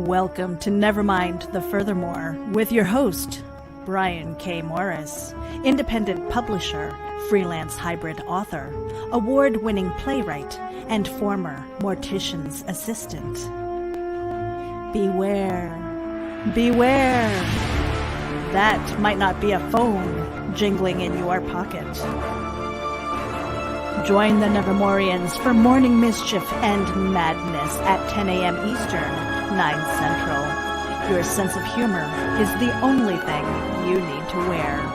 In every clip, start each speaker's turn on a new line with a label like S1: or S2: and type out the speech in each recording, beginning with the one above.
S1: Welcome to Nevermind the Furthermore with your host, Brian K. Morris, independent publisher, freelance hybrid author, award-winning playwright, and former mortician's assistant. Beware, beware. That might not be a phone jingling in your pocket. Join the Nevermorians for morning mischief and madness at 10 a.m. Eastern, 9 Central. Your sense of humor is the only thing you need to wear.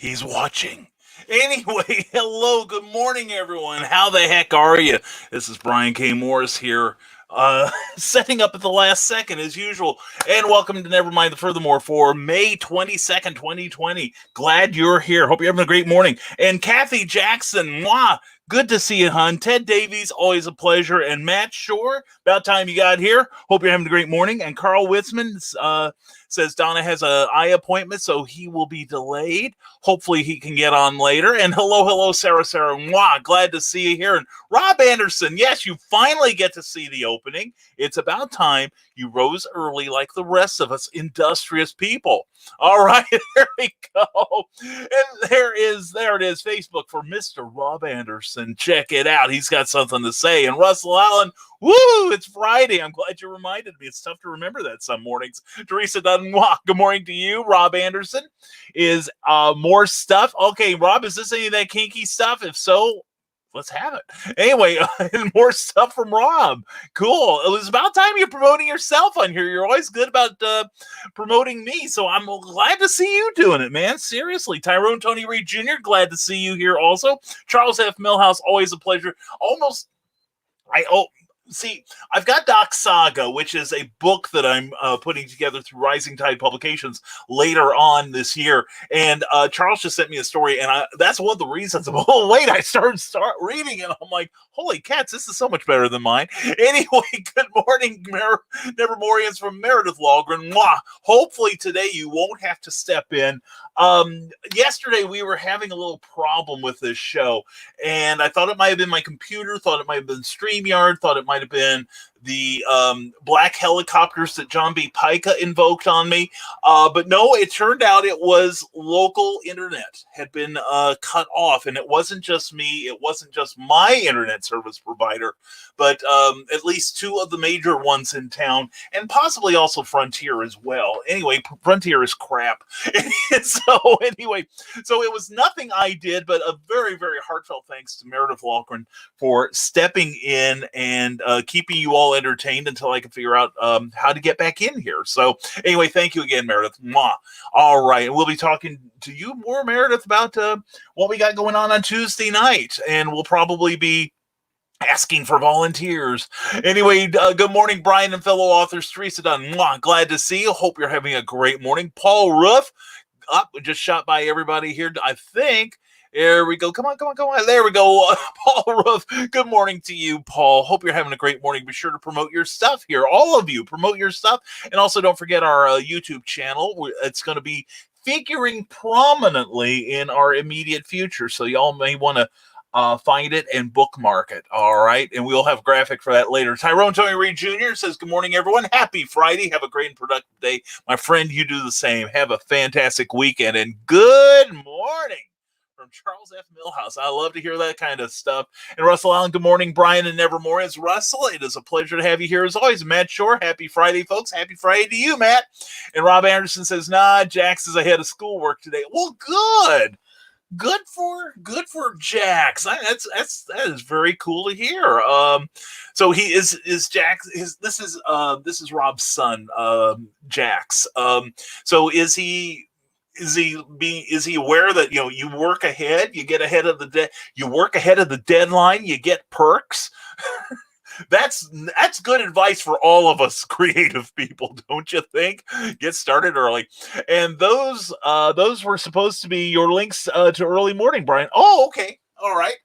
S2: He's watching. Anyway, hello, good morning, everyone. How the heck are you? This is Brian K. Morris here, setting up at the last second as usual. And welcome to Nevermind the Furthermore for May 22nd, 2020. Glad you're here. Hope you're having a great morning. And Kathy Jackson, mwah, good to see you, hon. Ted Davies, always a pleasure. And Matt Shore, about time you got here. Hope you're having a great morning. And Carl Witzman says Donna has an eye appointment, so he will be delayed. Hopefully he can get on later. And hello, Sarah. Mwah, glad to see you here. And Rob Anderson, yes, you finally get to see the opening. It's about time you rose early like the rest of us industrious people. All right, there we go. And there it is, Facebook for Mr. Rob Anderson. Check it out. He's got something to say. And Russell Allen, woo, it's Friday. I'm glad you reminded me. It's tough to remember that some mornings. Teresa Dunwalk, good morning to you. Rob Anderson is more stuff. Okay, Rob, is this any of that kinky stuff? If so, let's have it. Anyway, more stuff from Rob. Cool. It was about time you're promoting yourself on here. You're always good about promoting me, so I'm glad to see you doing it, man. Seriously. Tyrone Tony Reed Jr., glad to see you here also. Charles F. Millhouse, always a pleasure. See, I've got Doc Saga, which is a book that I'm putting together through Rising Tide Publications later on this year. And Charles just sent me a story, and that's one of the reasons. Oh, wait, I start reading it. I'm like, holy cats, this is so much better than mine. Anyway, good morning, Nevermorians from Meredith Logren. Mwah. Hopefully today you won't have to step in. Yesterday we were having a little problem with this show, and I thought it might have been my computer, thought it might have been StreamYard, thought it might have been the black helicopters that John B. Pica invoked on me. But no, it turned out it was local internet had been cut off. And it wasn't just me. It wasn't just my internet service provider, but at least two of the major ones in town, and possibly also Frontier as well. Anyway, Frontier is crap. So it was nothing I did, but a very, very heartfelt thanks to Meredith Logren for stepping in and keeping you all entertained until I can figure out how to get back in here. So anyway, thank you again, Meredith. Mwah. All right, and we'll be talking to you more, Meredith, about what we got going on Tuesday night, and we'll probably be asking for volunteers. Anyway, good morning, Brian and fellow authors. Teresa Dunn, mwah, glad to see you. Hope you're having a great morning. Paul Roof, just shot by everybody here, I think. There we go. Come on. There we go. Paul Roof, good morning to you, Paul. Hope you're having a great morning. Be sure to promote your stuff here. All of you, promote your stuff. And also don't forget our YouTube channel. It's going to be figuring prominently in our immediate future. So y'all may want to find it and bookmark it. All right. And we'll have a graphic for that later. Tyrone Tony Reed Jr. says, good morning, everyone. Happy Friday. Have a great and productive day. My friend, you do the same. Have a fantastic weekend and good morning from Charles F. Millhouse. I love to hear that kind of stuff. And Russell Allen, good morning, Brian and Nevermore. It's Russell. It is a pleasure to have you here as always. Matt Shore, happy Friday, folks. Happy Friday to you, Matt. And Rob Anderson says, nah, Jax is ahead of schoolwork today. Well, good. Good for Jax. That is very cool to hear. So he is Jax. This is Rob's son, Jax. So is he aware that you work ahead, you get ahead of you work ahead of the deadline, you get perks? That's good advice for all of us creative people, don't you think? Get started early. And those were supposed to be your links to early morning, Brian. Oh, okay. All right.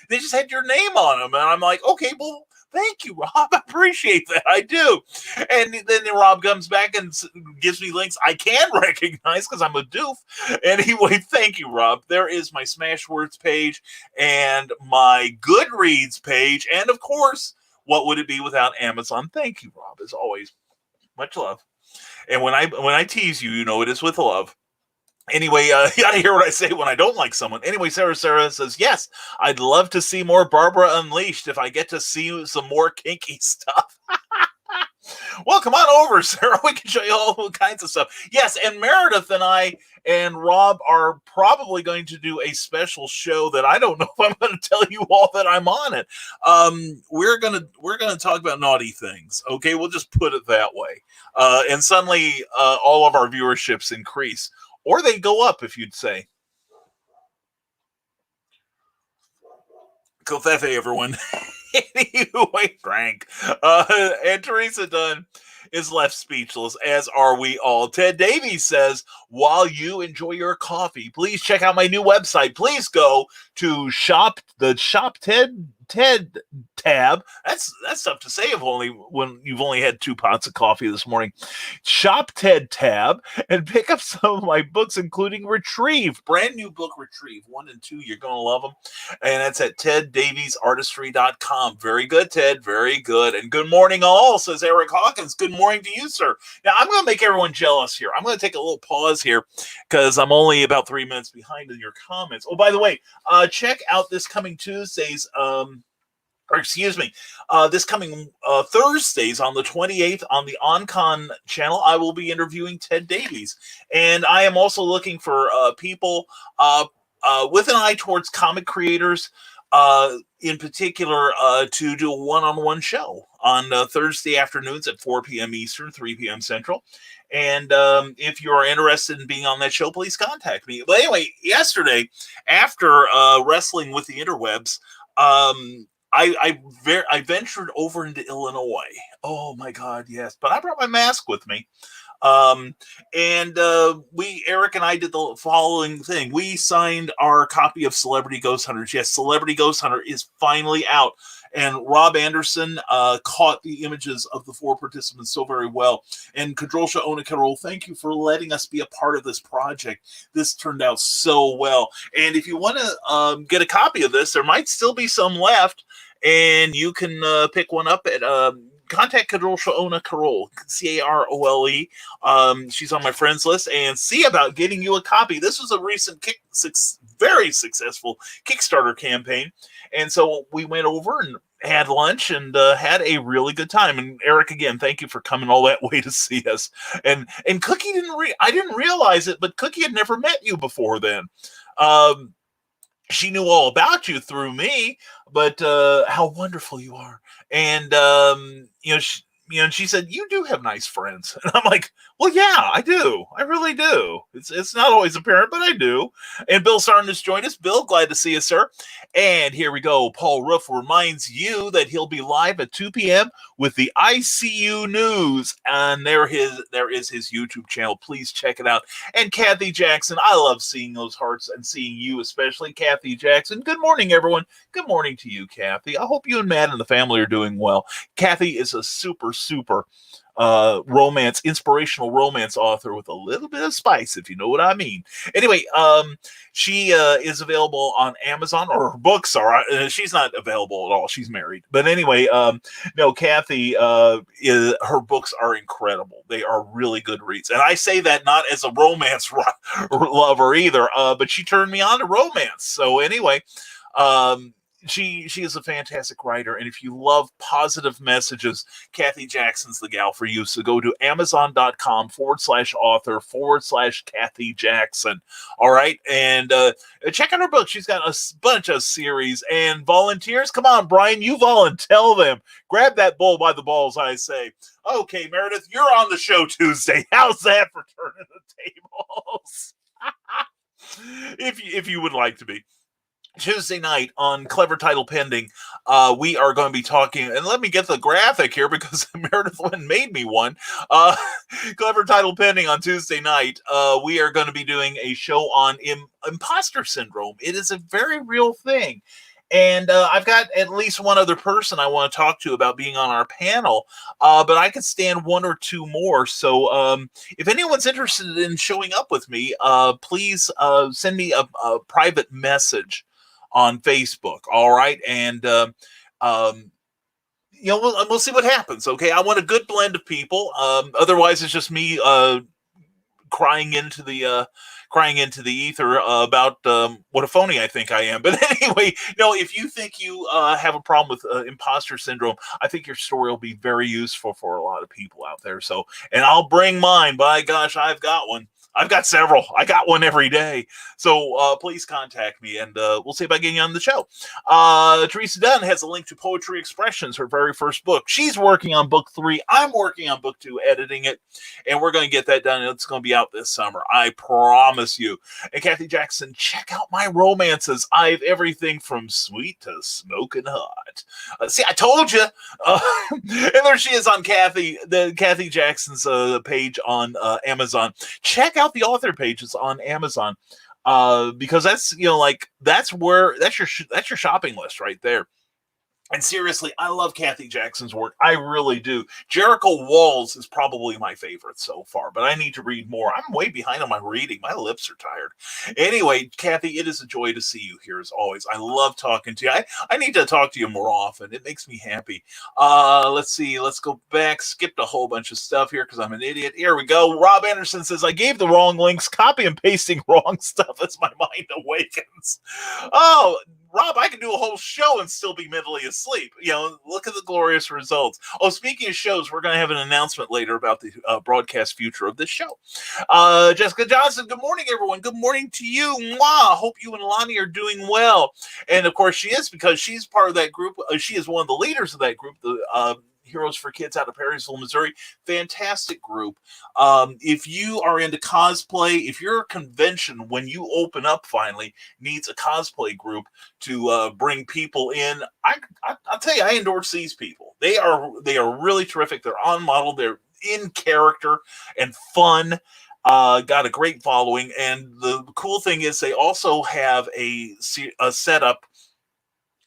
S2: They just had your name on them. And I'm like, okay, well, thank you, Rob. I appreciate that. I do. And then Rob comes back and gives me links I can recognize because I'm a doof. Anyway, thank you, Rob. There is my Smashwords page and my Goodreads page. And, of course, what would it be without Amazon? Thank you, Rob, as always. Much love. And when I tease you, it is with love. Anyway, you gotta hear what I say when I don't like someone. Anyway, Sarah says, yes, I'd love to see more Barbara Unleashed if I get to see some more kinky stuff. Well, come on over, Sarah. We can show you all kinds of stuff. Yes, and Meredith and I and Rob are probably going to do a special show that I don't know if I'm going to tell you all that I'm on it. We're gonna talk about naughty things. Okay, we'll just put it that way. And suddenly, all of our viewerships increase, or they go up, if you'd say. Kofefe, everyone. Anyway, Frank. And Teresa Dunn is left speechless, as are we all. Ted Davies says, while you enjoy your coffee, please check out my new website. Please go to Shop Ted tab. That's tough to say when you've only had 2 pots of coffee this morning. Shop Ted tab and pick up some of my books, including Retrieve. Brand new book, Retrieve 1 and 2. You're gonna love them. And that's at TedDaviesArtistry.com. Very good, Ted. Very good. And good morning, all, says Eric Hawkins. Good morning to you, sir. Now I'm gonna make everyone jealous here. I'm gonna take a little pause here because I'm only about 3 minutes behind in your comments. Oh, by the way, check out this coming Tuesday's this coming Thursdays on the 28th on the OnCon channel. I will be interviewing Ted Davies, and I am also looking for people with an eye towards comic creators, in particular, to do a one-on-one show on Thursday afternoons at 4 p.m. Eastern, 3 p.m. Central. And if you're interested in being on that show, please contact me. But anyway, yesterday, after wrestling with the interwebs, I ventured over into Illinois. Oh my God, yes! But I brought my mask with me. Eric and I did the following thing. We signed our copy of Celebrity Ghost Hunters. Yes, Celebrity Ghost Hunter is finally out. And Rob Anderson caught the images of the 4 participants so very well. And Kadrolsha Onakarol, thank you for letting us be a part of this project. This turned out so well. And if you want to get a copy of this, there might still be some left. And you can pick one up at contact Kadrolsha Onakarol, Carole. She's on my friends list, and see about getting you a copy. This was a recent very successful Kickstarter campaign. And so we went over and had lunch and had a really good time. And Eric, again, thank you for coming all that way to see us. And Cookie I didn't realize it, but Cookie had never met you before then. She knew all about you through me, but how wonderful you are. And she said, you do have nice friends. And I'm like, well, yeah, I do. I really do. It's not always apparent, but I do. And Bill Sarn has joined us. Bill, glad to see you, sir. And here we go. Paul Roof reminds you that he'll be live at 2 p.m. with the ICU News. And there is his YouTube channel. Please check it out. And Kathy Jackson, I love seeing those hearts and seeing you, especially Kathy Jackson. Good morning, everyone. Good morning to you, Kathy. I hope you and Matt and the family are doing well. Kathy is a super romance, inspirational romance author with a little bit of spice, if you know what I mean. Anyway, she is available on Amazon, or her books are. She's not available at all. She's married. But anyway, no, Kathy, her books are incredible. They are really good reads. And I say that not as a romance lover either, but she turned me on to romance. So anyway, she is a fantastic writer, and if you love positive messages, Kathy Jackson's the gal for you. So go to amazon.com/author/Kathy Jackson. All right, and check out her book. She's got a bunch of series and volunteers. Come on, Brian, you tell them. Grab that bull by the balls, I say. Okay, Meredith, you're on the show Tuesday. How's that for turning the tables? if you would like to be. Tuesday night on Clever Title Pending, we are going to be talking, and let me get the graphic here because Meredith Lynn made me one. Clever Title Pending on Tuesday night, we are going to be doing a show on imposter syndrome. It is a very real thing. And I've got at least one other person I want to talk to about being on our panel, but I could stand one or two more. So if anyone's interested in showing up with me, please send me a private message on Facebook. All right. And, we'll see what happens. Okay. I want a good blend of people. Otherwise it's just me, crying into the ether about what a phony I think I am. But anyway, if you think you have a problem with imposter syndrome, I think your story will be very useful for a lot of people out there. So, and I'll bring mine. By gosh, I've got one. I've got several. I got one every day. So please contact me, and we'll see about getting you on the show. Teresa Dunn has a link to Poetry Expressions, her very first book. She's working on book 3. I'm working on book 2, editing it, and we're going to get that done. It's going to be out this summer. I promise you. And Kathy Jackson, check out my romances. I have everything from sweet to smoking hot. See, I told you. And there she is on Kathy Jackson's page on Amazon. Check out the author pages on Amazon, because that's that's your shopping list right there. And seriously, I love Kathy Jackson's work. I really do. Jericho Walls is probably my favorite so far, but I need to read more. I'm way behind on my reading. My lips are tired. Anyway, Kathy, it is a joy to see you here as always. I love talking to you. I need to talk to you more often. It makes me happy. Let's see. Let's go back. Skipped a whole bunch of stuff here because I'm an idiot. Here we go. Rob Anderson says, I gave the wrong links. Copy and pasting wrong stuff as my mind awakens. Oh, Rob, I can do a whole show and still be mentally asleep. Look at the glorious results. Oh, speaking of shows, we're going to have an announcement later about the broadcast future of this show. Jessica Johnson, good morning, everyone. Good morning to you. Mwah. Hope you and Lonnie are doing well. And, of course, she is, because she's part of that group. She is one of the leaders of that group, the Heroes for Kids out of Perrysville, Missouri. Fantastic group. If you are into cosplay, if your convention, when you open up finally, needs a cosplay group to bring people in, I'll tell you, I endorse these people. They are really terrific. They're on model. They're in character and fun. Got a great following. And the cool thing is they also have a setup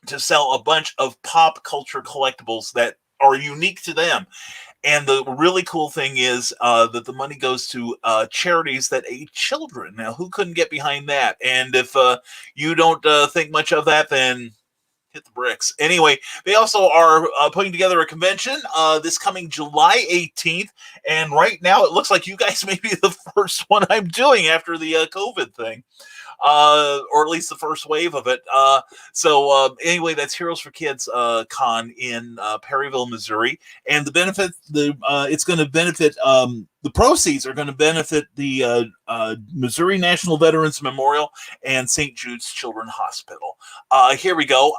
S2: to sell a bunch of pop culture collectibles that are unique to them. And the really cool thing is that the money goes to charities that aid children. Now, who couldn't get behind that? And if you don't think much of that, then hit the bricks. Anyway, they also are putting together a convention this coming July 18th. And right now, it looks like you guys may be the first one I'm doing after the COVID thing. Or at least the first wave of it. So anyway, that's Heroes for Kids Con in Perryville, Missouri, and it's going to benefit. The proceeds are going to benefit the Missouri National Veterans Memorial and St. Jude's Children's Hospital. Here we go.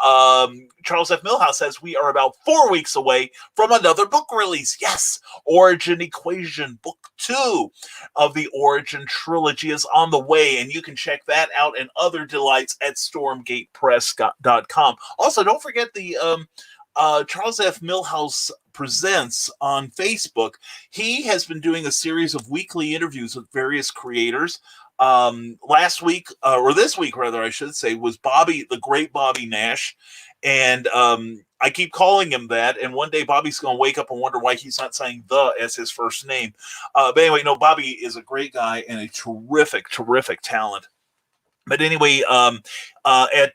S2: Charles F. Milhouse says we are about 4 weeks away from another book release. Yes, Origin Equation Book 2 of the Origin Trilogy is on the way, and you can check that out and other delights at stormgatepress.com. Also, don't forget the Charles F. Milhouse Presents on Facebook. He has been doing a series of weekly interviews with various creators. Last week, or this week rather, I should say, was Bobby, the great Bobby Nash. And I keep calling him that. And one day Bobby's going to wake up and wonder why he's not saying the as his first name. But anyway, no, Bobby is a great guy and a terrific, terrific talent. But anyway, at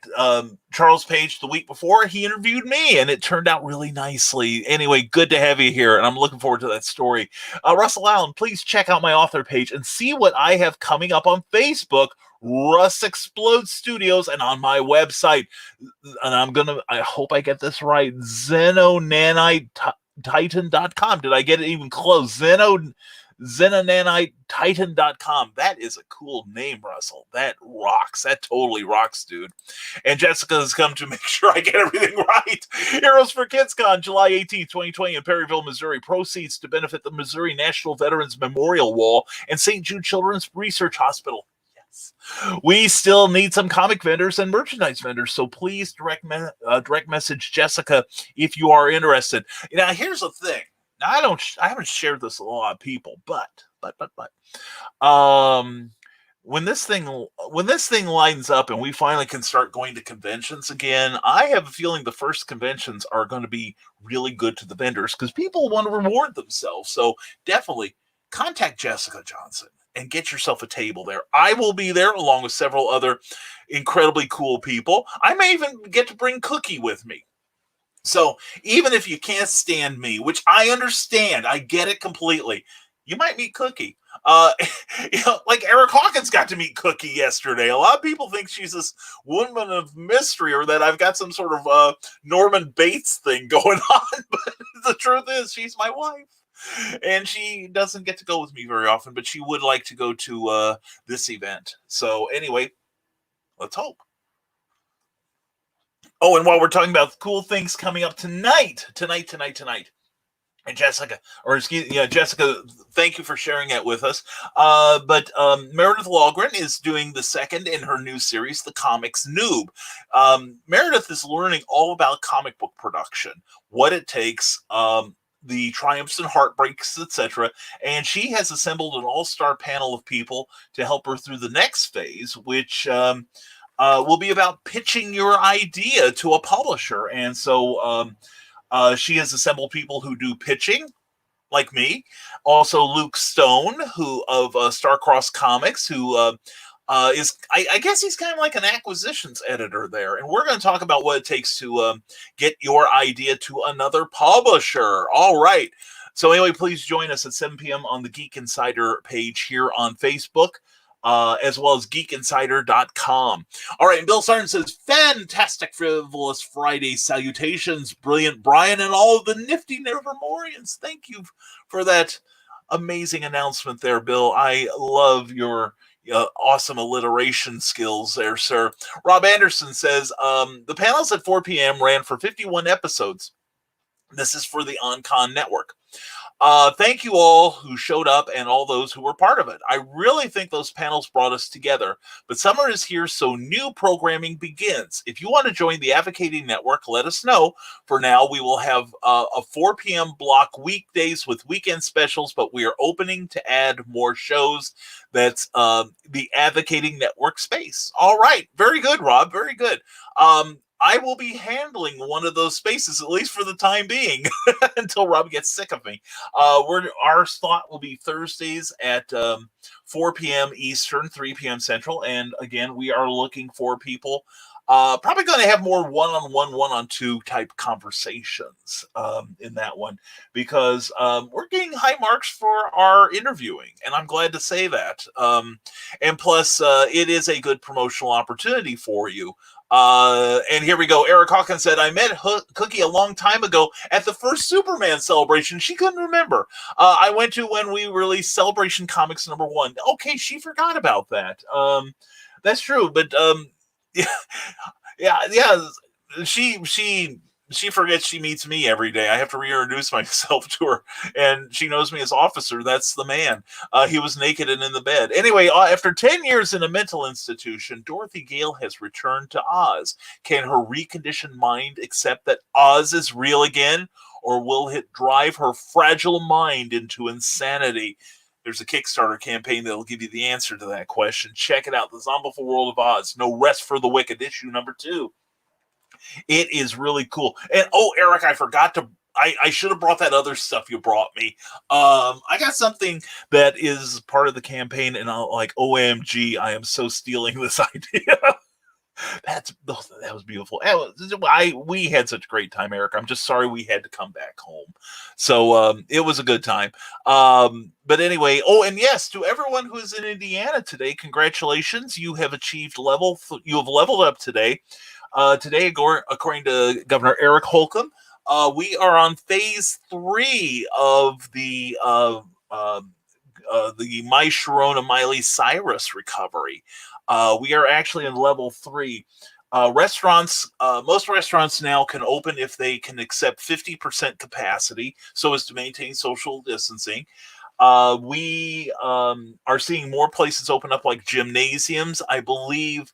S2: Charles Page the week before, he interviewed me, and it turned out really nicely. Anyway, good to have you here, and I'm looking forward to that story. Russell Allen, please check out my author page and see what I have coming up on Facebook, Russ Explode Studios, and on my website. And I hope I get this right, Xenonanititan.com. Did I get it even close? Xenonanititan.com. That is a cool name, Russell. That rocks. That totally rocks, dude. And Jessica has come to make sure I get everything right. Heroes for KidsCon, July 18th, 2020 in Perryville, Missouri. Proceeds to benefit the Missouri National Veterans Memorial Wall and St. Jude Children's Research Hospital. Yes. We still need some comic vendors and merchandise vendors, so please direct message Jessica if you are interested. Now, here's the thing. Now, I haven't shared this with a lot of people, but when this thing lines up and we finally can start going to conventions again, I have a feeling the first conventions are going to be really good to the vendors because people want to reward themselves. So definitely contact Jessica Johnson and get yourself a table there. I will be there along with several other incredibly cool people. I may even get to bring Cookie with me. So even if you can't stand me, which I understand, I get it completely, you might meet Cookie. Like Eric Hawkins got to meet Cookie yesterday. A lot of people think she's this woman of mystery or that I've got some sort of Norman Bates thing going on. But the truth is she's my wife. And she doesn't get to go with me very often, but she would like to go to this event. So anyway, let's hope. Oh, and while we're talking about cool things coming up tonight, and Jessica, thank you for sharing that with us. But Meredith Lawgren is doing the second in her new series, The Comics Noob. Meredith is learning all about comic book production, what it takes, the triumphs and heartbreaks, etc. And she has assembled an all-star panel of people to help her through the next phase, which will be about pitching your idea to a publisher. And so she has assembled people who do pitching, like me. Also, Luke Stone, who of Starcross Comics, who is, I guess he's kind of like an acquisitions editor there. And we're going to talk about what it takes to get your idea to another publisher. All right. So anyway, please join us at 7 p.m. on the Geek Insider page here on Facebook. As well as geekinsider.com. All right, and Bill Sarton says, fantastic Frivolous Friday salutations, brilliant Brian, and all of the nifty Nevermorians. Thank you for that amazing announcement there, Bill. I love your awesome alliteration skills there, sir. Rob Anderson says, the panels at 4 p.m. ran for 51 episodes. This is for the OnCon network. Thank you all who showed up and all those who were part of it. I really think those panels brought us together, but summer is here, so new programming begins. If you want to join the Advocating Network, let us know. For now, we will have a 4 p.m. block weekdays with weekend specials, but we are opening to add more shows. That's the Advocating Network space. All right. Very good, Rob. Very good. I will be handling one of those spaces, at least for the time being, until Rob gets sick of me. Our slot will be Thursdays at 4 p.m. Eastern, 3 p.m. Central. And again, we are looking for people. Probably going to have more one-on-one, one-on-two type conversations in that one, because we're getting high marks for our interviewing, and I'm glad to say that. And plus, it is a good promotional opportunity for you. And here we go. Eric Hawkins said, I met Cookie a long time ago at the first Superman celebration. She couldn't remember. I went to when we released Celebration Comics #1. Okay, she forgot about that. That's true, but yeah. She forgets she meets me every day. I have to reintroduce myself to her, and she knows me as Officer. That's the man. He was naked and in the bed. Anyway, after 10 years in a mental institution, Dorothy Gale has returned to Oz. Can her reconditioned mind accept that Oz is real again, or will it drive her fragile mind into insanity? there's a Kickstarter campaign that'll give you the answer to that question. Check it out. The Zombieful World of Oz. No Rest for the Wicked, issue number 2. It is really cool. And Eric, I forgot to. I should have brought that other stuff you brought me. I got something that is part of the campaign, and I'm like, OMG, I am so stealing this idea. That was beautiful. We had such a great time, Eric. I'm just sorry we had to come back home. So it was a good time. But anyway, and yes, to everyone who is in Indiana today, congratulations. You have achieved you have leveled up today. Today, according to Governor Eric Holcomb, we are on phase 3 of the My Sharona Miley Cyrus recovery. We are actually in level 3. Restaurants, most restaurants now can open if they can accept 50% capacity, so as to maintain social distancing. We are seeing more places open up, like gymnasiums. I believe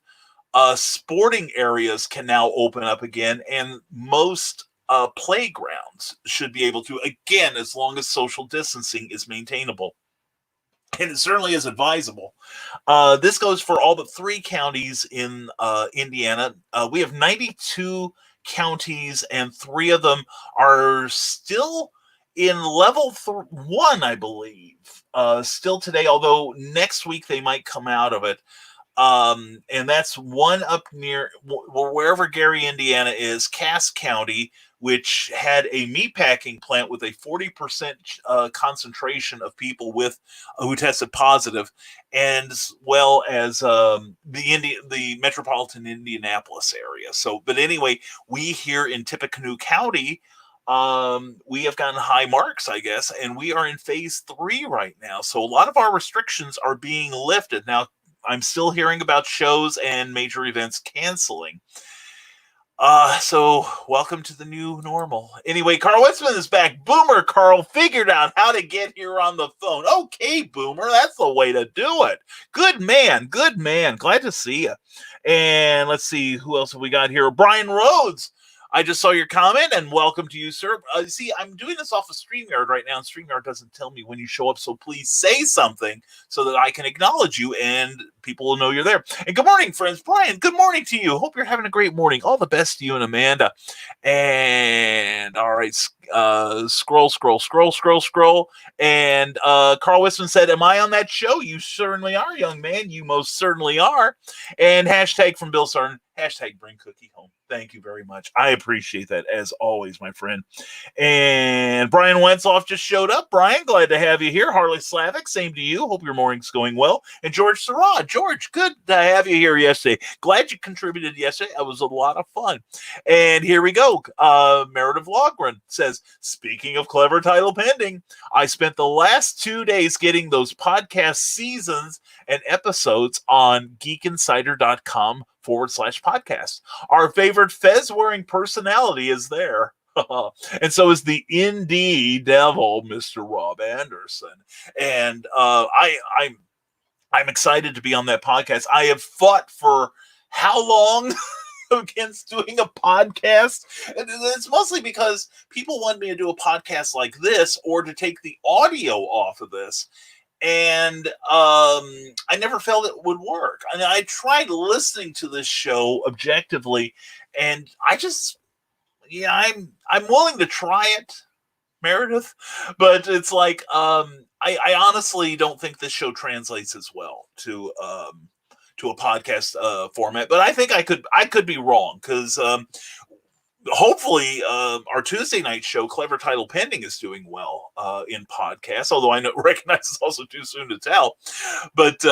S2: sporting areas can now open up again, and most playgrounds should be able to, again, as long as social distancing is maintainable. And it certainly is advisable. This goes for all but 3 counties in Indiana. We have 92 counties, and 3 of them are still in level 1, I believe, still today, although next week they might come out of it. And that's one up near wherever Gary, Indiana is, Cass County, which had a meatpacking plant with a 40% concentration of people who tested positive, and as well as the metropolitan Indianapolis area. So, but anyway, we here in Tippecanoe County, we have gotten high marks, I guess, and we are in phase 3 right now. So a lot of our restrictions are being lifted. Now, I'm still hearing about shows and major events canceling. So welcome to the new normal. Anyway, Carl Witzman is back. Boomer Carl figured out how to get here on the phone. Okay, Boomer, that's the way to do it. Good man. Glad to see you. And let's see, who else have we got here? Brian Rhodes. I just saw your comment, and welcome to you, sir. See, I'm doing this off of StreamYard right now, and StreamYard doesn't tell me when you show up, so please say something so that I can acknowledge you, and people will know you're there. And good morning, friends. Brian, good morning to you. Hope you're having a great morning. All the best to you and Amanda. And, all right, scroll. And Carl Wisman said, am I on that show? You certainly are, young man. You most certainly are. And hashtag from Bill Sarton, hashtag bring Cookie home. Thank you very much. I appreciate that, as always, my friend. And Brian Wentzoff just showed up. Brian, glad to have you here. Harley Slavic, same to you. Hope your morning's going well. And George Sarad. George, good to have you here yesterday. Glad you contributed yesterday. It was a lot of fun. And here we go. Meredith Logren says, speaking of clever title pending, I spent the last 2 days getting those podcast seasons and episodes on geekinsider.com/podcast. Our favorite fez-wearing personality is there. And so is the indie devil, Mr. Rob Anderson. And I'm excited to be on that podcast. I have fought for how long against doing a podcast? And it's mostly because people want me to do a podcast like this or to take the audio off of this. And I never felt it would work. And I tried listening to this show objectively, and I'm willing to try it, Meredith, but it's like I honestly don't think this show translates as well to a podcast format. But I think I could be wrong, because hopefully our Tuesday night show, Clever Title Pending, is doing well in podcasts, although I recognize it's also too soon to tell. But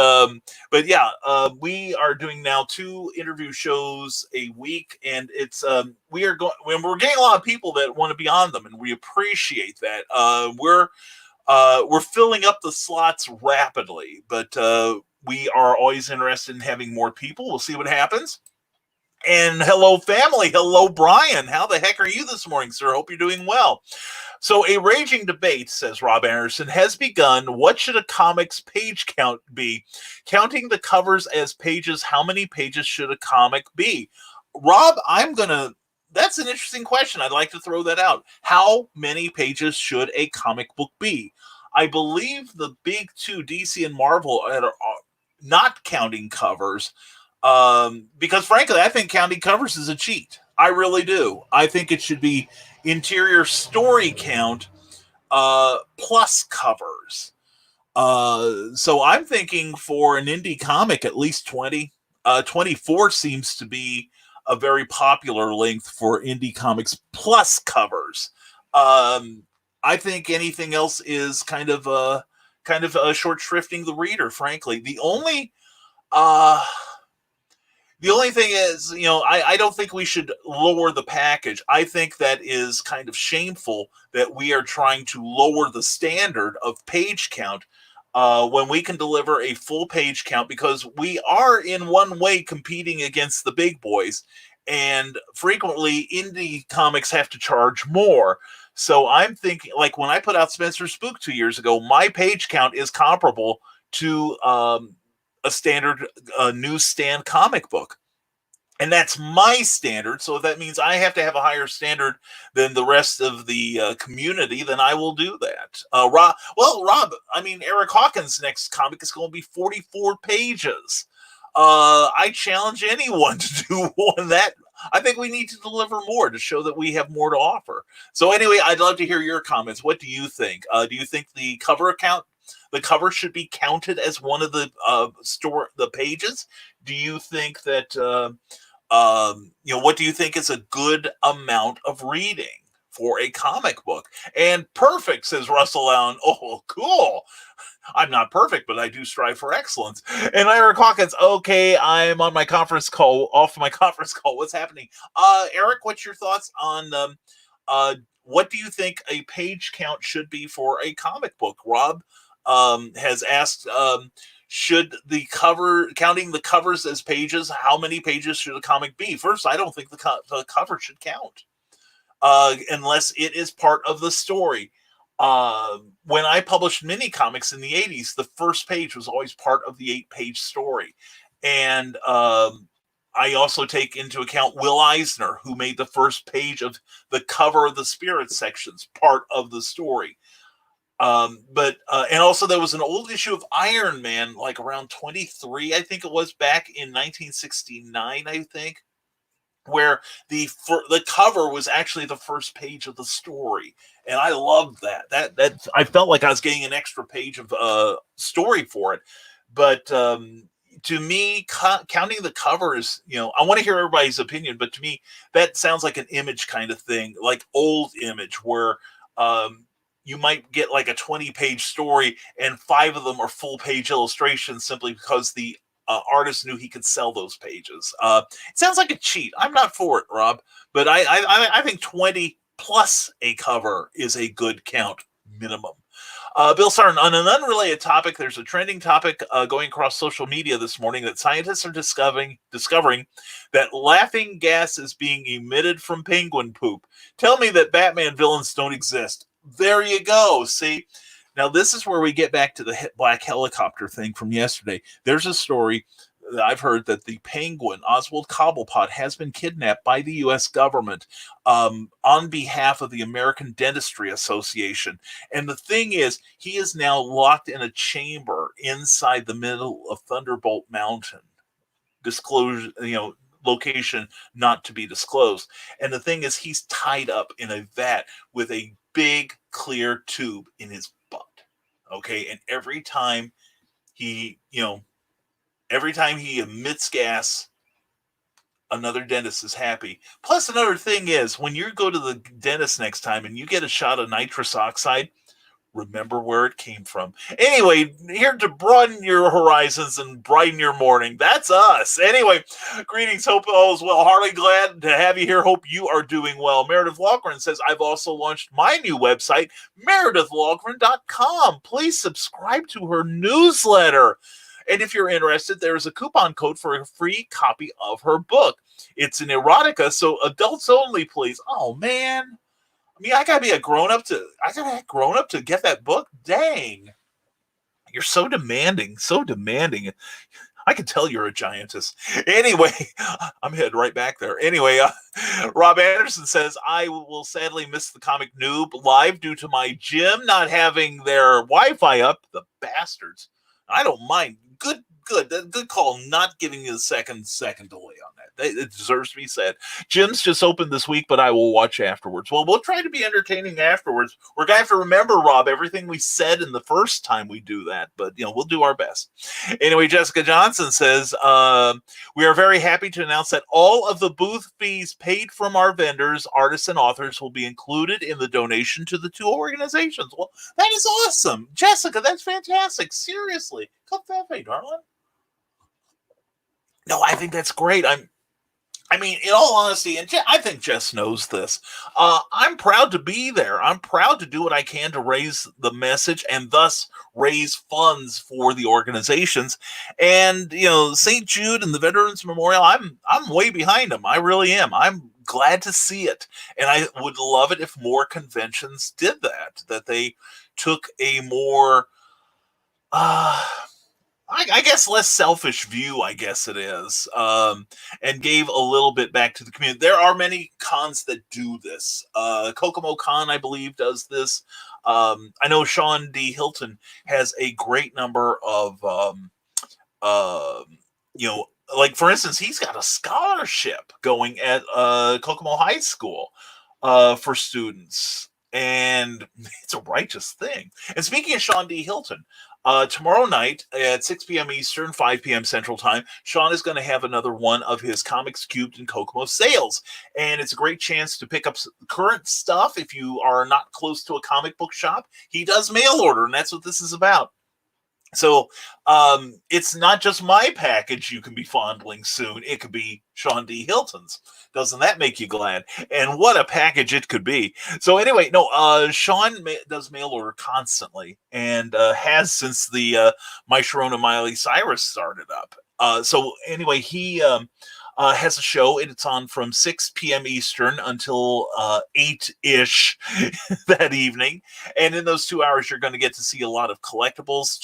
S2: yeah, we are doing now 2 interview shows a week, and it's we're getting a lot of people that want to be on them, and we appreciate that. We're filling up the slots rapidly, but we are always interested in having more people. We'll see what happens. And hello, family. Hello, Brian. How the heck are you this morning, sir? Hope you're doing well. So a raging debate, says Rob Anderson, has begun. What should a comic's page count be? Counting the covers as pages, how many pages should a comic be? Rob, that's an interesting question. I'd like to throw that out. How many pages should a comic book be? I believe the big two, DC and Marvel, are not counting covers. Because frankly, I think counting covers is a cheat. I really do. I think it should be interior story count plus covers. So I'm thinking for an indie comic, at least 20. 24 seems to be a very popular length for indie comics plus covers. I think anything else is kind of short shrifting the reader. Frankly, uh, the only thing is, I don't think we should lower the package. I think that is kind of shameful that we are trying to lower the standard of page count when we can deliver a full page count, because we are in one way competing against the big boys. And frequently, indie comics have to charge more. So I'm thinking, like when I put out Spencer Spook 2 years ago, my page count is comparable to a standard newsstand comic book. And that's my standard. So if that means I have to have a higher standard than the rest of the community, then I will do that. Rob, Eric Hawkins' next comic is going to be 44 pages. I challenge anyone to do one that. I think we need to deliver more to show that we have more to offer. So anyway, I'd love to hear your comments. What do you think? Do you think the cover should be counted as one of the the pages? Do you think that what do you think is a good amount of reading for a comic book? And perfect, says Russell Allen. Oh, cool. I'm not perfect, but I do strive for excellence. And Eric Hawkins, okay, I'm on my conference call, off my conference call. What's happening? Eric, what's your thoughts on what do you think a page count should be for a comic book? Rob has asked, should the counting the covers as pages, how many pages should a comic be? First, I don't think the cover should count unless it is part of the story. When I published mini comics in the 80s, the first page was always part of the 8-page story. And I also take into account Will Eisner, who made the first page of the cover of the Spirit sections part of the story. And also there was an old issue of Iron Man, like around 23, I think it was, back in 1969, I think, where the cover was actually the first page of the story, and I loved that. That I felt like I was getting an extra page of story for it. But to me, counting the covers, I want to hear everybody's opinion, but to me, that sounds like an Image kind of thing, like old Image, where you might get like a 20-page story and 5 of them are full-page illustrations simply because the artist knew he could sell those pages. It sounds like a cheat. I'm not for it, Rob, but I think 20 plus a cover is a good count minimum. Bill Sarn, on an unrelated topic, there's a trending topic going across social media this morning that scientists are discovering that laughing gas is being emitted from penguin poop. Tell me that Batman villains don't exist. There you go. See? Now, this is where we get back to the black helicopter thing from yesterday. There's a story that I've heard that the penguin, Oswald Cobblepot, has been kidnapped by the U.S. government on behalf of the American Dentistry Association. And the thing is, he is now locked in a chamber inside the middle of Thunderbolt Mountain. Disclosure, location not to be disclosed. And the thing is, he's tied up in a vat with a big clear tube in his butt. Okay, and every time he emits gas, another dentist is happy. Plus, another thing is, when you go to the dentist next time and you get a shot of nitrous oxide, remember where it came from. Anyway, here to broaden your horizons and brighten your morning. That's us. Anyway, greetings. Hope all is well. Harley, glad to have you here. Hope you are doing well. Meredith Logren says, I've also launched my new website, meredithlogren.com. Please subscribe to her newsletter. And if you're interested, there is a coupon code for a free copy of her book. It's an erotica, so adults only, please. Oh, man. I gotta be a grown up to get that book. Dang, you're so demanding, so demanding. I can tell you're a giantess. Anyway, I'm headed right back there. Anyway, Rob Anderson says, I will sadly miss the Comic Noob live due to my gym not having their Wi-Fi up. The bastards. I don't mind. Good call. Not giving you the second delay on that. It deserves to be said. Gym's just opened this week, but I will watch afterwards. Well, we'll try to be entertaining afterwards. We're going to have to remember, Rob, everything we said in the first time we do that, but we'll do our best. Anyway, Jessica Johnson says, we are very happy to announce that all of the booth fees paid from our vendors, artists, and authors will be included in the donation to the two organizations. Well, that is awesome. Jessica, that's fantastic. Seriously. Come that way, darling. No, I think that's great. I mean, in all honesty, and I think Jess knows this, I'm proud to be there. I'm proud to do what I can to raise the message and thus raise funds for the organizations. And, St. Jude and the Veterans Memorial, I'm way behind them. I really am. I'm glad to see it. And I would love it if more conventions did that they took a more... I guess less selfish view, I guess it is, and gave a little bit back to the community. There are many cons that do this. Kokomo Con, I believe, does this. I know Sean D. Hilton has a great number of, like, for instance, he's got a scholarship going at Kokomo High School for students. And it's a righteous thing. And speaking of Sean D. Hilton, tomorrow night at 6 p.m. Eastern, 5 p.m. Central Time, Sean is going to have another one of his Comics Cubed in Kokomo sales. And it's a great chance to pick up current stuff if you are not close to a comic book shop. He does mail order, and that's what this is about. So it's not just my package you can be fondling soon. It could be Sean D. Hilton's. Doesn't that make you glad? And what a package it could be. So anyway, Sean does mail order constantly and has since the My Sharona Miley Cyrus started up. So anyway, he has a show, and it's on from 6 p.m. Eastern until 8-ish that evening. And in those 2 hours, you're going to get to see a lot of collectibles,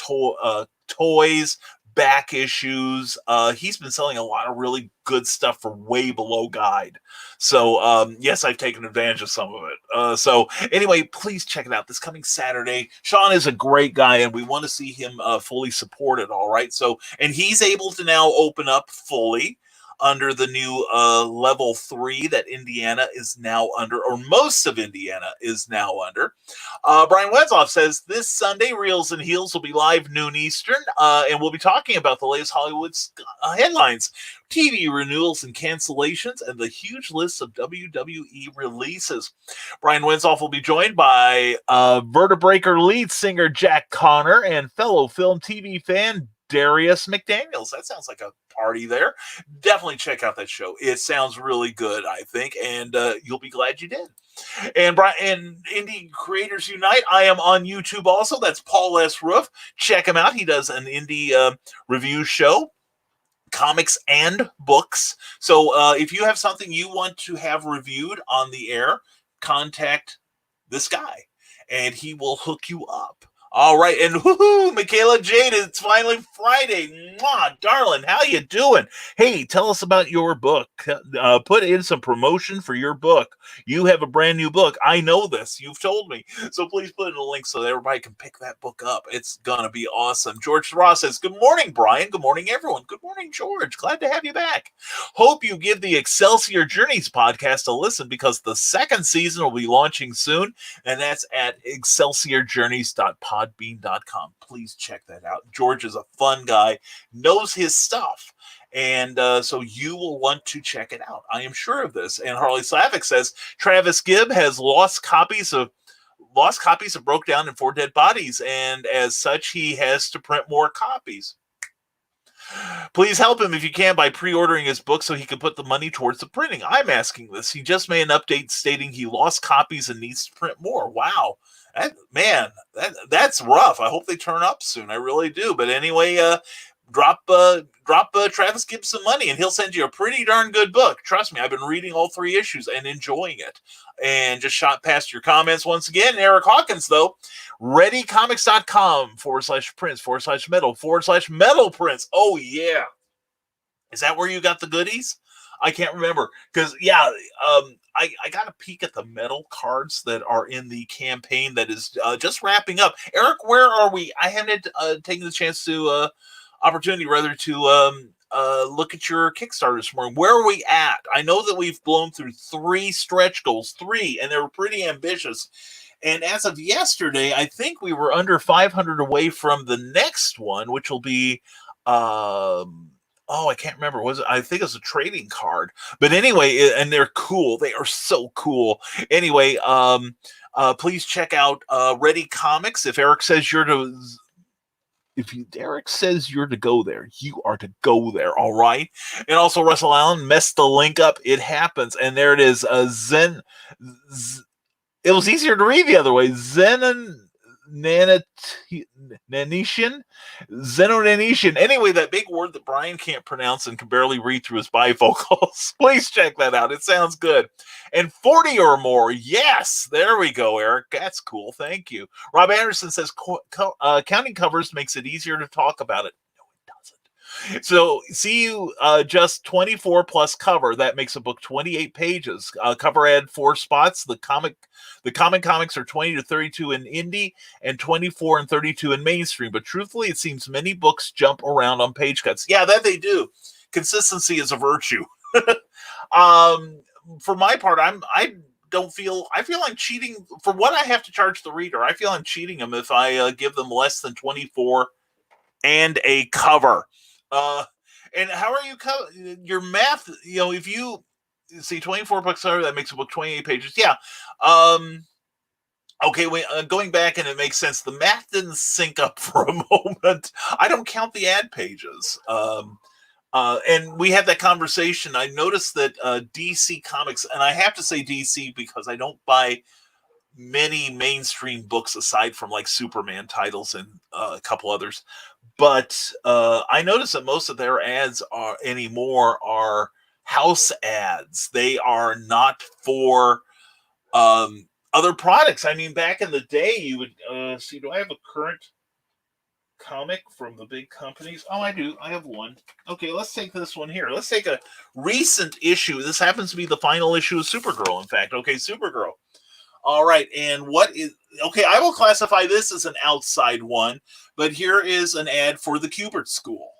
S2: toys, back issues. He's been selling a lot of really good stuff for way below guide. So, yes, I've taken advantage of some of it. So anyway, please check it out this coming Saturday. Sean is a great guy, and we want to see him fully supported. All right. So, and he's able to now open up fully under the new level 3 that Indiana is now under, or most of Indiana is now under. Brian Wedzoff says this Sunday, Reels and Heels will be live noon Eastern, and we'll be talking about the latest Hollywood headlines, TV renewals and cancellations, and the huge list of WWE releases. Brian Wedzoff will be joined by Vertebreaker lead singer Jack Connor and fellow film TV fan Darius McDaniels. That sounds like a party there. Definitely check out that show. It sounds really good, I think, and you'll be glad you did. And Indie Creators Unite, I am on YouTube also. That's Paul S. Roof. Check him out. He does an indie review show, comics and books. So if you have something you want to have reviewed on the air, contact this guy, and he will hook you up. All right, and woohoo, Michaela Jade, it's finally Friday. Mwah, darling, how you doing? Hey, tell us about your book. Put in some promotion for your book. You have a brand new book. I know this. You've told me. So please put in a link so that everybody can pick that book up. It's going to be awesome. George Ross says, good morning, Brian. Good morning, everyone. Good morning, George. Glad to have you back. Hope you give the Excelsior Journeys podcast a listen because the second season will be launching soon, and that's at excelsiorjourneys.pod. Bean.com. Please check that out. George is a fun guy, knows his stuff, and so you will want to check it out. I am sure of this. And Harley Slavic says Travis Gibb has lost copies of Broke Down in 4 Dead Bodies, and as such, he has to print more copies. Please help him if you can by pre-ordering his book so he can put the money towards the printing. I'm asking this. He just made an update stating he lost copies and needs to print more. Wow. That's rough. I hope they turn up soon. I really do. But anyway, drop Travis Gibbs some money and he'll send you a pretty darn good book. Trust me, I've been reading all 3 issues and enjoying it. And just shot past your comments once again. Eric Hawkins, though, readycomics.com/prints/metal/metal prints. Oh, yeah. Is that where you got the goodies? I can't remember. Because, yeah, I got a peek at the metal cards that are in the campaign that is just wrapping up. Eric, where are we? I haven't taken the chance to, opportunity rather, to look at your Kickstarter this morning. Where are we at? I know that we've blown through 3 stretch goals, 3, and they were pretty ambitious. And as of yesterday, I think we were under 500 away from the next one, which will be, I can't remember. I think it's a trading card. But anyway, and they're cool. They are so cool. Anyway, please check out Ready Comics. If Eric says you're to go there, you are to go there, all right? And also Russell Allen messed the link up. It happens. And there it is. It was easier to read the other way. Xenonanesian. Anyway, that big word that Brian can't pronounce and can barely read through his bifocals. Please check that out. It sounds good. And 40 or more. Yes, there we go, Eric. That's cool. Thank you. Rob Anderson says counting covers makes it easier to talk about it. No, it doesn't. So see you just 24 plus cover. That makes a book 28 pages. Cover add 4 spots. The comic comics are 20 to 32 in indie and 24 and 32 in mainstream. But truthfully, it seems many books jump around on page cuts. Yeah, that they do. Consistency is a virtue. For my part, I feel I'm cheating for what I have to charge the reader. I feel I'm cheating them if I give them less than 24 and a cover. And how are you your math? If you see 24 books cover, that makes a book 28 pages. Yeah. Okay, wait, going back, and it makes sense. The math didn't sync up for a moment. I don't count the ad pages. And we had that conversation. I noticed that DC Comics, and I have to say DC because I don't buy many mainstream books aside from like Superman titles and a couple others. But I noticed that most of their ads are house ads. They are not for other products. I mean, back in the day, you would see. Do I have a current comic from the big companies? Oh, I do. I have one. Okay, let's take this one here. Let's take a recent issue. This happens to be the final issue of Supergirl, in fact. Okay, Supergirl. All right, and I will classify this as an outside one, but here is an ad for the Kubert School.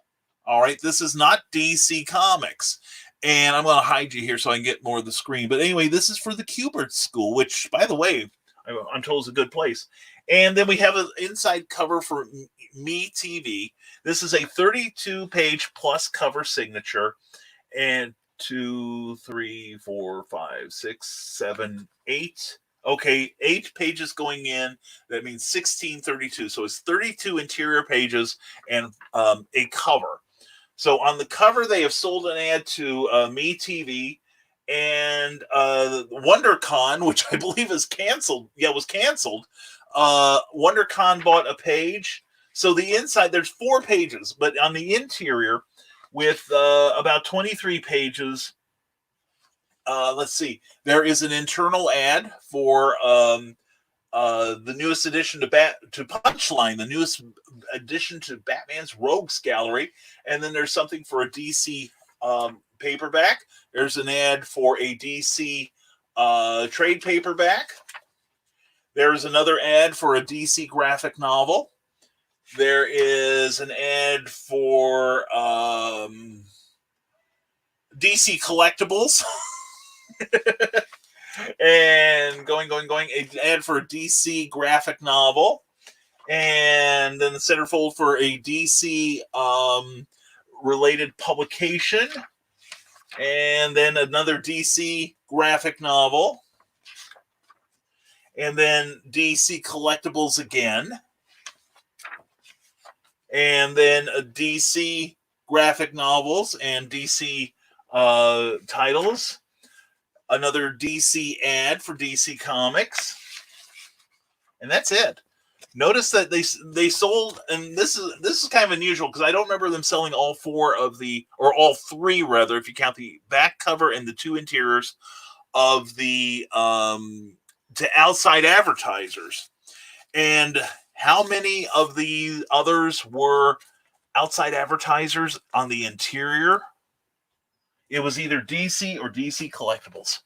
S2: All right, this is not DC Comics. And I'm going to hide you here so I can get more of the screen. But anyway, this is for the Kubert School, which, by the way, I'm told is a good place. And then we have an inside cover for Me TV. This is a 32-page plus cover signature. And 2, 3, 4, 5, 6, 7, 8. Okay, 8 pages going in. That means 1632. So it's 32 interior pages and a cover. So on the cover, they have sold an ad to Me TV and WonderCon, which I believe is canceled. Yeah, it was canceled. WonderCon bought a page. So the inside, there's 4 pages, but on the interior with about 23 pages, let's see. There is an internal ad for the newest addition to Punchline, the newest addition to Batman's Rogues Gallery, and then there's something for a DC paperback. There's an ad for a DC trade paperback. There's another ad for a DC graphic novel. There is an ad for DC collectibles. And going, an ad for a DC graphic novel. And then the centerfold for a DC related publication. And then another DC graphic novel. And then DC collectibles again. And then a DC graphic novels and DC titles. Another DC ad for DC Comics. And that's it. Notice that they sold, and this is kind of unusual because I don't remember them selling all three rather, if you count the back cover and the two interiors of the to outside advertisers. And how many of the others were outside advertisers on the interior? It was either DC or DC Collectibles.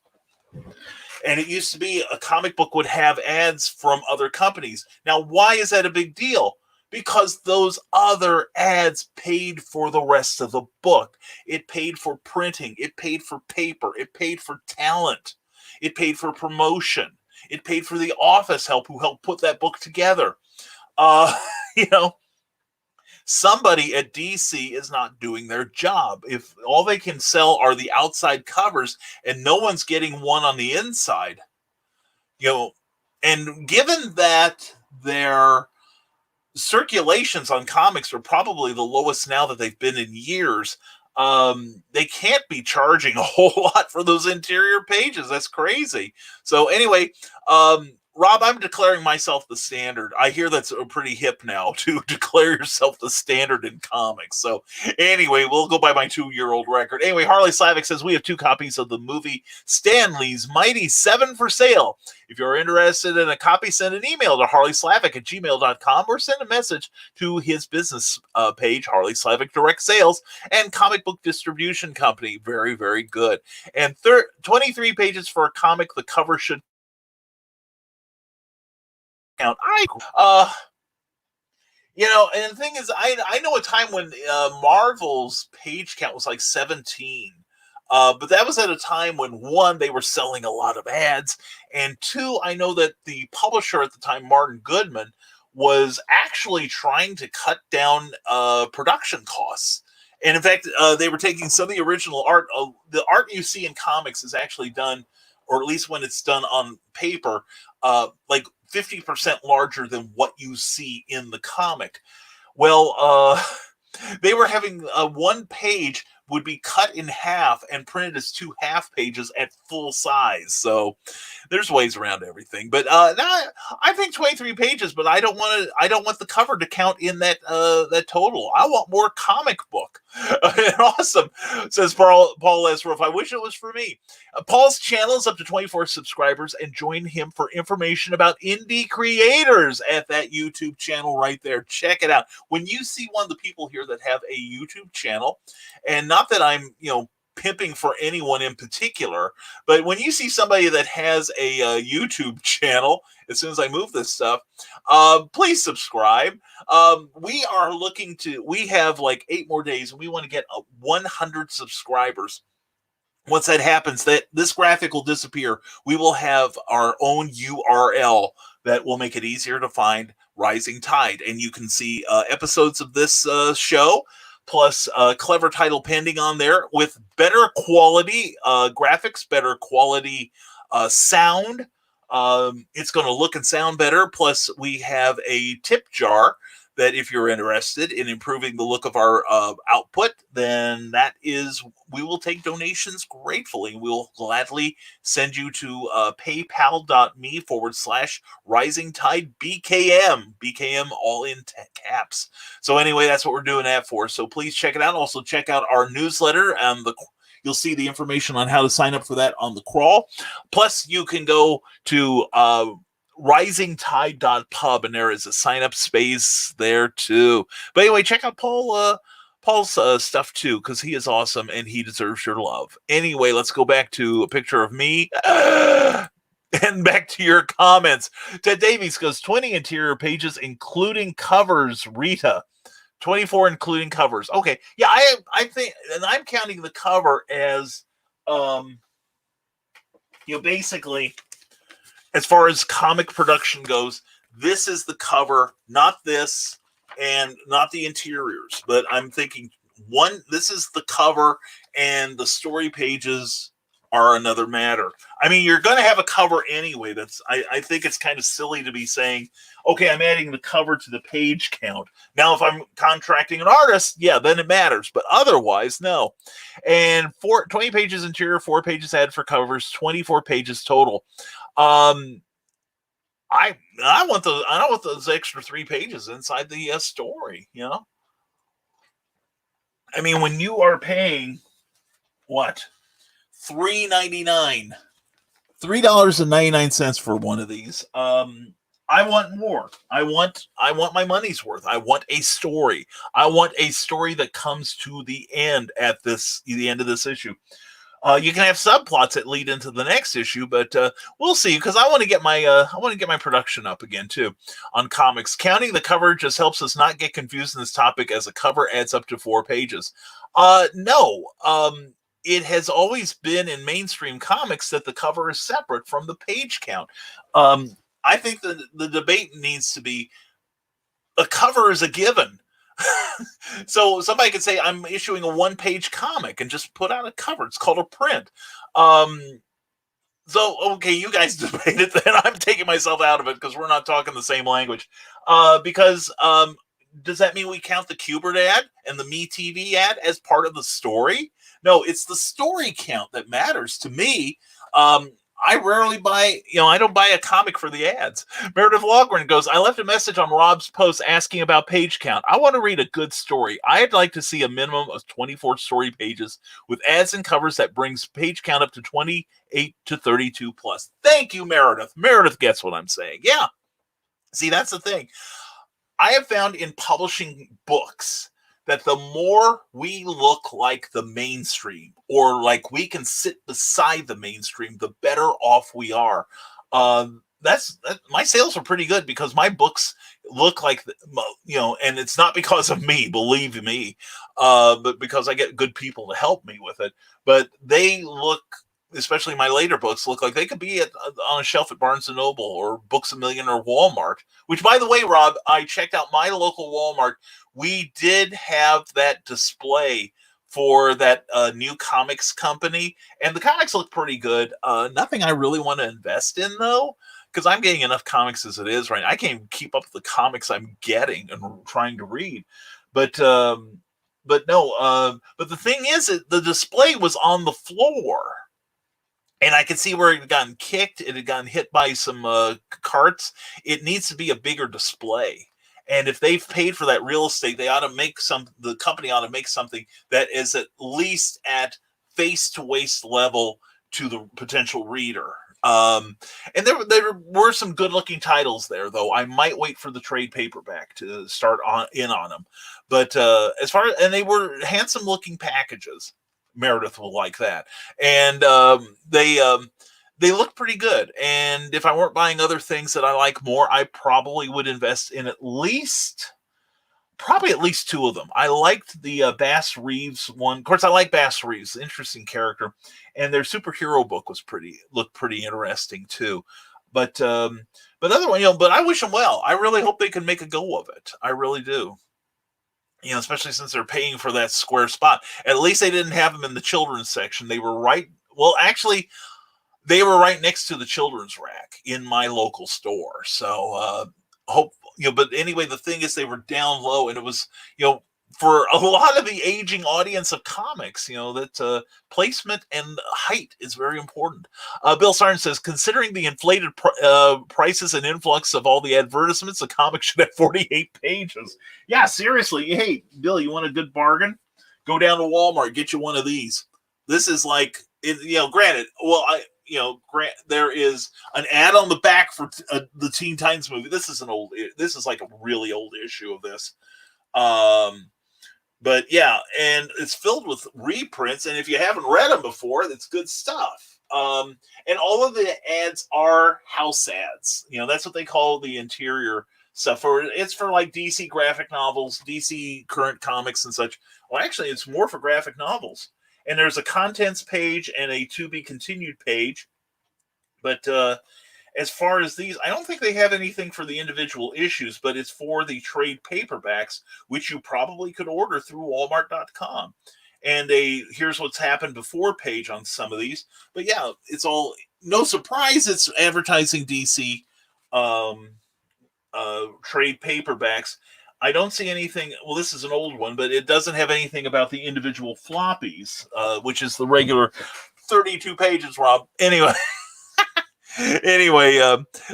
S2: And it used to be a comic book would have ads from other companies. Now, why is that a big deal? Because those other ads paid for the rest of the book. It paid for printing. It paid for paper. It paid for talent. It paid for promotion. It paid for the office help who helped put that book together. Somebody at DC is not doing their job. If all they can sell are the outside covers and no one's getting one on the inside, and given that their circulations on comics are probably the lowest now that they've been in years, they can't be charging a whole lot for those interior pages. That's crazy. So anyway, Rob, I'm declaring myself the standard. I hear that's pretty hip now to declare yourself the standard in comics. So anyway, we'll go by my 2-year-old record. Anyway, Harley Slavic says we have 2 copies of the movie Stanley's Mighty 7 for sale. If you're interested in a copy, send an email to harleyslavic@gmail.com or send a message to his business page, Harley Slavic Direct Sales and Comic Book Distribution Company. Very, very good. And 23 pages for a comic. The cover should count. And the thing is, I know a time when Marvel's page count was like 17. But that was at a time when, 1, they were selling a lot of ads, and 2, I know that the publisher at the time, Martin Goodman, was actually trying to cut down production costs. And in fact, they were taking some of the original art. The art you see in comics is actually done, or at least when it's done on paper, like 50% larger than what you see in the comic. Well, they were having one page would be cut in half and printed as 2 half pages at full size. So there's ways around everything. But now I think 23 pages, but I don't want the cover to count in that total. I want more comic book. Awesome, says Paul Lesroof. I wish it was for me. Paul's channel is up to 24 subscribers, and join him for information about indie creators at that YouTube channel right there. Check it out. When you see one of the people here that have a YouTube channel, and not that I'm, pimping for anyone in particular, but when you see somebody that has a YouTube channel, as soon as I move this stuff, please subscribe. We have like 8 more days, and we want to get 100 subscribers. Once that happens, this graphic will disappear. We will have our own URL that will make it easier to find Rising Tide, and you can see episodes of this show, plus a clever title pending on there with better quality graphics, better quality sound. It's going to look and sound better. Plus, we have a tip jar that if you're interested in improving the look of our output, then we will take donations gratefully. We'll gladly send you to paypal.me/Rising Tide BKM. BKM all in caps. So anyway, that's what we're doing that for. So please check it out. Also check out our newsletter, and you'll see the information on how to sign up for that on the crawl. Plus, you can go to risingtide.pub, and there is a sign-up space there too. But anyway, check out Paul's stuff too, because he is awesome and he deserves your love. Anyway, let's go back to a picture of me and back to your comments. Ted Davies goes 20 interior pages including covers. Rita, 24 including covers. Okay, yeah, I think, and I'm counting the cover as basically, as far as comic production goes, this is the cover, not this, and not the interiors. But I'm thinking, this is the cover, and the story pages are another matter. I mean, you're going to have a cover anyway. I think it's kind of silly to be saying, okay, I'm adding the cover to the page count. Now, if I'm contracting an artist, yeah, then it matters. But otherwise, no. And 20 pages interior, 4 pages added for covers, 24 pages total. I want those. I don't want those extra 3 pages inside the story. I mean, when you are paying what $3.99, $3.99 for one of these, I want more. I want my money's worth. I want a story. I want a story that comes to the end the end of this issue. You can have subplots that lead into the next issue, but we'll see. Because I want to get my production up again too on comics. Counting the cover just helps us not get confused in this topic, as a cover adds up to 4 pages. No, it has always been in mainstream comics that the cover is separate from the page count. I think the debate needs to be, a cover is a given. So somebody could say, I'm issuing a 1-page comic, and just put out a cover. It's called a print. So, okay, you guys debate it then. I'm taking myself out of it because we're not talking the same language. Because does that mean we count the Kubert ad and the MeTV ad as part of the story? No, it's the story count that matters to me. I rarely buy, I don't buy a comic for the ads. Meredith Logren goes, I left a message on Rob's post asking about page count. I want to read a good story. I'd like to see a minimum of 24 story pages with ads and covers that brings page count up to 28 to 32 plus. Thank you, Meredith. Meredith gets what I'm saying. Yeah. See, that's the thing. I have found in publishing books that the more we look like the mainstream, or like we can sit beside the mainstream, the better off we are. My sales are pretty good because my books look like, and it's not because of me, believe me, but because I get good people to help me with it. But they look, especially my later books, look like they could be on a shelf at Barnes & Noble or Books A Million or Walmart, which, by the way, Rob, I checked out my local Walmart. We did have that display for that new comics company, and the comics look pretty good. Nothing I really want to invest in, though, because I'm getting enough comics as it is right now. I can't even keep up with the comics I'm getting and trying to read. But no, but the thing is, the display was on the floor. And I could see where it had gotten kicked. It had gotten hit by some carts. It needs to be a bigger display. And if they've paid for that real estate, they ought to the company ought to make something that is at least at face to waist level to the potential reader. And there were some good looking titles there, though. I might wait for the trade paperback to start on them. But and they were handsome looking packages. Meredith will like that. And they look pretty good. And if I weren't buying other things that I like more, I probably would invest in at least 2 of them. I liked the Bass Reeves one. Of course, I like Bass Reeves, interesting character. And their superhero book looked pretty interesting too. But but I wish them well. I really hope they can make a go of it. I really do. Especially since they're paying for that square spot. At least they didn't have them in the children's section. They were right next to the children's rack in my local store. So but anyway, the thing is, they were down low, and it was, for a lot of the aging audience of comics, that placement and height is very important. Bill Sarn says, considering the inflated prices and influx of all the advertisements, the comic should have 48 pages. Yeah, seriously. Hey, Bill, you want a good bargain? Go down to Walmart, get you one of these. This is like, granted, there is an ad on the back for the Teen Titans movie. This is like a really old issue of this. But yeah, and it's filled with reprints, and if you haven't read them before, that's good stuff. And all of the ads are house ads. That's what they call the interior stuff. It's for like DC graphic novels, DC current comics and such. Well, actually, it's more for graphic novels. And there's a contents page and a to be continued page. But as far as these, I don't think they have anything for the individual issues, but it's for the trade paperbacks, which you probably could order through Walmart.com. And here's what's happened before page on some of these. But yeah, it's all, no surprise, it's advertising DC trade paperbacks. I don't see anything. Well, this is an old one, but it doesn't have anything about the individual floppies, which is the regular 32 pages, Rob. Anyway. Anyway,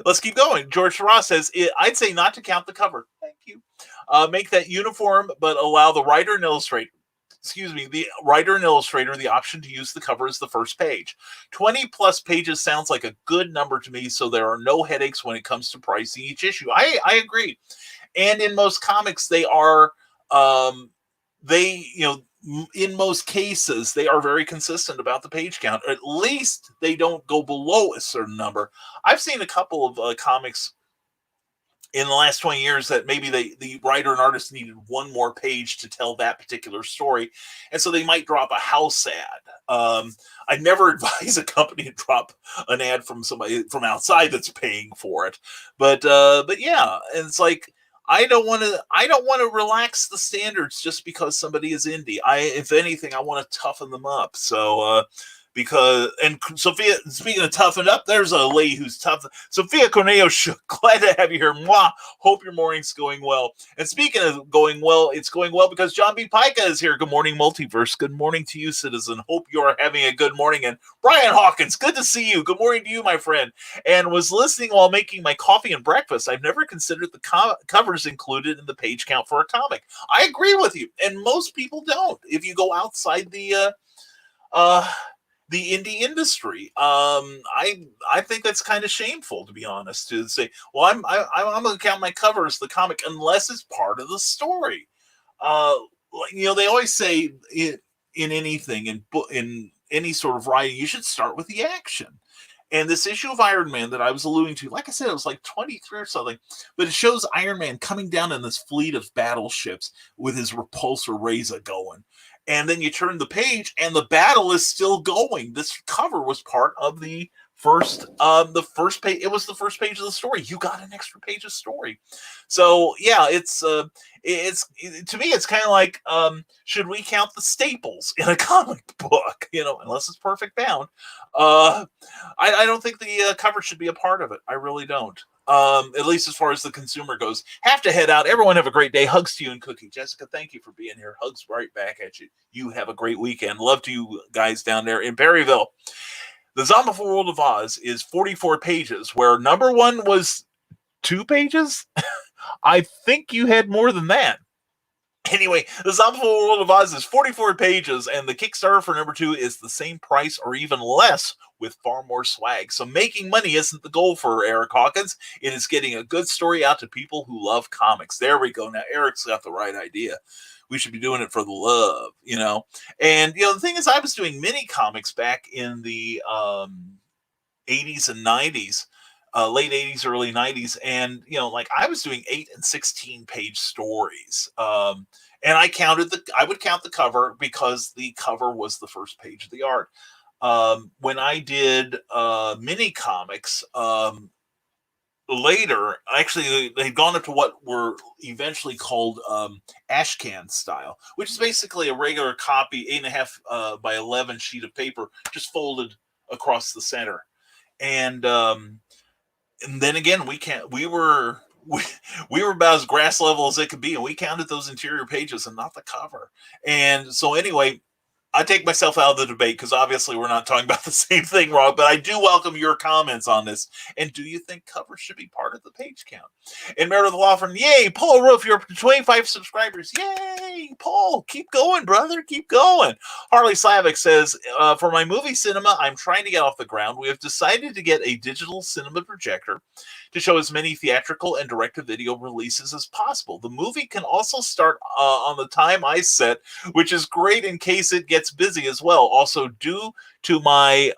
S2: let's keep going. George Ross says, I'd say not to count the cover. Thank you. Make that uniform, but allow the writer and illustrator, the writer and illustrator the option to use the cover as the first page. 20 plus pages sounds like a good number to me, so there are no headaches when it comes to pricing each issue. I agree. And in most comics, they are, in most cases, they are very consistent about the page count. At least they don't go below a certain number. I've seen a couple of comics in the last 20 years that maybe the writer and artist needed one more page to tell that particular story. And so they might drop a house ad. I never advise a company to drop an ad from somebody from outside that's paying for it. But yeah, and it's like, I don't want to relax the standards just because somebody is indie. If anything, I want to toughen them up. So, and Sophia, speaking of toughen up, there's a lady who's tough. Sophia Corneo, glad to have you here. Mwah. Hope your morning's going well. And speaking of going well, it's going well because John B. Pica is here. Good morning, Multiverse. Good morning to you, citizen. Hope you are having a good morning. And Brian Hawkins, good to see you. Good morning to you, my friend. And was listening while making my coffee and breakfast. I've never considered the covers included in the page count for a comic. I agree with you, and most people don't. If you go outside the indie industry, I think that's kind of shameful, to be honest, to say, well, I'm going to count my cover as the comic unless it's part of the story. They always say in anything, in any sort of writing, you should start with the action. And this issue of Iron Man that I was alluding to, like I said, it was like 23 or something, but it shows Iron Man coming down in this fleet of battleships with his repulsor Reza going. And then you turn the page and the battle is still going. This cover was part of the first page. It was the first page of the story. You got an extra page of story. So yeah, it's to me, it's kind of like, should we count the staples in a comic book? Unless it's perfect bound. I don't think the cover should be a part of it. I really don't. At least as far as the consumer goes. Have to head out. Everyone have a great day. Hugs to you and Cookie. Jessica, thank you for being here. Hugs right back at you. You have a great weekend. Love to you guys down there in Perryville. The Zombie World of Oz is 44 pages, where number one was 2 pages. I think you had more than that. Anyway, the Zombie World of Oz is 44 pages, and the Kickstarter for number 2 is the same price or even less with far more swag. So making money isn't the goal for Eric Hawkins. It is getting a good story out to people who love comics. There we go. Now, Eric's got the right idea. We should be doing it for the love, And, the thing is, I was doing mini comics back in the 80s and 90s. Late 80s, early 90s. And, I was doing 8 and 16 page stories. And I would count the cover because the cover was the first page of the art. When I did mini comics, later, actually, they'd gone up to what were eventually called ashcan style, which is basically a regular copy, 8.5 by 11 sheet of paper, just folded across the center. And then again, we were about as grass level as it could be, and we counted those interior pages and not the cover. And so anyway, I take myself out of the debate because obviously we're not talking about the same thing, Rob, but I do welcome your comments on this. And do you think covers should be part of the page count? And Meredith Lawford, yay, Paul Roof, you're up to 25 subscribers. Yay, Paul, keep going, brother, keep going. Harley Slavic says, for my movie cinema, I'm trying to get off the ground. We have decided to get a digital cinema projector to show as many theatrical and direct-to-video releases as possible. The movie can also start on the time I set, which is great in case it gets busy as well. Also, due to my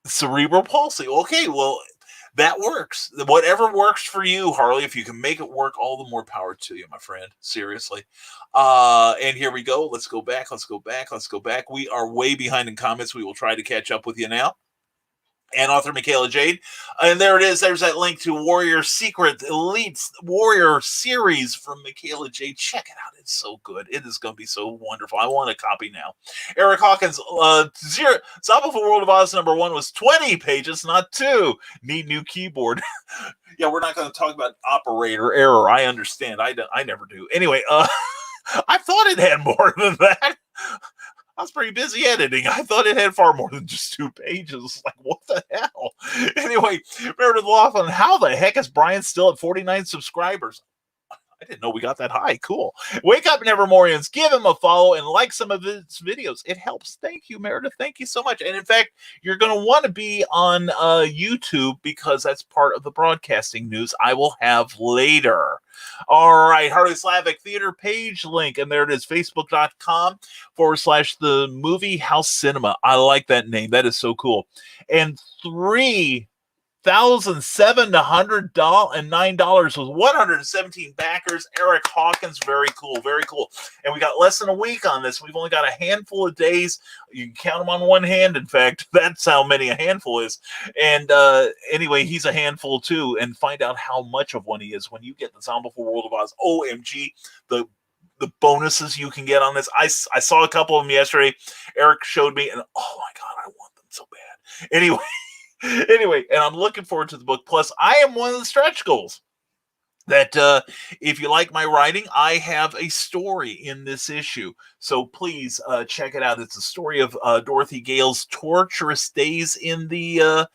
S2: cerebral palsy. Okay, well, that works. Whatever works for you, Harley, if you can make it work, all the more power to you, my friend. Seriously. And here we go. Let's go back. We are way behind in comments. We will try to catch up with you now. And author Michaela Jade. And there it is. There's that link to Warrior Secret Elite Warrior series from Michaela Jade. Check it out. It's so good. It is going to be so wonderful. I want a copy now. Eric Hawkins, Zombie World of Oz number 1 was 20 pages, not 2. Need new keyboard. Yeah, we're not going to talk about operator error. I understand. I never do. Anyway, I thought it had more than that. I was pretty busy editing. I thought it had far more than just 2 pages. Like, what the hell? Anyway, Meredith Laughlin, how the heck is Brian still at 49 subscribers? I didn't know we got that high. Cool. Wake up, Nevermorians. Give him a follow and like some of his videos. It helps. Thank you, Meredith. Thank you so much. And in fact, you're going to want to be on YouTube because that's part of the broadcasting news I will have later. All right. Harley Slavic Theater page link. And there it is, facebook.com/the movie house cinema. I like that name. That is so cool. And $3,709 with 117 backers. Eric Hawkins, very cool, very cool. And we got less than a week on this. We've only got a handful of days. You can count them on one hand. In fact, that's how many a handful is. And anyway, he's a handful too. And find out how much of one he is when you get the Zombie-ful World of Oz. OMG, the bonuses you can get on this. I saw a couple of them yesterday. Eric showed me, and oh my God, I want them so bad. Anyway, and I'm looking forward to the book. Plus, I am one of the stretch goals that if you like my writing, I have a story in this issue. So please check it out. It's a story of Dorothy Gale's torturous days in the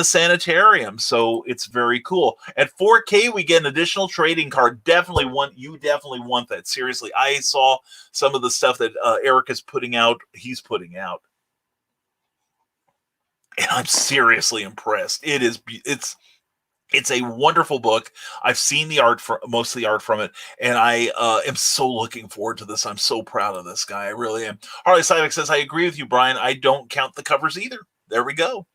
S2: sanitarium. So it's very cool. At 4K, we get an additional trading card. You definitely want that. Seriously, I saw some of the stuff that Eric is putting out. He's putting out. And I'm seriously impressed. It's a wonderful book. I've seen most of the art from it, and I am so looking forward to this. I'm so proud of this guy. I really am. Harley Syvic says, I agree with you, Brian. I don't count the covers either. There we go.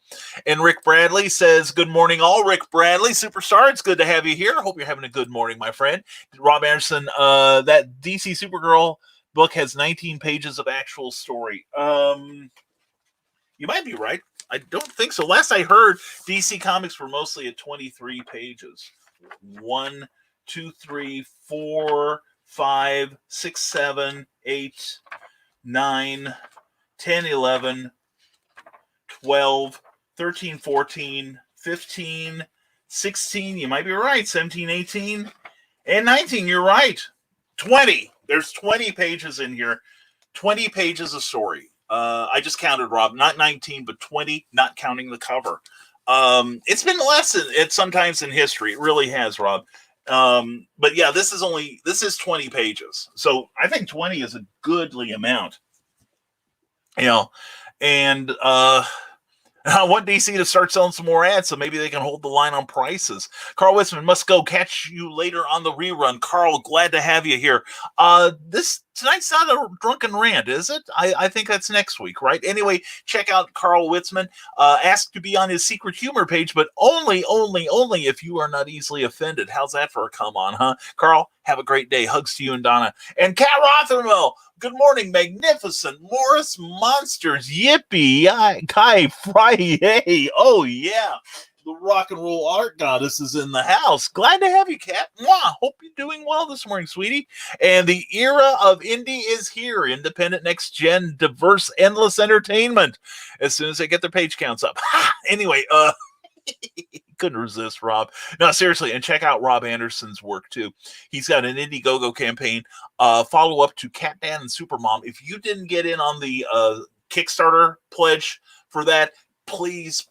S2: And Rick Bradley says, good morning, all. Rick Bradley, superstar. It's good to have you here. Hope you're having a good morning, my friend. Rob Anderson, that DC Supergirl book has 19 pages of actual story. You might be right. I don't think so. Last I heard, DC Comics were mostly at 23 pages. 1, 2, 3, 4, 5, 6, 7, 8, 9, 10, 11, 12, 13, 14, 15, 16. You might be right. 17, 18, and 19. You're right. 20. There's 20 pages in here. 20 pages of story. I just counted, Rob, not 19, but 20, not counting the cover. It's been less sometimes in history. It really has, Rob. But yeah, this is 20 pages. So I think 20 is a goodly amount. And I want DC to start selling some more ads so maybe they can hold the line on prices. Carl Witzman must go. Catch you later on the rerun. Carl, glad to have you here. Tonight's not a drunken rant, is it? I think that's next week, right? Anyway, check out Carl Witzman. Ask to be on his secret humor page, but only if you are not easily offended. How's that for a come on, huh? Carl, have a great day. Hugs to you and Donna. And Kat Rothermel, good morning, magnificent Morris Monsters. Yippee, Kai Fri-YAY. Oh, yeah. The rock and roll art goddess is in the house. Glad to have you, Kat. Mwah. Hope you're doing well this morning, sweetie. And the era of indie is here. Independent, next gen, diverse, endless entertainment. As soon as they get their page counts up. Anyway, couldn't resist, Rob. No, seriously, and check out Rob Anderson's work too. He's got an Indiegogo campaign. Follow up to Catman and Supermom. If you didn't get in on the Kickstarter pledge for that, please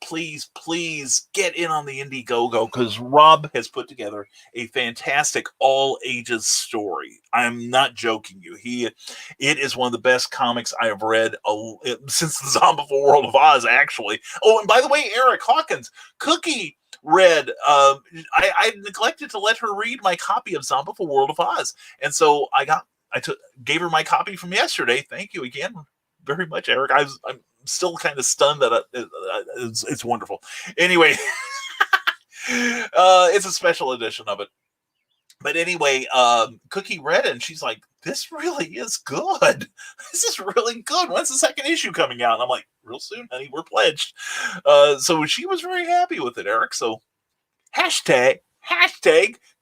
S2: get in on the Indiegogo because Rob has put together a fantastic all ages story. I'm not joking you. It is one of the best comics I have read since the Zombie-ful World of Oz, actually. Oh, and by the way, Eric Hawkins, Cookie read, I neglected to let her read my copy of Zombie-ful World of Oz. And so gave her my copy from yesterday. Thank you again very much, Eric. I'm still kind of stunned that it's wonderful. Anyway, it's a special edition of it. But anyway, Cookie read it and she's like, this really is good. This is really good. When's the second issue coming out? And I'm like, real soon, honey. We're pledged. So she was very happy with it, Eric. So hashtag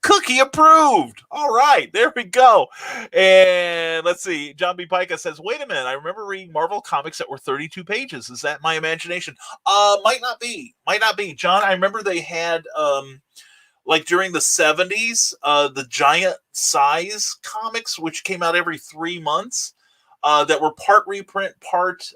S2: Cookie approved. All right, there we go. And let's see. John B. Pica says, wait a minute. I remember reading Marvel comics that were 32 pages. Is that my imagination? Might not be. John, I remember they had, like during the 70s, the giant size comics, which came out every 3 months. that were part reprint, part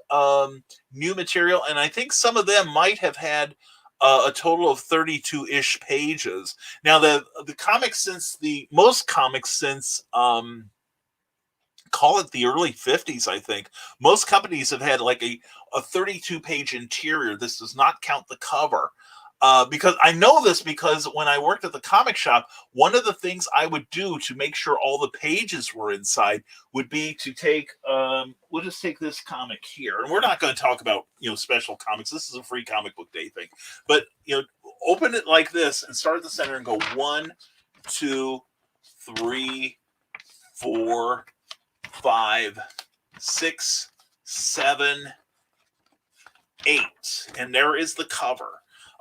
S2: new material, and I think some of them might have had a total of 32-ish pages. Now, the comics since most comics since call it the early 50s, I think most companies have had like a 32-page interior. This does not count the cover. Because I know this because when I worked at the comic shop, one of the things I would do to make sure all the pages were inside would be to take, we'll just take this comic here. And we're not going to talk about, special comics. This is a free comic book day thing. But, open it like this and start at the center and go 1, 2, 3, 4, 5, 6, 7, 8. And there is the cover.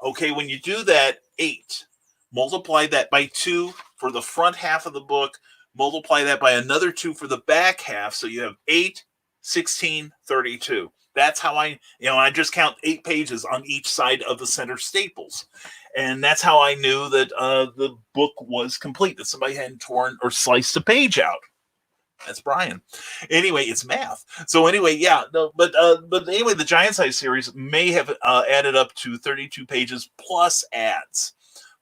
S2: Okay, when you do that, 8, multiply that by 2 for the front half of the book, multiply that by another 2 for the back half, so you have 8, 16, 32. That's how I just count 8 pages on each side of the center staples. And that's how I knew that the book was complete, that somebody hadn't torn or sliced a page out. That's Brian. Anyway, it's math. So anyway, but anyway, the Giant Size series may have added up to 32 pages plus ads,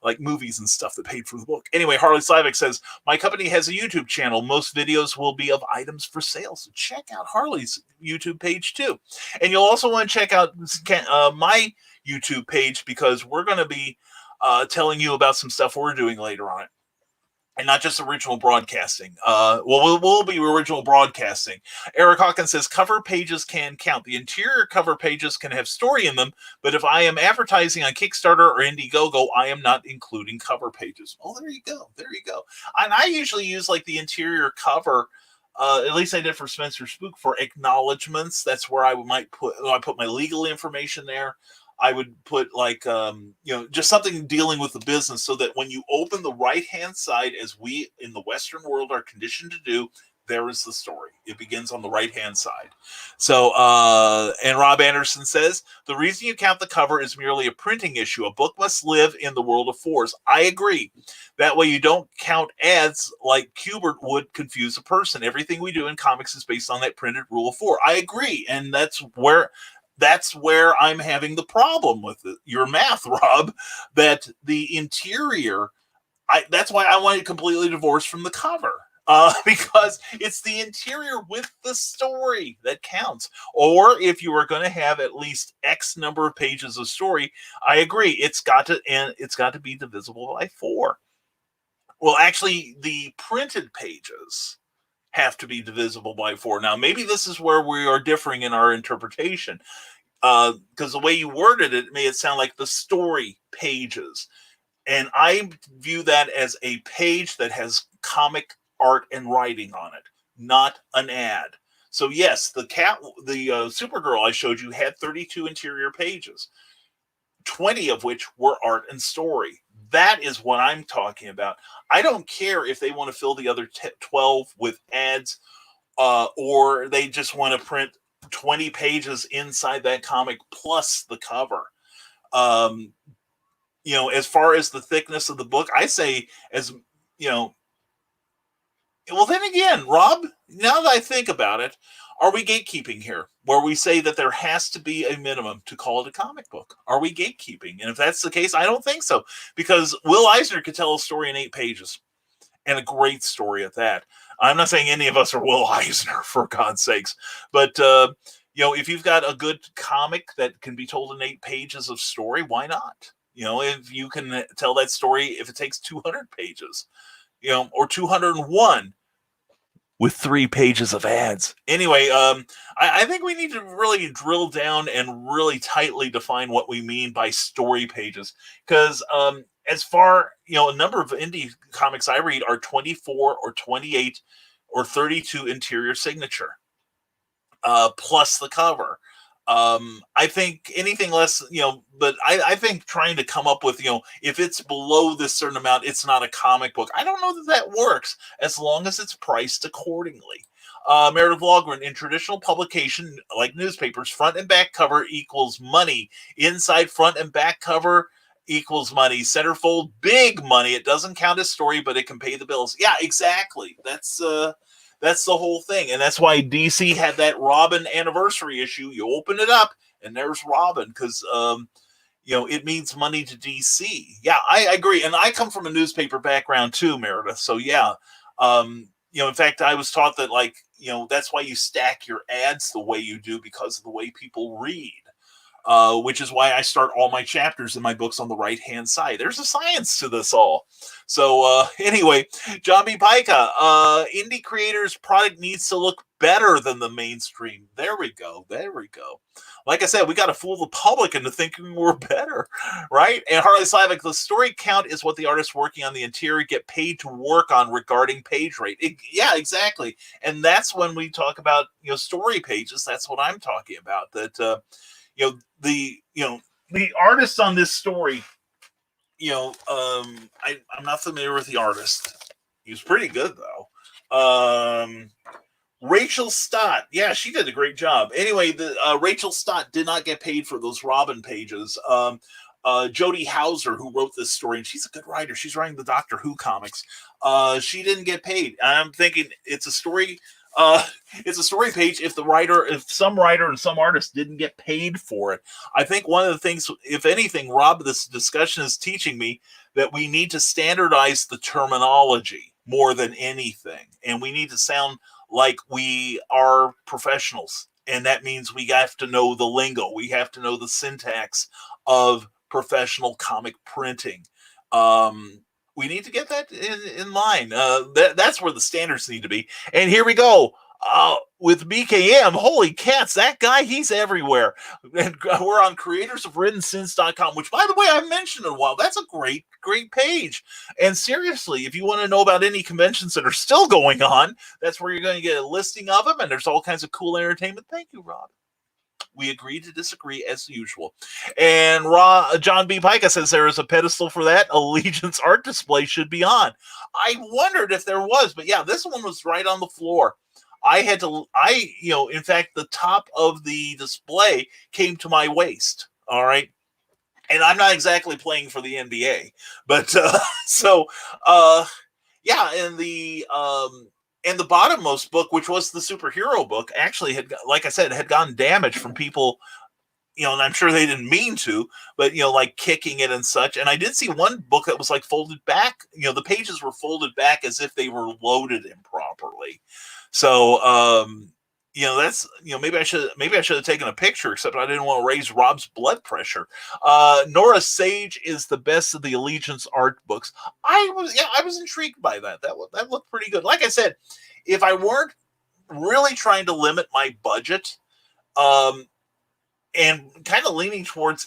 S2: like movies and stuff that paid for the book. Anyway, Harley Slavic says, my company has a YouTube channel. Most videos will be of items for sale. So check out Harley's YouTube page too. And you'll also want to check out my YouTube page, because we're going to be telling you about some stuff we're doing later on. And not just original broadcasting. We'll be original broadcasting. Eric Hawkins says, cover pages can count. The interior cover pages can have story in them, but if I am advertising on Kickstarter or Indiegogo, I am not including cover pages. Oh, there you go. There you go. And I usually use like the interior cover, at least I did for Spencer Spook, for acknowledgments. That's where I put my legal information there. I would put like, just something dealing with the business, so that when you open the right-hand side, as we in the Western world are conditioned to do, there is the story. It begins on the right-hand side. So, and Rob Anderson says, the reason you count the cover is merely a printing issue. A book must live in the world of 4s. I agree. That way you don't count ads like Kubert would confuse a person. Everything we do in comics is based on that printed rule of 4. I agree. And that's where I'm having the problem with your math, Rob, that the interior, that's why I want it completely divorced from the cover, because it's the interior with the story that counts. Or if you are going to have at least X number of pages of story, I agree, it's got to be divisible by 4. Well, actually, the printed pages have to be divisible by 4. Now, maybe this is where we are differing in our interpretation, because the way you worded it made it sound like the story pages. And I view that as a page that has comic art and writing on it, not an ad. So yes, the Supergirl I showed you had 32 interior pages, 20 of which were art and story. That is what I'm talking about. I don't care if they want to fill the other 12 with ads, or they just want to print 20 pages inside that comic plus the cover. As far as the thickness of the book, I say, well, then again, Rob, now that I think about it, are we gatekeeping here, where we say that there has to be a minimum to call it a comic book? Are we gatekeeping? And if that's the case, I don't think so, because Will Eisner could tell a story in 8 pages, and a great story at that. I'm not saying any of us are Will Eisner, for God's sakes, but if you've got a good comic that can be told in 8 pages of story, why not? If you can tell that story, if it takes 200 pages, or 201 with 3 pages of ads. Anyway, I think we need to really drill down and really tightly define what we mean by story pages, because as far, a number of indie comics I read are 24 or 28 or 32 interior signature, plus the cover. I think anything less, but I think trying to come up with, if it's below this certain amount, it's not a comic book. I don't know that works, as long as it's priced accordingly. Meredith Logren, in traditional publication like newspapers, front and back cover equals money. Inside front and back cover equals money. Centerfold, big money. It doesn't count as story, but it can pay the bills. Yeah, exactly. That's That's the whole thing. And that's why DC had that Robin anniversary issue. You open it up and there's Robin, because it means money to DC. Yeah, I agree. And I come from a newspaper background too, Meredith. So yeah. In fact, I was taught that, like, that's why you stack your ads the way you do, because of the way people read. Which is why I start all my chapters in my books on the right-hand side. There's a science to this all. So anyway, John B. Pica, indie creators' product needs to look better than the mainstream. There we go. Like I said, we got to fool the public into thinking we're better, right? And Harley Slavic, the story count is what the artists working on the interior get paid to work on regarding page rate. Yeah, exactly. And that's when we talk about, story pages. That's what I'm talking about. That, the artist on this story, I'm not familiar with the artist. He was pretty good though. Rachel Stott, yeah, she did a great job. Anyway, the Rachel Stott did not get paid for those Robin pages. Jody Hauser, who wrote this story, and she's a good writer. She's writing the Doctor Who comics. She didn't get paid. I'm thinking it's a story. It's a story page. If some writer and some artist didn't get paid for it, I think one of the things, if anything, Rob, this discussion is teaching me that we need to standardize the terminology more than anything, and we need to sound like we are professionals, and that means we have to know the lingo. We have to know the syntax of professional comic printing. We need to get that in line. That's where the standards need to be. And here we go. With BKM, holy cats, that guy, he's everywhere. And we're on creatorsofwrittensince.com, which, by the way, I've mentioned in a while. That's a great, great page. And seriously, if you want to know about any conventions that are still going on, that's where you're going to get a listing of them, and there's all kinds of cool entertainment. Thank you, Rob. We agree to disagree as usual. And John B. Pica says there is a pedestal for that. Allegiance art display should be on. I wondered if there was, but yeah, this one was right on the floor. In fact, the top of the display came to my waist. All right. And I'm not exactly playing for the NBA, but yeah. And the bottommost book, which was the superhero book, actually had, like I said, had gotten damaged from people, and I'm sure they didn't mean to, but, like kicking it and such. And I did see one book that was like folded back. The pages were folded back as if they were loaded improperly. So, that's, maybe I should have taken a picture, except I didn't want to raise Rob's blood pressure. Nora Sage is the best of the Allegiance art books. I was intrigued by that. That looked pretty good. Like I said, if I weren't really trying to limit my budget, and kind of leaning towards,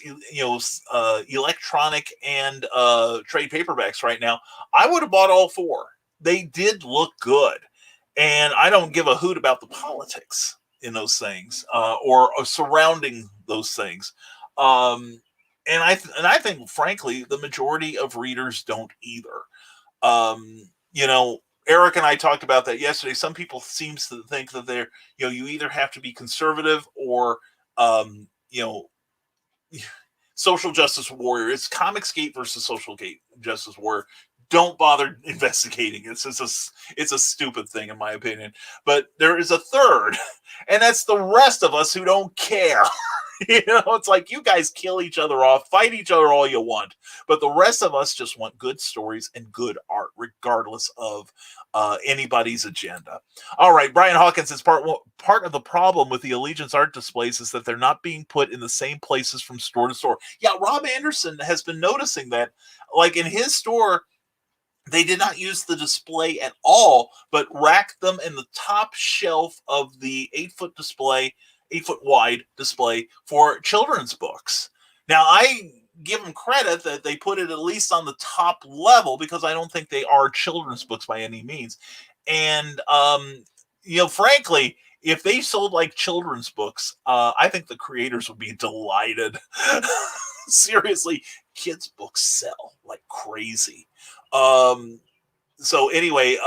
S2: electronic and trade paperbacks right now, I would have bought all four. They did look good. And I don't give a hoot about the politics in those things, or surrounding those things. And I think, frankly, the majority of readers don't either. Eric and I talked about that yesterday. Some people seem to think that they're, you either have to be conservative or, social justice warrior. It's Comicsgate versus Social Justice Warrior. Don't bother investigating. It's a stupid thing, in my opinion. But there is a third, and that's the rest of us who don't care. It's like, you guys kill each other off, fight each other all you want, but the rest of us just want good stories and good art, regardless of anybody's agenda. All right, Brian Hawkins says part of the problem with the Allegiance art displays is that they're not being put in the same places from store to store. Yeah, Rob Anderson has been noticing that, like in his store, they did not use the display at all, but racked them in the top shelf of the 8-foot wide display for children's books. Now, I give them credit that they put it at least on the top level, because I don't think they are children's books by any means. And, frankly, if they sold like children's books, I think the creators would be delighted. Seriously, kids' books sell like crazy. So anyway,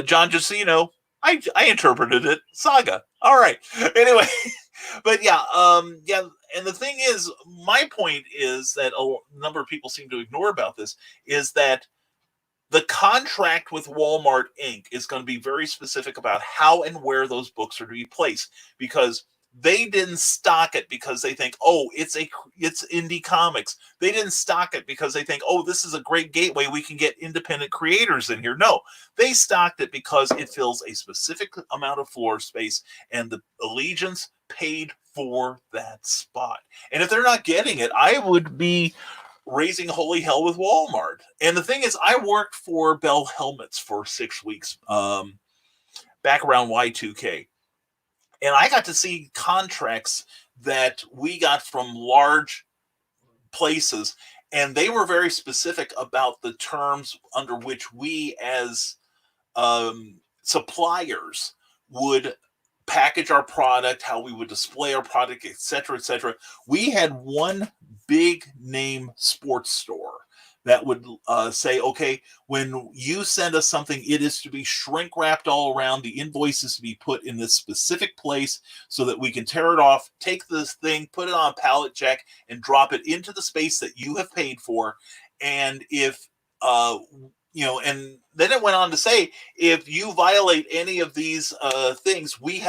S2: John, just so you know, I interpreted it saga. All right. Anyway, but and the thing is, my point is that a number of people seem to ignore about this is that the contract with Walmart Inc. is going to be very specific about how and where those books are to be placed, because they didn't stock it because they think, oh, it's indie comics. They didn't stock it because they think, oh, this is a great gateway. We can get independent creators in here. No, they stocked it because it fills a specific amount of floor space, and the Allegiance paid for that spot. And if they're not getting it, I would be raising holy hell with Walmart. And the thing is, I worked for Bell Helmets for 6 weeks, back around Y2K. And I got to see contracts that we got from large places, and they were very specific about the terms under which we as suppliers would package our product, how we would display our product, etc., etc. We had one big name sports store that would say, okay, when you send us something, it is to be shrink wrapped all around. The invoice is to be put in this specific place so that we can tear it off, take this thing, put it on a pallet jack, and drop it into the space that you have paid for. And if, and then it went on to say, if you violate any of these things, we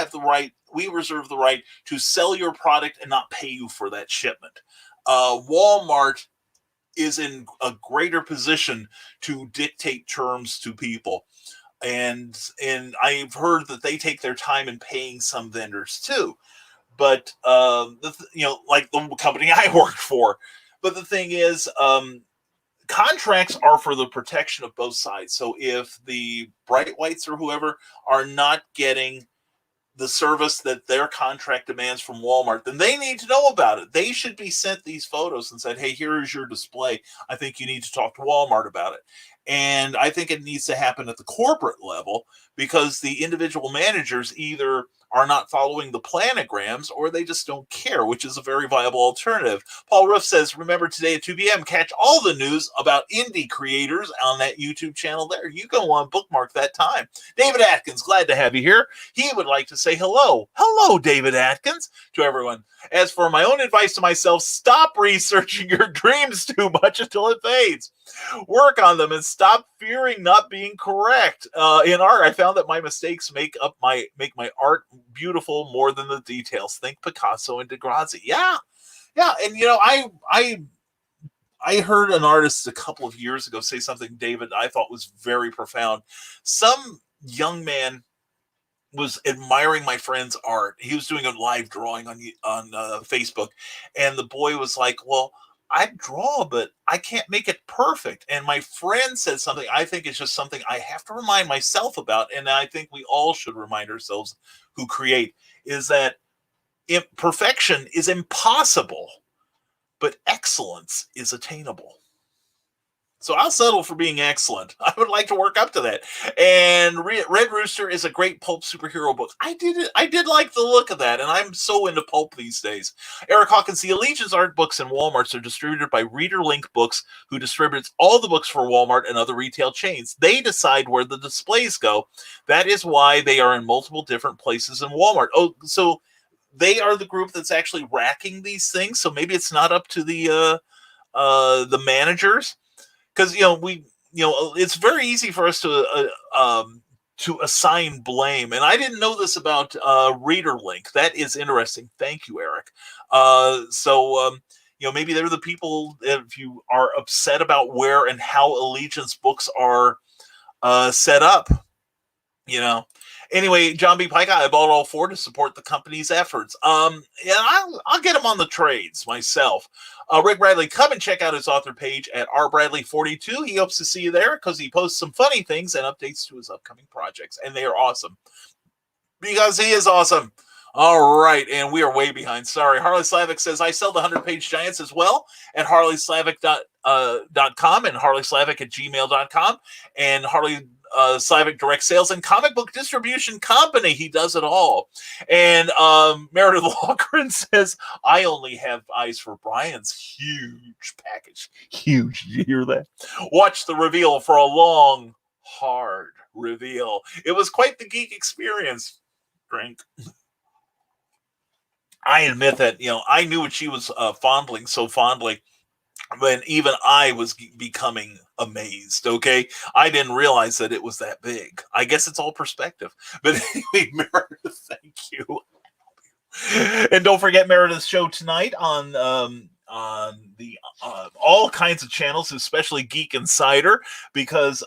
S2: reserve the right to sell your product and not pay you for that shipment. Walmart is in a greater position to dictate terms to people. And I've heard that they take their time in paying some vendors too. But, like the company I worked for. But the thing is, contracts are for the protection of both sides. So if the Bright Whites or whoever are not getting the service that their contract demands from Walmart, then they need to know about it. They should be sent these photos and said, hey, here is your display. I think you need to talk to Walmart about it. And I think it needs to happen at the corporate level, because the individual managers either are not following the planograms or they just don't care, which is a very viable alternative. Paul Ruff says, remember today at 2 p.m., catch all the news about indie creators on that YouTube channel there. You go on, bookmark that time. David Atkins, glad to have you here. He would like to say hello. Hello, David Atkins, to everyone. As for my own advice to myself, stop researching your dreams too much until it fades. Work on them and stop fearing not being correct. In art, I found that my mistakes make my art beautiful more than the details. Think Picasso and Degrassi. Yeah. And I heard an artist a couple of years ago say something, David, I thought was very profound. Some young man was admiring my friend's art. He was doing a live drawing on Facebook, and the boy was like, well, I draw, but I can't make it perfect. And my friend said something I think is just something I have to remind myself about, and I think we all should remind ourselves who create, is that perfection is impossible, but excellence is attainable. So I'll settle for being excellent. I would like to work up to that. And Red Rooster is a great pulp superhero book. I did like the look of that, and I'm so into pulp these days. Eric Hawkins, the Allegiance art books and Walmarts are distributed by Reader Link Books, who distributes all the books for Walmart and other retail chains. They decide where the displays go. That is why they are in multiple different places in Walmart. Oh, so they are the group that's actually racking these things. So maybe it's not up to the managers. Because it's very easy for us to assign blame, and I didn't know this about Reader Link. That is interesting. Thank you, Eric. Maybe they're the people. If you are upset about where and how Allegiance books are set up, Anyway, John B. Pike, I bought all four to support the company's efforts. I'll get them on the trades myself. Rick Bradley, come and check out his author page at rbradley42. He hopes to see you there because he posts some funny things and updates to his upcoming projects, and they are awesome. Because he is awesome. All right, and we are way behind. Sorry. Harley Slavic says, I sell the 100-page giants as well at harleyslavic.com and harleyslavic@gmail.com, and Harley Slavic Direct Sales and Comic Book Distribution Company. He does it all. And Meredith Lawgren says, I only have eyes for Brian's huge package. Huge. Did you hear that? Watch the reveal for a long, hard reveal. It was quite the geek experience. Drink. I admit that, I knew what she was fondling so fondly. when even I was becoming amazed. Okay, I didn't realize that it was that big. I guess it's all perspective. But anyway, Meredith, thank you. And don't forget Meredith's show tonight on the all kinds of channels, especially Geek Insider, because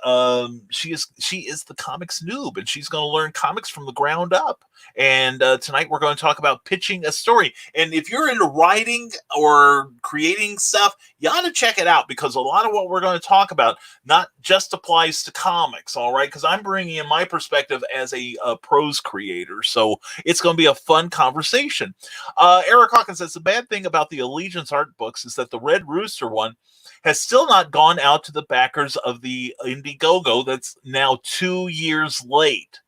S2: she is the comics noob, and she's going to learn comics from the ground up. And tonight we're going to talk about pitching a story. And if you're into writing or creating stuff, you ought to check it out, because a lot of what we're going to talk about not just applies to comics, all right? Because I'm bringing in my perspective as a prose creator, so it's going to be a fun conversation. Eric Hawkins says the bad thing about the Allegiance art books is that the Red Rooster one has still not gone out to the backers of the Indiegogo. That's now 2 years late.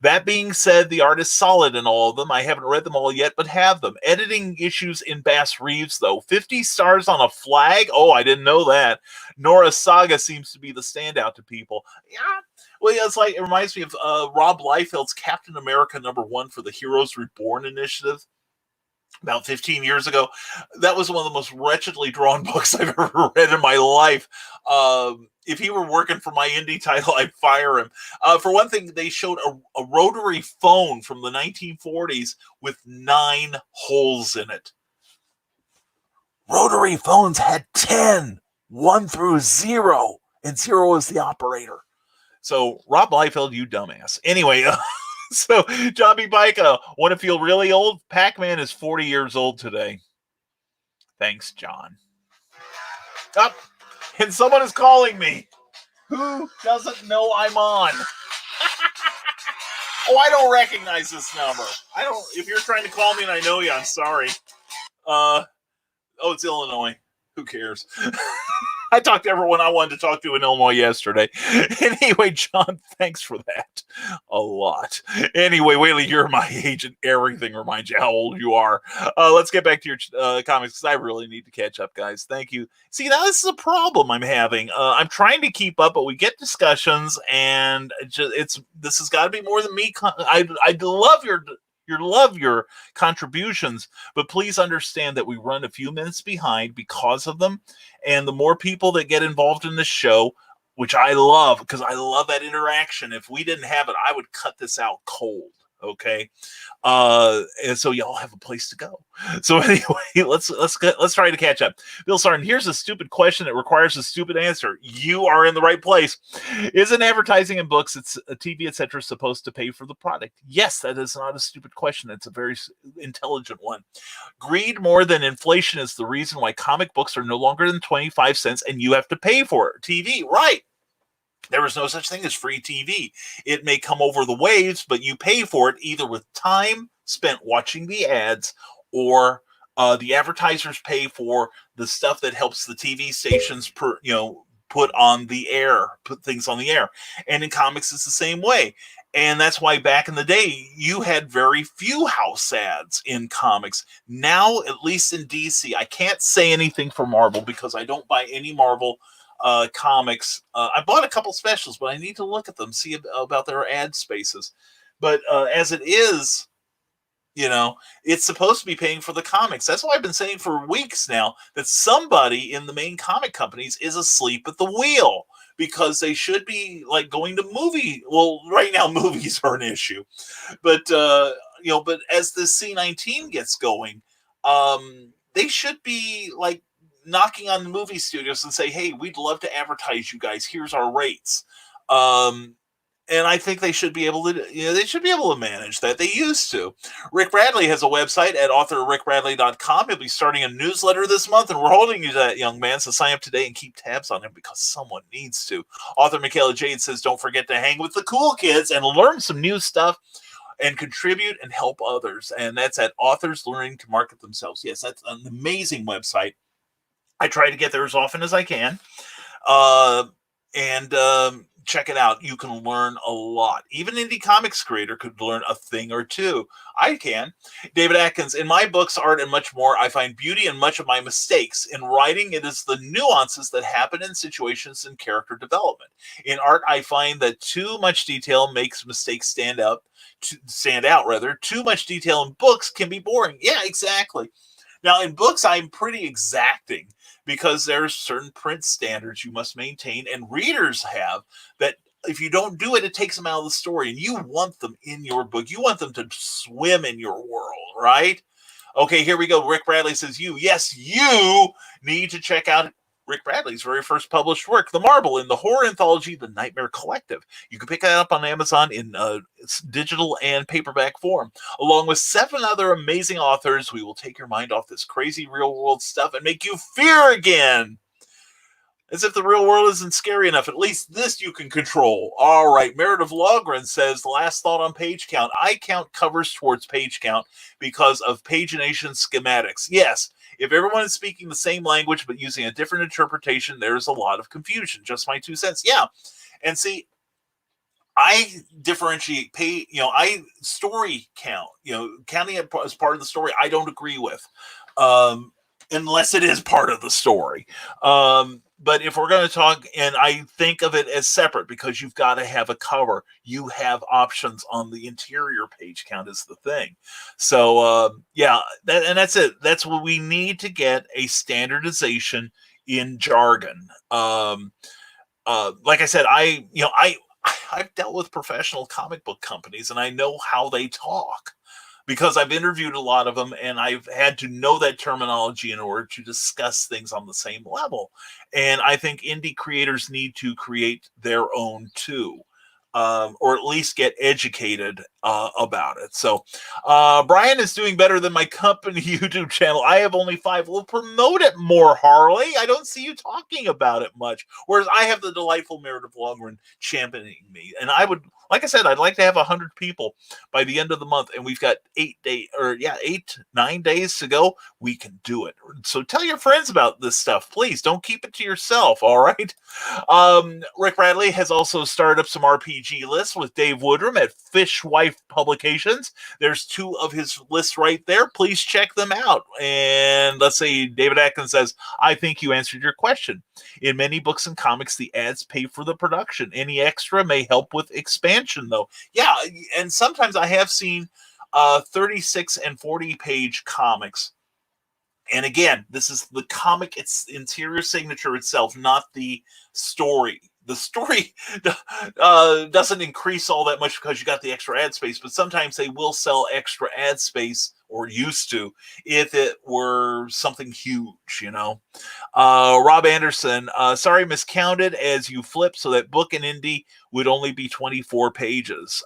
S2: That being said, the art is solid in all of them. I haven't read them all yet, but have them. Editing issues in Bass Reeves, though. 50 stars on a flag? Oh, I didn't know that. Nora Saga seems to be the standout to people. Yeah. Well, yeah, it's like, it reminds me of Rob Liefeld's Captain America #1 for the Heroes Reborn initiative about 15 years ago. That was one of the most wretchedly drawn books I've ever read in my life. If he were working for my indie title, I'd fire him. For one thing, they showed a rotary phone from the 1940s with 9 holes in it. Rotary phones had 10, 1 through 0, and 0 is the operator. So, Rob Liefeld, you dumbass. Anyway, so, Jobby Bika, want to feel really old? Pac-Man is 40 years old today. Thanks, John. Up, and someone is calling me. Who doesn't know I'm on? Oh, I don't recognize this number. I don't. If you're trying to call me and I know you, I'm sorry. Oh, it's Illinois. Who cares? I talked to everyone I wanted to talk to in Illinois yesterday. Anyway, John, thanks for that. A lot. Anyway, Whaley, you're my age, and everything reminds you how old you are. Let's get back to your comics, because I really need to catch up, guys. Thank you. See, now this is a problem I'm having. I'm trying to keep up, but we get discussions, and this has got to be more than me. I love your contributions, but please understand that we run a few minutes behind because of them. And the more people that get involved in this show, which I love, because I love that interaction. If we didn't have it, I would cut this out cold. Okay. And so y'all have a place to go. So anyway, let's try to catch up. Bill Sarn, here's a stupid question that requires a stupid answer. You are in the right place. Isn't advertising in books, it's a TV, etc., supposed to pay for the product? Yes, that is not a stupid question. It's a very intelligent one. Greed more than inflation is the reason why comic books are no longer than 25 cents and you have to pay for it. TV, right. There is no such thing as free TV. It may come over the waves, but you pay for it either with time spent watching the ads, or the advertisers pay for the stuff that helps the TV stations put things on the air. And in comics, it's the same way. And that's why back in the day, you had very few house ads in comics. Now, at least in DC, I can't say anything for Marvel because I don't buy any Marvel comics. I bought a couple specials, but I need to look at them, see about their ad spaces. But as it is, it's supposed to be paying for the comics. That's why I've been saying for weeks now that somebody in the main comic companies is asleep at the wheel, because they should be like going to movie. Well, right now movies are an issue, but but as the C-19 gets going, they should be like knocking on the movie studios and say, hey, we'd love to advertise you guys. Here's our rates. And I think they should be able to, manage that. They used to. Rick Bradley has a website at authorrickbradley.com. He'll be starting a newsletter this month, and we're holding you to that, young man. So sign up today and keep tabs on him, because someone needs to. Author Michaela Jade says, don't forget to hang with the cool kids and learn some new stuff and contribute and help others. And that's at Authors Learning to Market Themselves. Yes, that's an amazing website. I try to get there as often as I can. Check it out. You can learn a lot. Even indie comics creator could learn a thing or two. I can. David Atkins, in my books, art, and much more, I find beauty in much of my mistakes. In writing, it is the nuances that happen in situations and character development. In art, I find that too much detail makes mistakes stand out. Too much detail in books can be boring. Yeah, exactly. Now, in books, I'm pretty exacting because there's certain print standards you must maintain, and readers have that. If you don't do it, it takes them out of the story, and you want them in your book. You want them to swim in your world, right? Okay, here we go. Rick Bradley says, yes, you need to check out Rick Bradley's very first published work, The Marble, in the horror anthology, The Nightmare Collective. You can pick that up on Amazon in digital and paperback form. Along with 7 other amazing authors, we will take your mind off this crazy real-world stuff and make you fear again. As if the real world isn't scary enough. At least this you can control. All right, Meredith Logren says, last thought on page count. I count covers towards page count because of pagination schematics. Yes, if everyone is speaking the same language but using a different interpretation, there's a lot of confusion. Just my 2 cents. Yeah, and see, I differentiate I story count. Counting it as part of the story, I don't agree with, unless it is part of the story. But if we're going to talk, and I think of it as separate because you've got to have a cover. You have options on the interior page count is the thing. So, that's it. That's what we need to get, a standardization in jargon. Like I said, I've dealt with professional comic book companies, and I know how they talk, because I've interviewed a lot of them, and I've had to know that terminology in order to discuss things on the same level. And I think indie creators need to create their own too, or at least get educated about it. So Brian is doing better than my company YouTube channel. I have only 5. We'll promote it more, Harley. I don't see you talking about it much. Whereas I have the delightful Meredith Longren championing me. And I would, like I said, I'd like to have 100 people by the end of the month. And we've got 9 days to go. We can do it. So tell your friends about this stuff. Please don't keep it to yourself. All right. Rick Bradley has also started up some RPG lists with Dave Woodrum at Fishwife Publications. There's 2 of his lists right there. Please check them out. And let's say David Atkins says, I think you answered your question. In many books and comics, the ads pay for the production. Any extra may help with expansion, though. Yeah, and sometimes I have seen 36 and 40 page comics. And again, this is the comic, its interior signature itself, not the story. The story doesn't increase all that much because you got the extra ad space, but sometimes they will sell extra ad space, or used to, if it were something huge, Rob Anderson, sorry, miscounted as you flip, so that book in indie would only be 24 pages.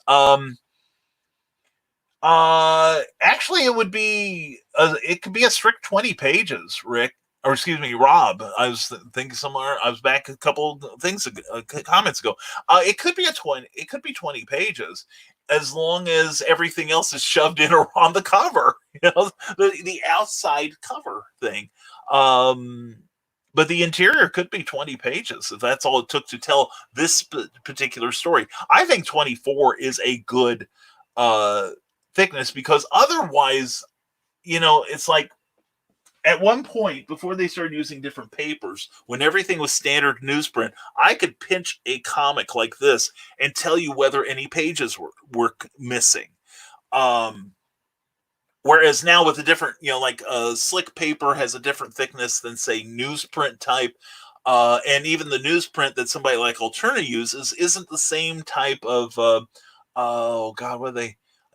S2: Actually, it would be, it could be a strict 20 pages, Rick. Or excuse me, Rob. I was thinking somewhere. I was back a couple things comments ago. It could be 20 pages, as long as everything else is shoved in or on the cover. The outside cover thing. But the interior could be 20 pages if that's all it took to tell this particular story. I think 24 is a good thickness, because otherwise, it's like, at one point, before they started using different papers, when everything was standard newsprint, I could pinch a comic like this and tell you whether any pages were missing. Whereas now with a different, slick paper has a different thickness than, say, newsprint type. And even the newsprint that somebody like Alterna uses isn't the same type of,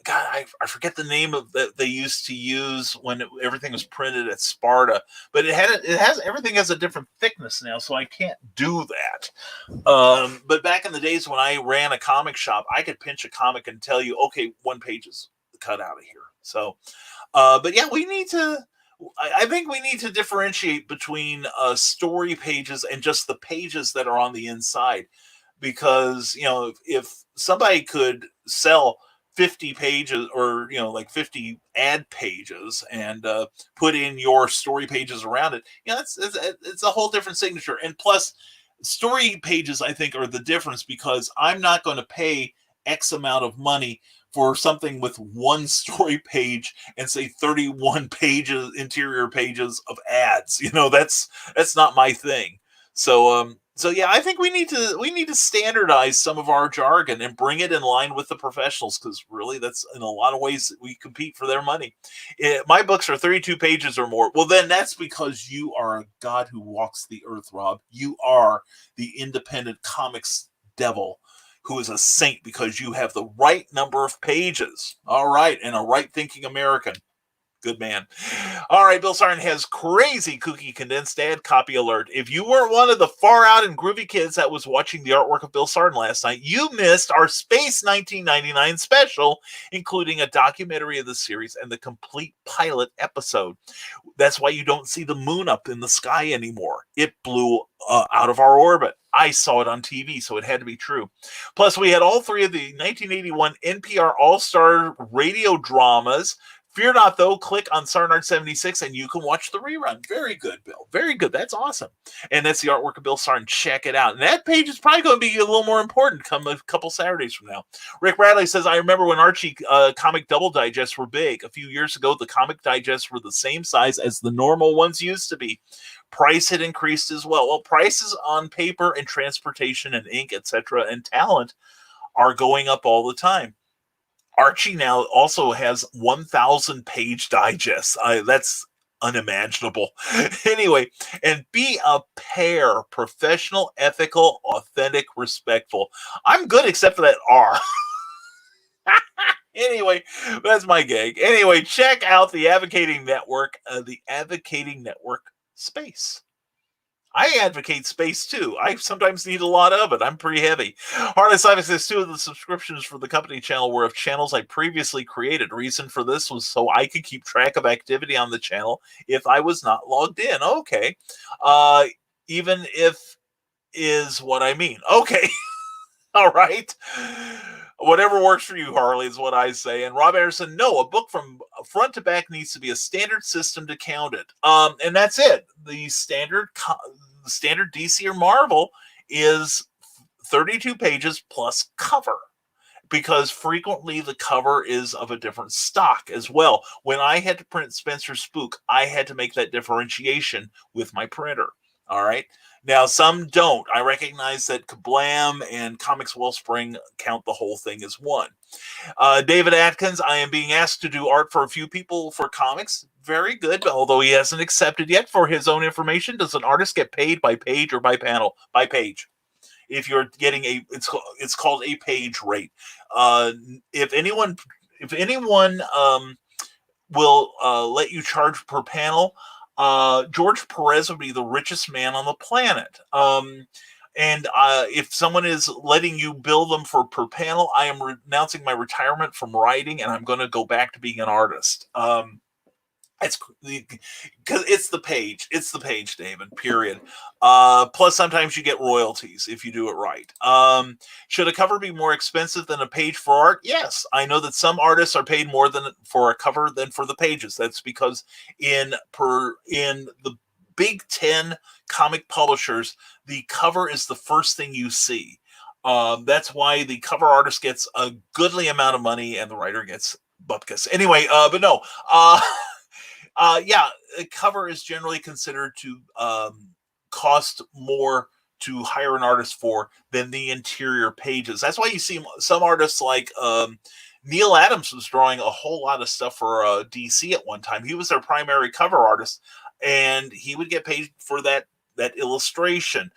S2: I forget the name of that they used to use when everything was printed at Sparta, but everything has a different thickness now, so I can't do that. But back in the days when I ran a comic shop, I could pinch a comic and tell you, okay, 1 page is cut out of here. So, but yeah, I think we need to differentiate between story pages and just the pages that are on the inside, because if somebody could sell 50 pages or 50 ad pages and put in your story pages around it, it's a whole different signature. And plus, story pages, I think, are the difference, because I'm not going to pay X amount of money for something with 1 story page and say 31 pages, interior pages of ads. That's not my thing. So So yeah, I think we need to standardize some of our jargon and bring it in line with the professionals, because really that's in a lot of ways that we compete for their money. My books are 32 pages or more. Well, then that's because you are a god who walks the earth, Rob. You are the independent comics devil who is a saint because you have the right number of pages. All right, and a right thinking American. Good man. All right, Bill Sarn has crazy kooky condensed dad copy alert. If you weren't one of the far out and groovy kids that was watching the artwork of Bill Sarn last night, you missed our Space 1999 special, including a documentary of the series and the complete pilot episode. That's why you don't see the moon up in the sky anymore. It blew out of our orbit. I saw it on TV, so it had to be true. Plus, we had all three of the 1981 NPR All-Star radio dramas. Fear not, though. Click on Sarnard 76 and you can watch the rerun. Very good, Bill. Very good. That's awesome. And that's the artwork of Bill Sarn. Check it out. And that page is probably going to be a little more important come a couple Saturdays from now. Rick Bradley says, I remember when Archie comic double digests were big. A few years ago, the comic digests were the same size as the normal ones used to be. Price had increased as well. Well, prices on paper and transportation and ink, etc., and talent are going up all the time. Archie now also has 1,000 page digests. That's unimaginable. Anyway, and be a pair. Professional, ethical, authentic, respectful. I'm good except for that R. Anyway, that's my gag. Anyway, check out the Advocating Network, Space. I advocate space too. I sometimes need a lot of it. I'm pretty heavy. Harley Simon says 2 of the subscriptions for the company channel were of channels I previously created. Reason for this was so I could keep track of activity on the channel if I was not logged in. Okay. Even if is what I mean. Okay. All right. Whatever works for you, Harley, is what I say. And Rob Anderson, no, a book from front to back needs to be a standard system to count it. And that's it. The standard DC or Marvel is 32 pages plus cover, because frequently the cover is of a different stock as well. When I had to print Spencer Spook, I had to make that differentiation with my printer. All right. Now, some don't. I recognize that Kablam and Comics Wellspring count the whole thing as one. David Atkins, I am being asked to do art for a few people for comics. Very good, although he hasn't accepted yet. For his own information, does an artist get paid by page or by panel? By page. If you're getting it's called a page rate. If anyone will let you charge per panel, George Perez would be the richest man on the planet. And if someone is letting you bill them for per panel, I am renouncing my retirement from writing, and I'm going to go back to being an artist. It's because it's the page. It's the page, David, period. Plus, sometimes you get royalties if you do it right. Should a cover be more expensive than a page for art? Yes. I know that some artists are paid more than for a cover than for the pages. That's because in the Big 10 comic publishers, the cover is the first thing you see. That's why the cover artist gets a goodly amount of money and the writer gets bupkis. Anyway, but no. Yeah, a cover is generally considered to cost more to hire an artist for than the interior pages. That's why you see some artists like Neil Adams was drawing a whole lot of stuff for DC at one time. He was their primary cover artist, and he would get paid for that illustration.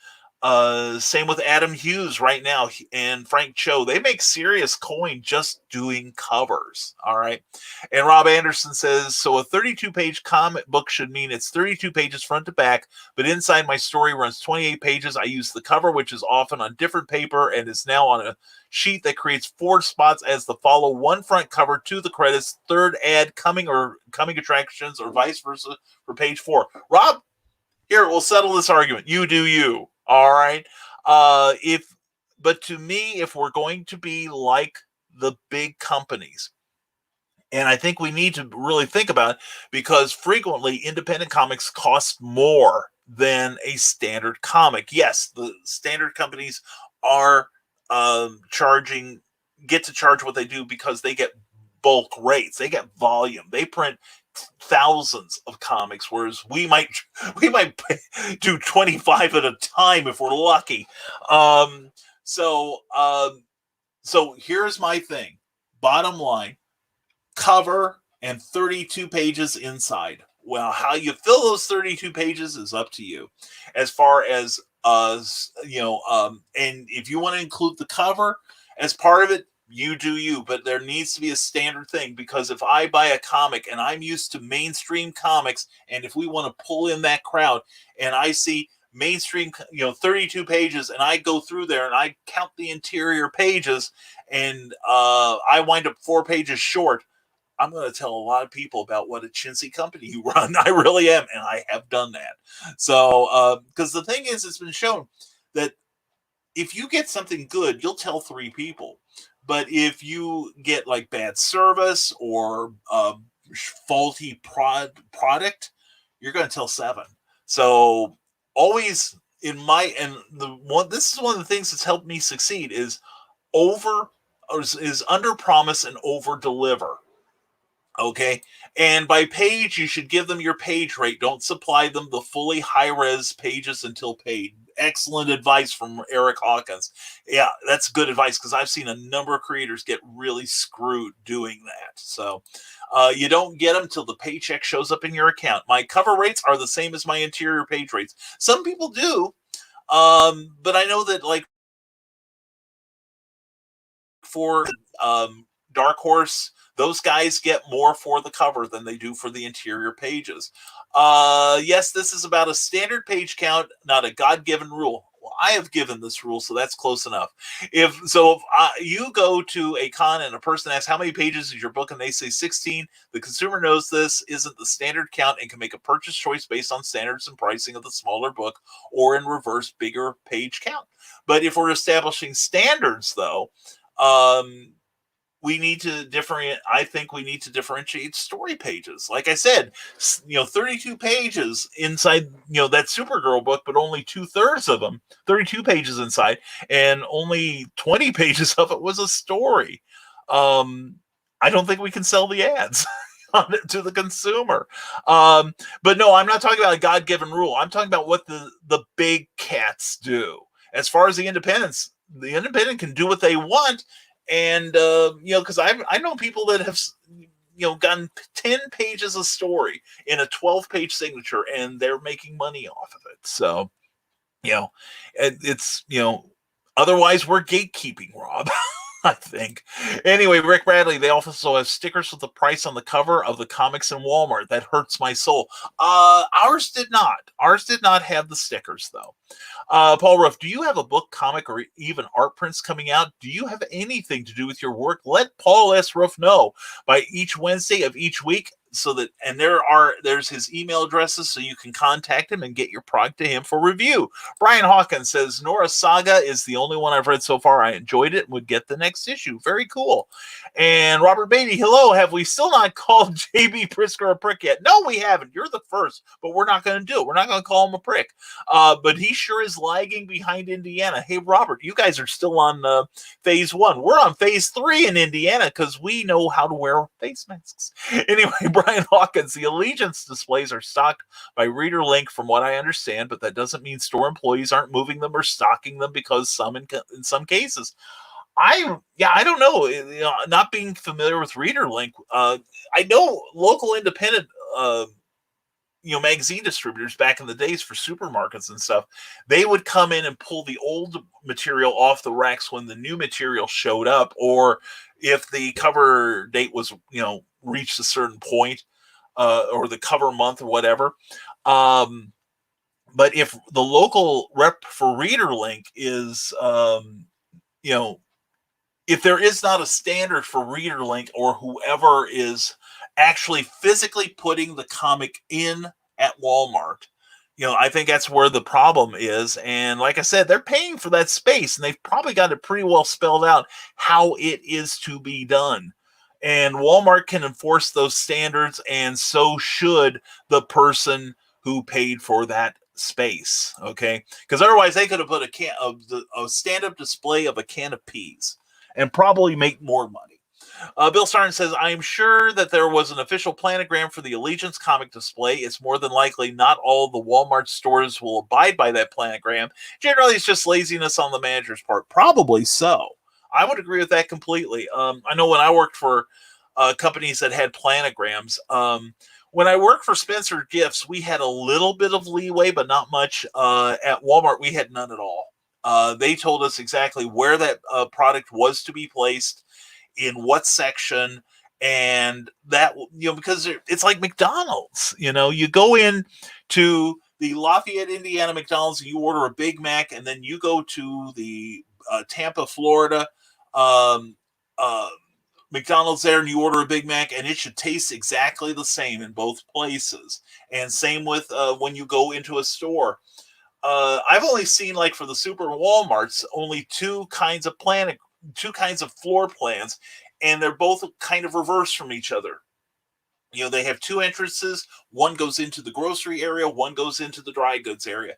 S2: Same with Adam Hughes right now and Frank Cho. They make serious coin just doing covers. All right. And Rob Anderson says, so a 32-page comic book should mean it's 32 pages front to back, but inside my story runs 28 pages. I use the cover, which is often on different paper and is now on a sheet that creates 4 spots as the follow, 1 front cover, 2 the credits, 3rd ad coming attractions, or vice versa for page 4. Rob, here, we'll settle this argument. You do you. All right. But to me, if we're going to be like the big companies, and I think we need to really think about it, because frequently independent comics cost more than a standard comic. Yes, the standard companies are get to charge what they do because they get bulk rates. They get volume. They print thousands of comics, whereas we might do 25 at a time if we're lucky. So here's my thing. Bottom line, cover and 32 pages inside. Well, how you fill those 32 pages is up to you. As far as and if you want to include the cover as part of it, you do you, but there needs to be a standard thing, because if I buy a comic and I'm used to mainstream comics, and if we want to pull in that crowd and I see mainstream 32 pages and I go through there and I count the interior pages and I wind up 4 pages short, I'm going to tell a lot of people about what a chintzy company you run. I really am, and I have done that. So because the thing is, it's been shown that if you get something good, you'll tell 3 people. But if you get like bad service or faulty product, you're going to tell 7. So always this is one of the things that's helped me succeed is under promise and over deliver. Okay. And by page, you should give them your page rate. Don't supply them the fully high-res pages until paid. Excellent advice from Eric Hawkins. Yeah, that's good advice, because I've seen a number of creators get really screwed doing that. So you don't get them till the paycheck shows up in your account. My cover rates are the same as my interior page rates. Some people do, but I know that, like, for Dark Horse, those guys get more for the cover than they do for the interior pages. Yes, this is about a standard page count, not a God-given rule. Well, I have given this rule, so that's close enough. If you go to a con and a person asks, how many pages is your book? And they say 16, the consumer knows this isn't the standard count and can make a purchase choice based on standards and pricing of the smaller book, or in reverse, bigger page count. But if we're establishing standards, though, we need to differentiate. I think we need to differentiate story pages. Like I said, 32 pages inside, that Supergirl book, but only 2/3 of them, 32 pages inside, and only 20 pages of it was a story. I don't think we can sell the ads to the consumer. But no, I'm not talking about a God-given rule. I'm talking about what the big cats do. As far as the independent can do what they want. And, because I know people that have, gotten 10 pages of story in a 12-page signature, and they're making money off of it. So, it's, otherwise we're gatekeeping, Rob. I think. Anyway, Rick Bradley, they also have stickers with the price on the cover of the comics in Walmart. That hurts my soul. Ours did not. Ours did not have the stickers, though. Paul Ruff, do you have a book, comic, or even art prints coming out? Do you have anything to do with your work? Let Paul S. Ruff know by each Wednesday of each week. There's his email addresses, so you can contact him and get your product to him for review. Brian Hawkins says, Nora Saga is the only one I've read so far. I enjoyed it and would get the next issue. Very cool. And Robert Beatty, hello. Have we still not called JB Prisker a prick yet? No, we haven't. You're the first, but we're not going to do it. We're not going to call him a prick. But he sure is lagging behind Indiana. Hey, Robert, you guys are still on phase 1. We're on phase 3 in Indiana because we know how to wear face masks. Anyway, Brian Hawkins, the Allegiance displays are stocked by Reader Link, from what I understand, but that doesn't mean store employees aren't moving them or stocking them, because in some cases. I don't know. Not being familiar with Reader Link, I know local independent magazine distributors back in the days for supermarkets and stuff, they would come in and pull the old material off the racks when the new material showed up, or if the cover date was, reached a certain point, or the cover month or whatever. But if the local rep for Reader Link is, if there is not a standard for Reader Link, or whoever is actually physically putting the comic in at Walmart, I think that's where the problem is. And like I said, they're paying for that space, and they've probably got it pretty well spelled out how it is to be done. And Walmart can enforce those standards, and so should the person who paid for that space. Okay, because otherwise they could have put a stand-up display of a can of peas and probably make more money. Bill Starn says, I am sure that there was an official planogram for the Allegiance comic display. It's more than likely not all the Walmart stores will abide by that planogram. Generally, it's just laziness on the manager's part. Probably so. I would agree with that completely. I know when I worked for companies that had planograms, when I worked for Spencer Gifts, we had a little bit of leeway, but not much. At Walmart, we had none at all. They told us exactly where that product was to be placed, in what section, and that, because it's like McDonald's. You go in to the Lafayette, Indiana McDonald's, and you order a Big Mac, and then you go to the Tampa, Florida McDonald's there, and you order a Big Mac, and it should taste exactly the same in both places. And same with when you go into a store. I've only seen, like, for the Super Walmarts, only two kinds of floor plans, and they're both kind of reversed from each other. They have two entrances. One goes into the grocery area, one goes into the dry goods area.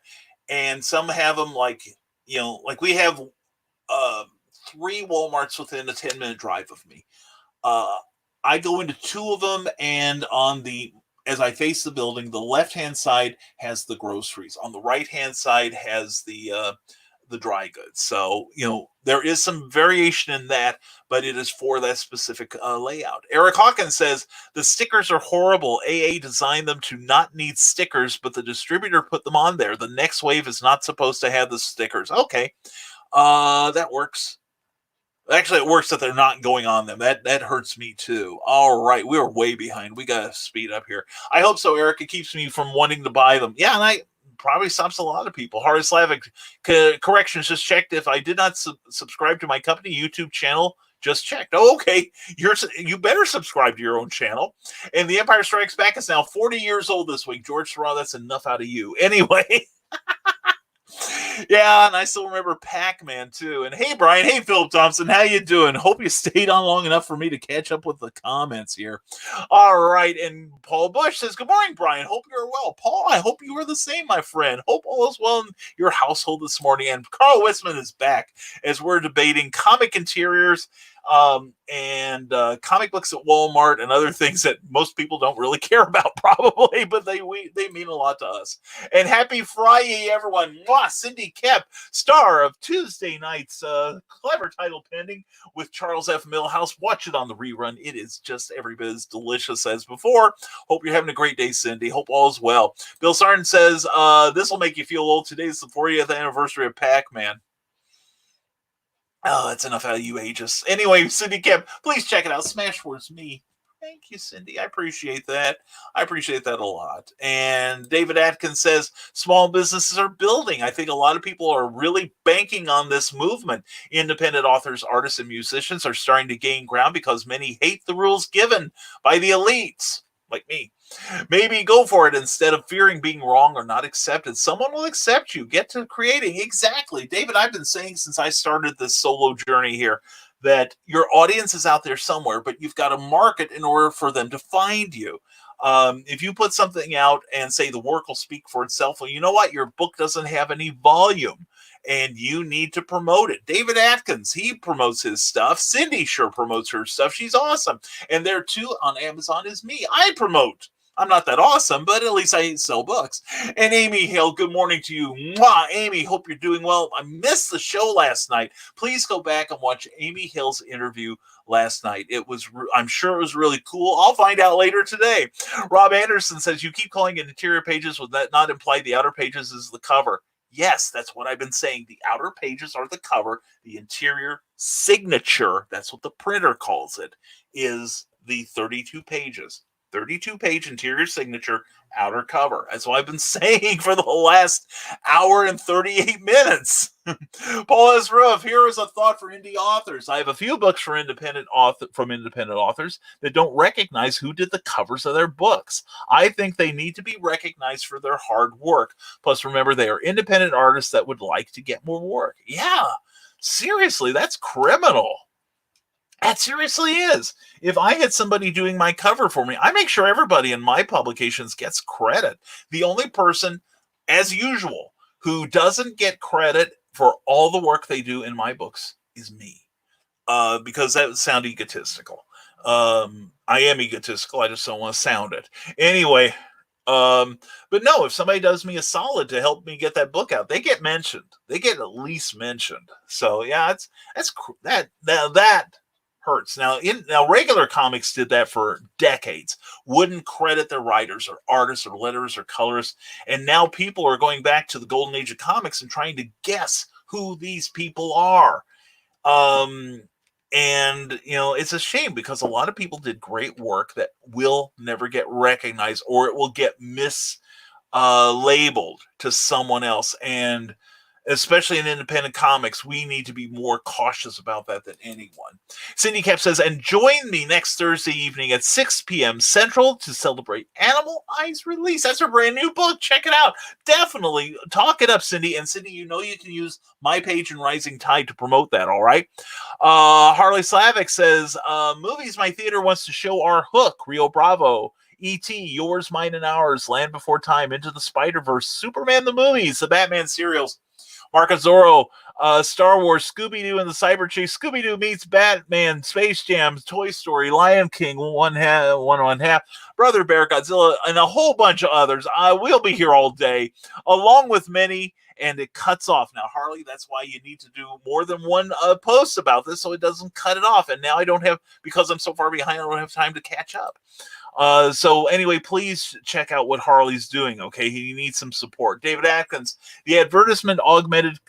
S2: And some have them like we have 3 Walmarts within a 10-minute drive of me. I go into 2 of them, and as I face the building, the left-hand side has the groceries. On the right-hand side has the dry goods. So, there is some variation in that, but it is for that specific layout. Eric Hawkins says, the stickers are horrible. AA designed them to not need stickers, but the distributor put them on there. The next wave is not supposed to have the stickers. Okay. That works. Actually, it works that they're not going on them. That hurts me too. All right, we are way behind. We got to speed up here. I hope so, Eric. It keeps me from wanting to buy them. Yeah, and I probably stops a lot of people. Harry Slavic, corrections, just checked. If I did not subscribe to my company YouTube channel, just checked. Oh, okay. You better subscribe to your own channel. And The Empire Strikes Back is now 40 years old this week. George Sarah, that's enough out of you. Anyway. Yeah, and I still remember Pac-Man too. And hey, Brian, hey, Philip Thompson, how you doing? Hope you stayed on long enough for me to catch up with the comments here. All right, and Paul Bush says, good morning, Brian. Hope you're well. Paul, I hope you are the same, my friend. Hope all is well in your household this morning. And Carl Westman is back as we're debating comic interiors and comic books at Walmart and other things that most people don't really care about, probably, but they mean a lot to us. And happy Fri-YAY, everyone. Mwah! Cindy Kep, star of Tuesday night's clever title pending with Charles F. Millhouse. Watch it on the rerun. It is just every bit as delicious as before. Hope you're having a great day, Cindy. Hope all is well. Bill Sarn says, this will make you feel old. Today is the 40th anniversary of Pac-Man. Oh, that's enough out of you, ages. Anyway, Cindy Kemp, please check it out. Smashwords Me. Thank you, Cindy. I appreciate that. I appreciate that a lot. And David Atkins says, small businesses are building. I think a lot of people are really banking on this movement. Independent authors, artists, and musicians are starting to gain ground because many hate the rules given by the elites, like me. Maybe go for it instead of fearing being wrong or not accepted. Someone will accept you. Get to creating. Exactly. David, I've been saying since I started this solo journey here that your audience is out there somewhere, but you've got to market in order for them to find you. If you put something out and say the work will speak for itself, well, you know what? Your book doesn't have any volume and you need to promote it. David Atkins, he promotes his stuff. Cindy sure promotes her stuff. She's awesome. And there too on Amazon is me. I promote. I'm not that awesome, but at least I sell books. And Amy Hill, good morning to you. Mwah, Amy, hope you're doing well. I missed the show last night. Please go back and watch Amy Hill's interview last night. I'm sure it was really cool. I'll find out later today. Rob Anderson says, you keep calling it interior pages. Would that not imply the outer pages is the cover? Yes, that's what I've been saying. The outer pages are the cover. The interior signature, that's what the printer calls it, is the 32 pages. 32-page interior signature, outer cover. That's what I've been saying for the last hour and 38 minutes. Paul S. Ruff, here is a thought for indie authors. I have a few books from independent authors that don't recognize who did the covers of their books. I think they need to be recognized for their hard work. Plus, remember, they are independent artists that would like to get more work. Yeah, seriously, that's criminal. That seriously is. If I had somebody doing my cover for me, I make sure everybody in my publications gets credit. The only person, as usual, who doesn't get credit for all the work they do in my books is me. Because that would sound egotistical. I am egotistical. I just don't want to sound it. Anyway, but no, if somebody does me a solid to help me get that book out, they get mentioned. They get at least mentioned. So yeah, that hurts. Now regular comics did that for decades. Wouldn't credit their writers or artists or letters or colorists, and now people are going back to the golden age of comics and trying to guess who these people are. And it's a shame because a lot of people did great work that will never get recognized, or it will get labeled to someone else. And especially in independent comics, we need to be more cautious about that than anyone. Cindy Cap says, and join me next Thursday evening at 6 p.m. Central to celebrate Animal Eye's release. That's her brand new book. Check it out. Definitely talk it up, Cindy. And Cindy, you can use my page in Rising Tide to promote that, all right? Harley Slavic says, movies my theater wants to show are Hook, Rio Bravo, E.T., Yours, Mine, and Ours, Land Before Time, Into the Spider-Verse, Superman the Movies, the Batman serials, Marco Zorro, Star Wars, Scooby-Doo and the Cyber Chase, Scooby-Doo meets Batman, Space Jam, Toy Story, Lion King, one half, Brother Bear, Godzilla, and a whole bunch of others. I will be here all day, along with many, and it cuts off. Now, Harley, that's why you need to do more than one post about this so it doesn't cut it off. And now I don't have, because I'm so far behind, I don't have time to catch up. So anyway, please check out what Harley's doing. Okay, he needs some support. David Atkins, the advertisement augmented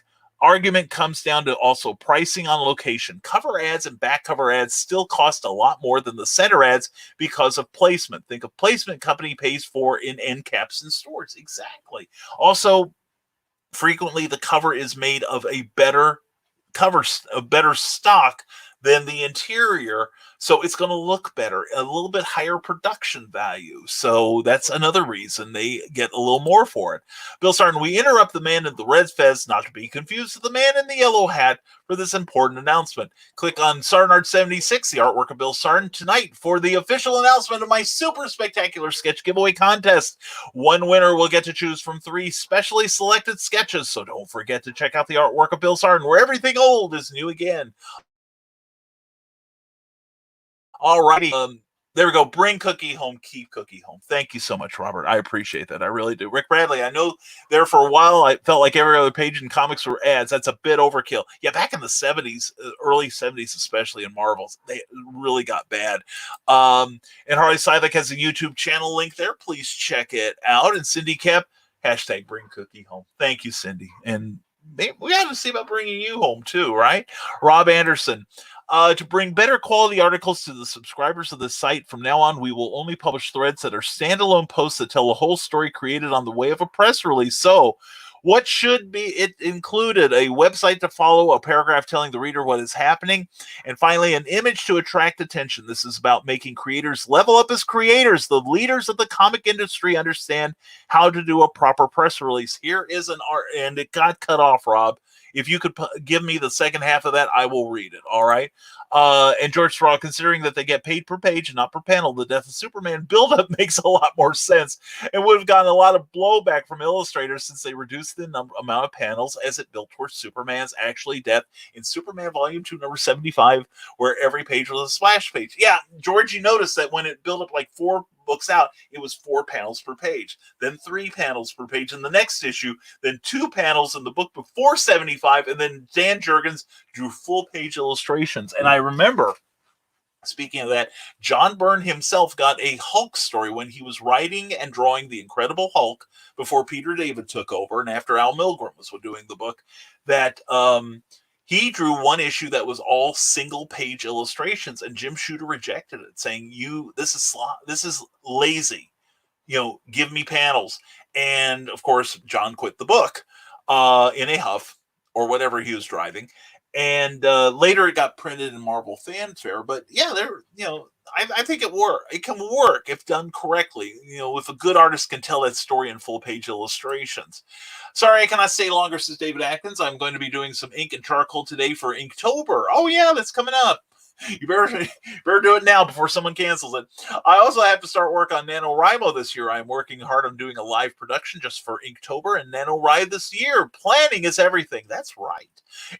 S2: argument comes down to also pricing on location. Cover ads and back cover ads still cost a lot more than the center ads because of placement. Think of placement company pays for in end caps in stores. Exactly. Also, frequently the cover is made of a better stock than the interior, so it's going to look better, a little bit higher production value. So that's another reason they get a little more for it. Bill Sarton, we interrupt the man in the red fez, not to be confused with the man in the yellow hat, for this important announcement. Click on Sarton Art 76, the artwork of Bill Sarton, tonight for the official announcement of my super spectacular sketch giveaway contest. One winner will get to choose from 3 specially selected sketches, so don't forget to check out the artwork of Bill Sarton, where everything old is new again. Alrighty, there we go. Bring Cookie home, keep Cookie home. Thank you so much, Robert. I appreciate that. I really do. Rick Bradley, I know there for a while I felt like every other page in comics were ads. That's a bit overkill. Yeah, back in the 70s, early 70s, especially in Marvels, they really got bad. And Harley Sivak has a YouTube channel link there. Please check it out. And Cindy Kep, hashtag Bring Cookie home. Thank you, Cindy. And maybe we got to see about bringing you home too, right? Rob Anderson. To bring better quality articles to the subscribers of the site, from now on, we will only publish threads that are standalone posts that tell the whole story created on the way of a press release. So, what should be it included? A website to follow, a paragraph telling the reader what is happening, and finally, an image to attract attention. This is about making creators level up as creators. The leaders of the comic industry understand how to do a proper press release. Here is an art, and it got cut off, Rob. If you could give me the second half of that, I will read it. All right. And George Straw, considering that they get paid per page and not per panel, the Death of Superman buildup makes a lot more sense and would have gotten a lot of blowback from illustrators since they reduced the amount of panels as it built towards Superman's actually death in Superman Volume 2, number 75, where every page was a splash page. Yeah, George, you noticed that when it built up like 4 books out, it was 4 panels per page, then 3 panels per page in the next issue, then 2 panels in the book before 75, and then Dan Jurgens drew full page illustrations. And I remember, speaking of that, John Byrne himself got a Hulk story when he was writing and drawing The Incredible Hulk before Peter David took over and after Al Milgrom was doing the book, that he drew one issue that was all single page illustrations, and Jim Shooter rejected it, saying, this is lazy. Give me panels. And of course, John quit the book in a huff, or whatever he was driving. And later it got printed in Marvel Fanfare. But yeah, I think it can work if done correctly. If a good artist can tell that story in full page illustrations. Sorry, I cannot stay longer, says David Atkins. I'm going to be doing some ink and charcoal today for Inktober. Oh yeah, that's coming up. You better do it now before someone cancels it. I also have to start work on NaNoWriMo this year. I'm working hard on doing a live production just for Inktober and NaNoWriMo this year. Planning is everything. That's right.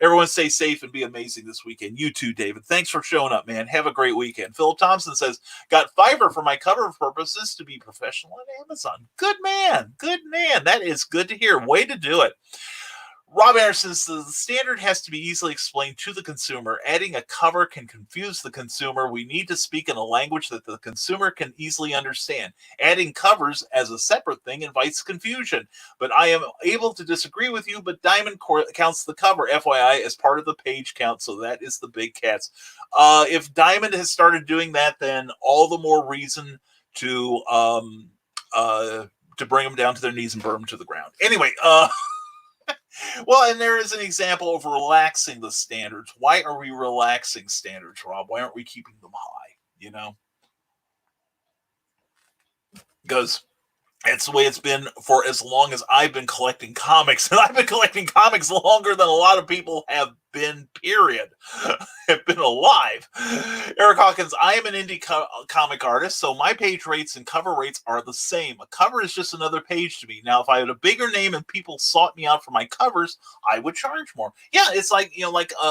S2: Everyone stay safe and be amazing this weekend. You too, David. Thanks for showing up, man. Have a great weekend. Philip Thompson says, got Fiverr for my cover purposes to be professional on Amazon. Good man. Good man. That is good to hear. Way to do it. Rob Anderson says the standard has to be easily explained to the consumer. Adding a cover can confuse the consumer. We need to speak in a language that the consumer can easily understand. Adding covers as a separate thing invites confusion. But I am able to disagree with you, but Diamond counts the cover, FYI, as part of the page count, so that is the big cats. If Diamond has started doing that, then all the more reason to bring them down to their knees and burn them to the ground. Anyway, well, and there is an example of relaxing the standards. Why are we relaxing standards, Rob? Why aren't we keeping them high? You know? Because it's the way it's been for as long as I've been collecting comics. And I've been collecting comics longer than a lot of people have been, period. Have been alive. Eric Hawkins, I am an indie comic artist, so my page rates and cover rates are the same. A cover is just another page to me. Now, if I had a bigger name and people sought me out for my covers, I would charge more. Yeah, it's like,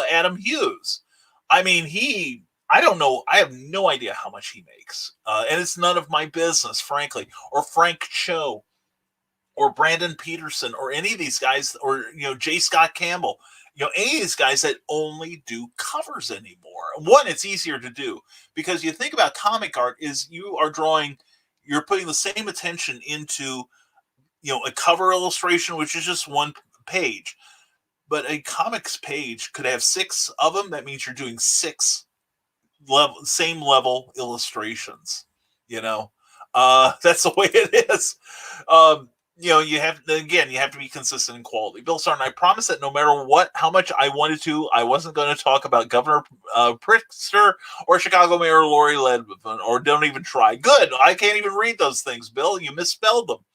S2: Adam Hughes. I mean, I don't know. I have no idea how much he makes. And it's none of my business, frankly. Or Frank Cho or Brandon Peterson or any of these guys, or, J. Scott Campbell, any of these guys that only do covers anymore. One, it's easier to do because you think about comic art is you're putting the same attention into, a cover illustration, which is just one page. But a comics page could have 6 of them. That means you're doing 6 same level illustrations. That's the way it is. You have to be consistent in quality. Bill Sarn, I promise that no matter how much I wanted to, I wasn't going to talk about Governor Pritzker or Chicago Mayor Lori Ledbetter, or don't even try. Good. I can't even read those things, Bill. You misspelled them.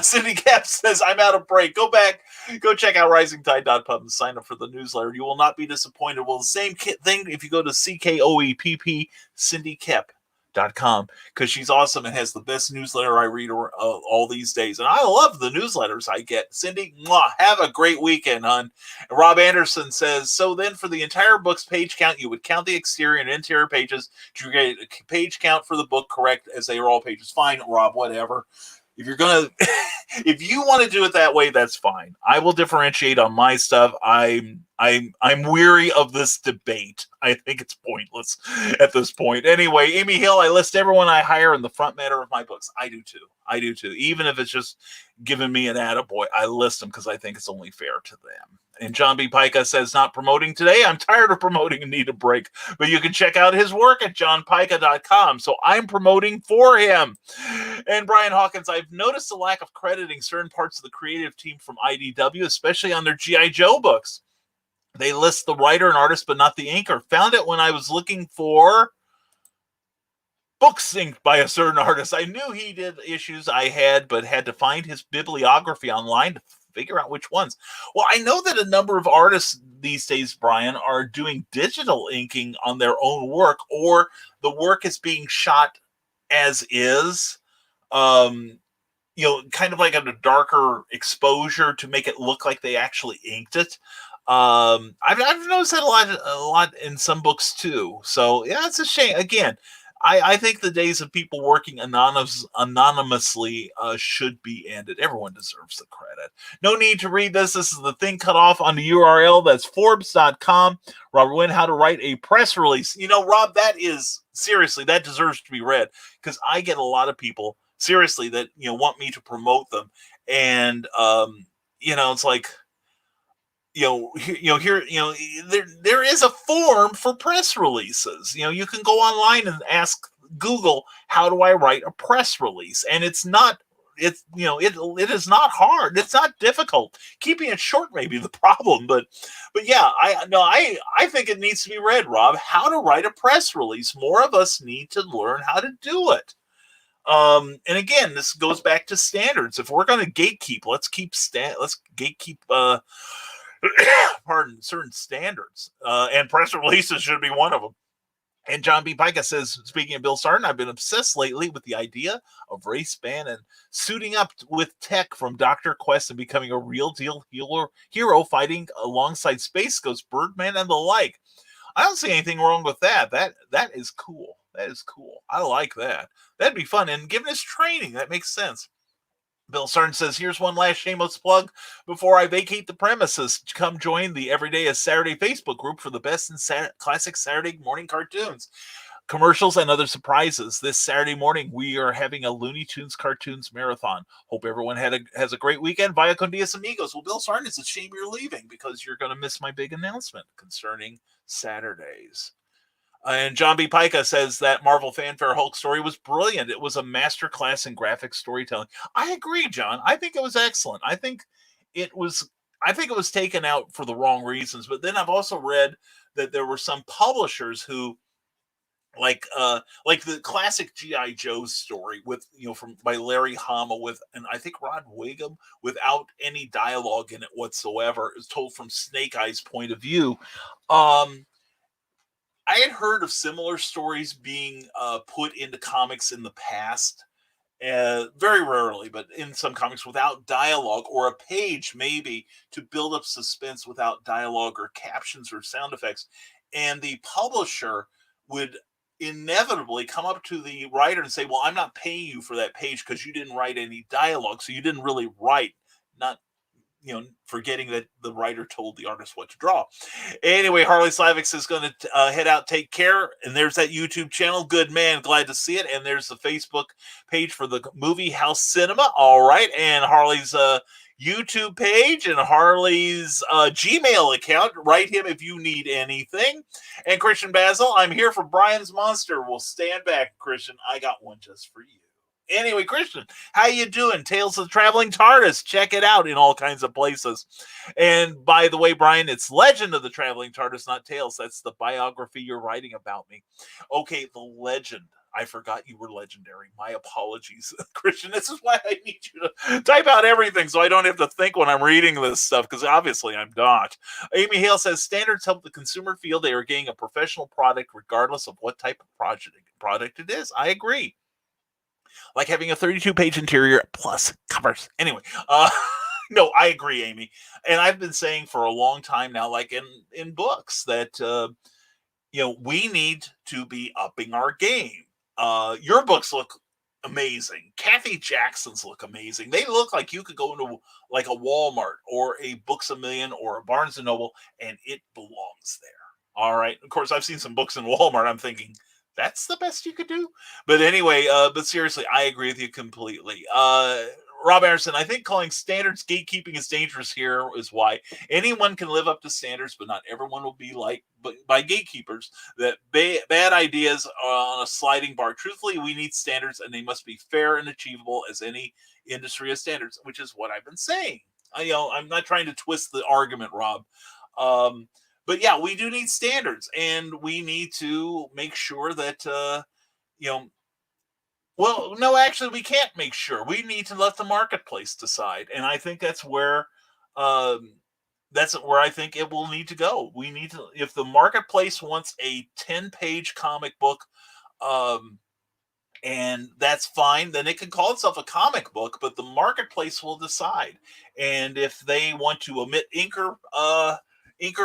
S2: Cindy Cap says, I'm out of break. Go back, go check out risingtide.pub and sign up for the newsletter. You will not be disappointed. Well, the same thing if you go to CKOEPP, CindyKep.com, because she's awesome and has the best newsletter I read all these days. And I love the newsletters I get. Cindy, have a great weekend, hon. And Rob Anderson says, so then for the entire book's page count, you would count the exterior and interior pages to get a page count for the book correct as they are all pages. Fine, Rob, whatever. If if you want to do it that way, that's fine. I will differentiate on my stuff. I'm weary of this debate. I think it's pointless at this point. Anyway, Amy Hill, I list everyone I hire in the front matter of my books. I do too. Even if it's just giving me an attaboy, I list them because I think it's only fair to them. And John B. Pica says, not promoting today. I'm tired of promoting and need a break. But you can check out his work at johnpica.com. So I'm promoting for him. And Brian Hawkins, I've noticed a lack of crediting certain parts of the creative team from IDW, especially on their G.I. Joe books. They list the writer and artist, but not the inker. Found it when I was looking for books inked by a certain artist. I knew he did issues I had, but had to find his bibliography online to figure out which ones. Well, I know that a number of artists these days, Brian, are doing digital inking on their own work, or the work is being shot as is, kind of like at a darker exposure to make it look like they actually inked it. I've noticed that a lot in some books too. So yeah, it's a shame. Again, I think the days of people working anonymously should be ended. Everyone deserves the credit. No need to read this. This is the thing cut off on the URL. That's Forbes.com. Robert Wynn, how to write a press release. Rob, that deserves to be read, because I get a lot of people seriously that want me to promote them, and it's like, there is a form for press releases. You can go online and ask Google, how do I write a press release? And it is not hard. It's not difficult. Keeping it short may be the problem, but yeah, I think it needs to be read, Rob. How to write a press release. More of us need to learn how to do it. And again, this goes back to standards. If we're going to gatekeep, let's gatekeep certain standards, and press releases should be one of them. And John B. Pica says, speaking of Bill Sarton, I've been obsessed lately with the idea of Race Bannon suiting up with tech from Dr. Quest and becoming a real deal hero fighting alongside Space Ghost, Birdman, and the like. I don't see anything wrong with that. That is cool. That is cool. I like that. That'd be fun. And given his training, that makes sense. Bill Sarn says, here's one last shameless plug before I vacate the premises. Come join the Everyday is Saturday Facebook group for the best in classic Saturday morning cartoons, commercials, and other surprises. This Saturday morning, we are having a Looney Tunes cartoons marathon. Hope everyone has a great weekend. Via con dias amigos. Well, Bill Sarn, it's a shame you're leaving because you're going to miss my big announcement concerning Saturdays. And John B. Pica says that Marvel Fanfare Hulk story was brilliant. It was a masterclass in graphic storytelling. I agree, John. I think it was excellent. I think it was taken out for the wrong reasons. But then I've also read that there were some publishers who, like the classic G.I. Joe story with, from by Larry Hama with, and I think Rod Wiggum, without any dialogue in it whatsoever, is told from Snake Eye's point of view. I had heard of similar stories being put into comics in the past, very rarely, but in some comics without dialogue or a page maybe to build up suspense without dialogue or captions or sound effects. And the publisher would inevitably come up to the writer and say, well, I'm not paying you for that page because you didn't write any dialogue. So you didn't really write, not forgetting that the writer told the artist what to draw. Anyway, Harley Slavix is going to head out, take care. And there's that YouTube channel. Good man. Glad to see it. And there's the Facebook page for the Movie House Cinema. All right. And Harley's YouTube page and Harley's Gmail account. Write him if you need anything. And Christian Basil, I'm here for Brian's Monster. We'll stand back, Christian. I got one just for you. Anyway, Christian, how you doing? Tales of the Traveling TARDIS. Check it out in all kinds of places. And by the way, Brian, it's Legend of the Traveling TARDIS, not Tales. That's the biography you're writing about me. Okay, the legend. I forgot you were legendary. My apologies, Christian. This is why I need you to type out everything so I don't have to think when I'm reading this stuff, because obviously I'm not. Amy Hale says, standards help the consumer feel they are getting a professional product regardless of what type of product it is. I agree. Like having a 32-page interior plus covers. Anyway, no, I agree, Amy. And I've been saying for a long time now, like in books, that we need to be upping our game. Your books look amazing. Kathy Jackson's look amazing. They look like you could go into like a Walmart or a Books A Million or a Barnes & Noble, and it belongs there. All right. Of course, I've seen some books in Walmart. I'm thinking, that's the best you could do. But anyway, but seriously, I agree with you completely. Rob Anderson, I think calling standards gatekeeping is dangerous here is why anyone can live up to standards, but not everyone will be like by gatekeepers. That bad ideas are on a sliding bar. Truthfully, we need standards, and they must be fair and achievable as any industry has standards, which is what I've been saying. I'm not trying to twist the argument, Rob. But yeah, we do need standards, and we need to make sure that, well, no, actually, we can't make sure. We need to let the marketplace decide, and I think that's where I think it will need to go. We need to, if the marketplace wants a 10-page comic book, and that's fine, then it can call itself a comic book, but the marketplace will decide. And if they want to omit inker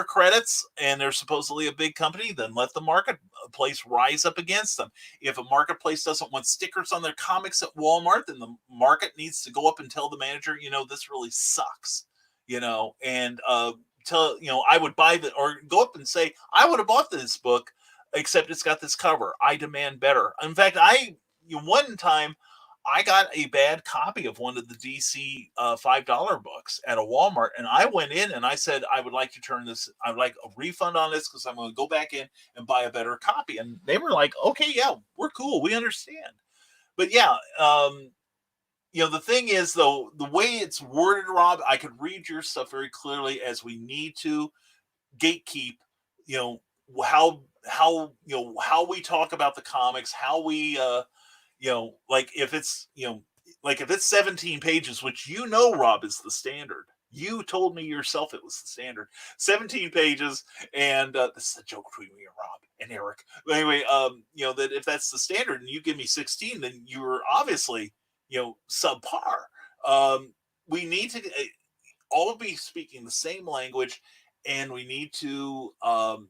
S2: credits and they're supposedly a big company, then let the marketplace rise up against them. If a marketplace doesn't want stickers on their comics at Walmart, then the market needs to go up and tell the manager, this really sucks, and I would buy or go up and say, I would have bought this book, except it's got this cover. I demand better. In fact, one time I got a bad copy of one of the DC $5 books at a Walmart, and I went in and I said, I would like a refund on this because I'm going to go back in and buy a better copy. And they were like, okay, yeah, we're cool. We understand. But yeah, the thing is, though, the way it's worded, Rob, I could read your stuff very clearly as we need to gatekeep, how we talk about the comics, how we, like if it's 17 pages, which Rob, is the standard. You told me yourself it was the standard. 17 pages, and this is a joke between me and Rob and Eric. But anyway, that if that's the standard and you give me 16, then you're obviously, subpar. We need to all be speaking the same language, and we need to, and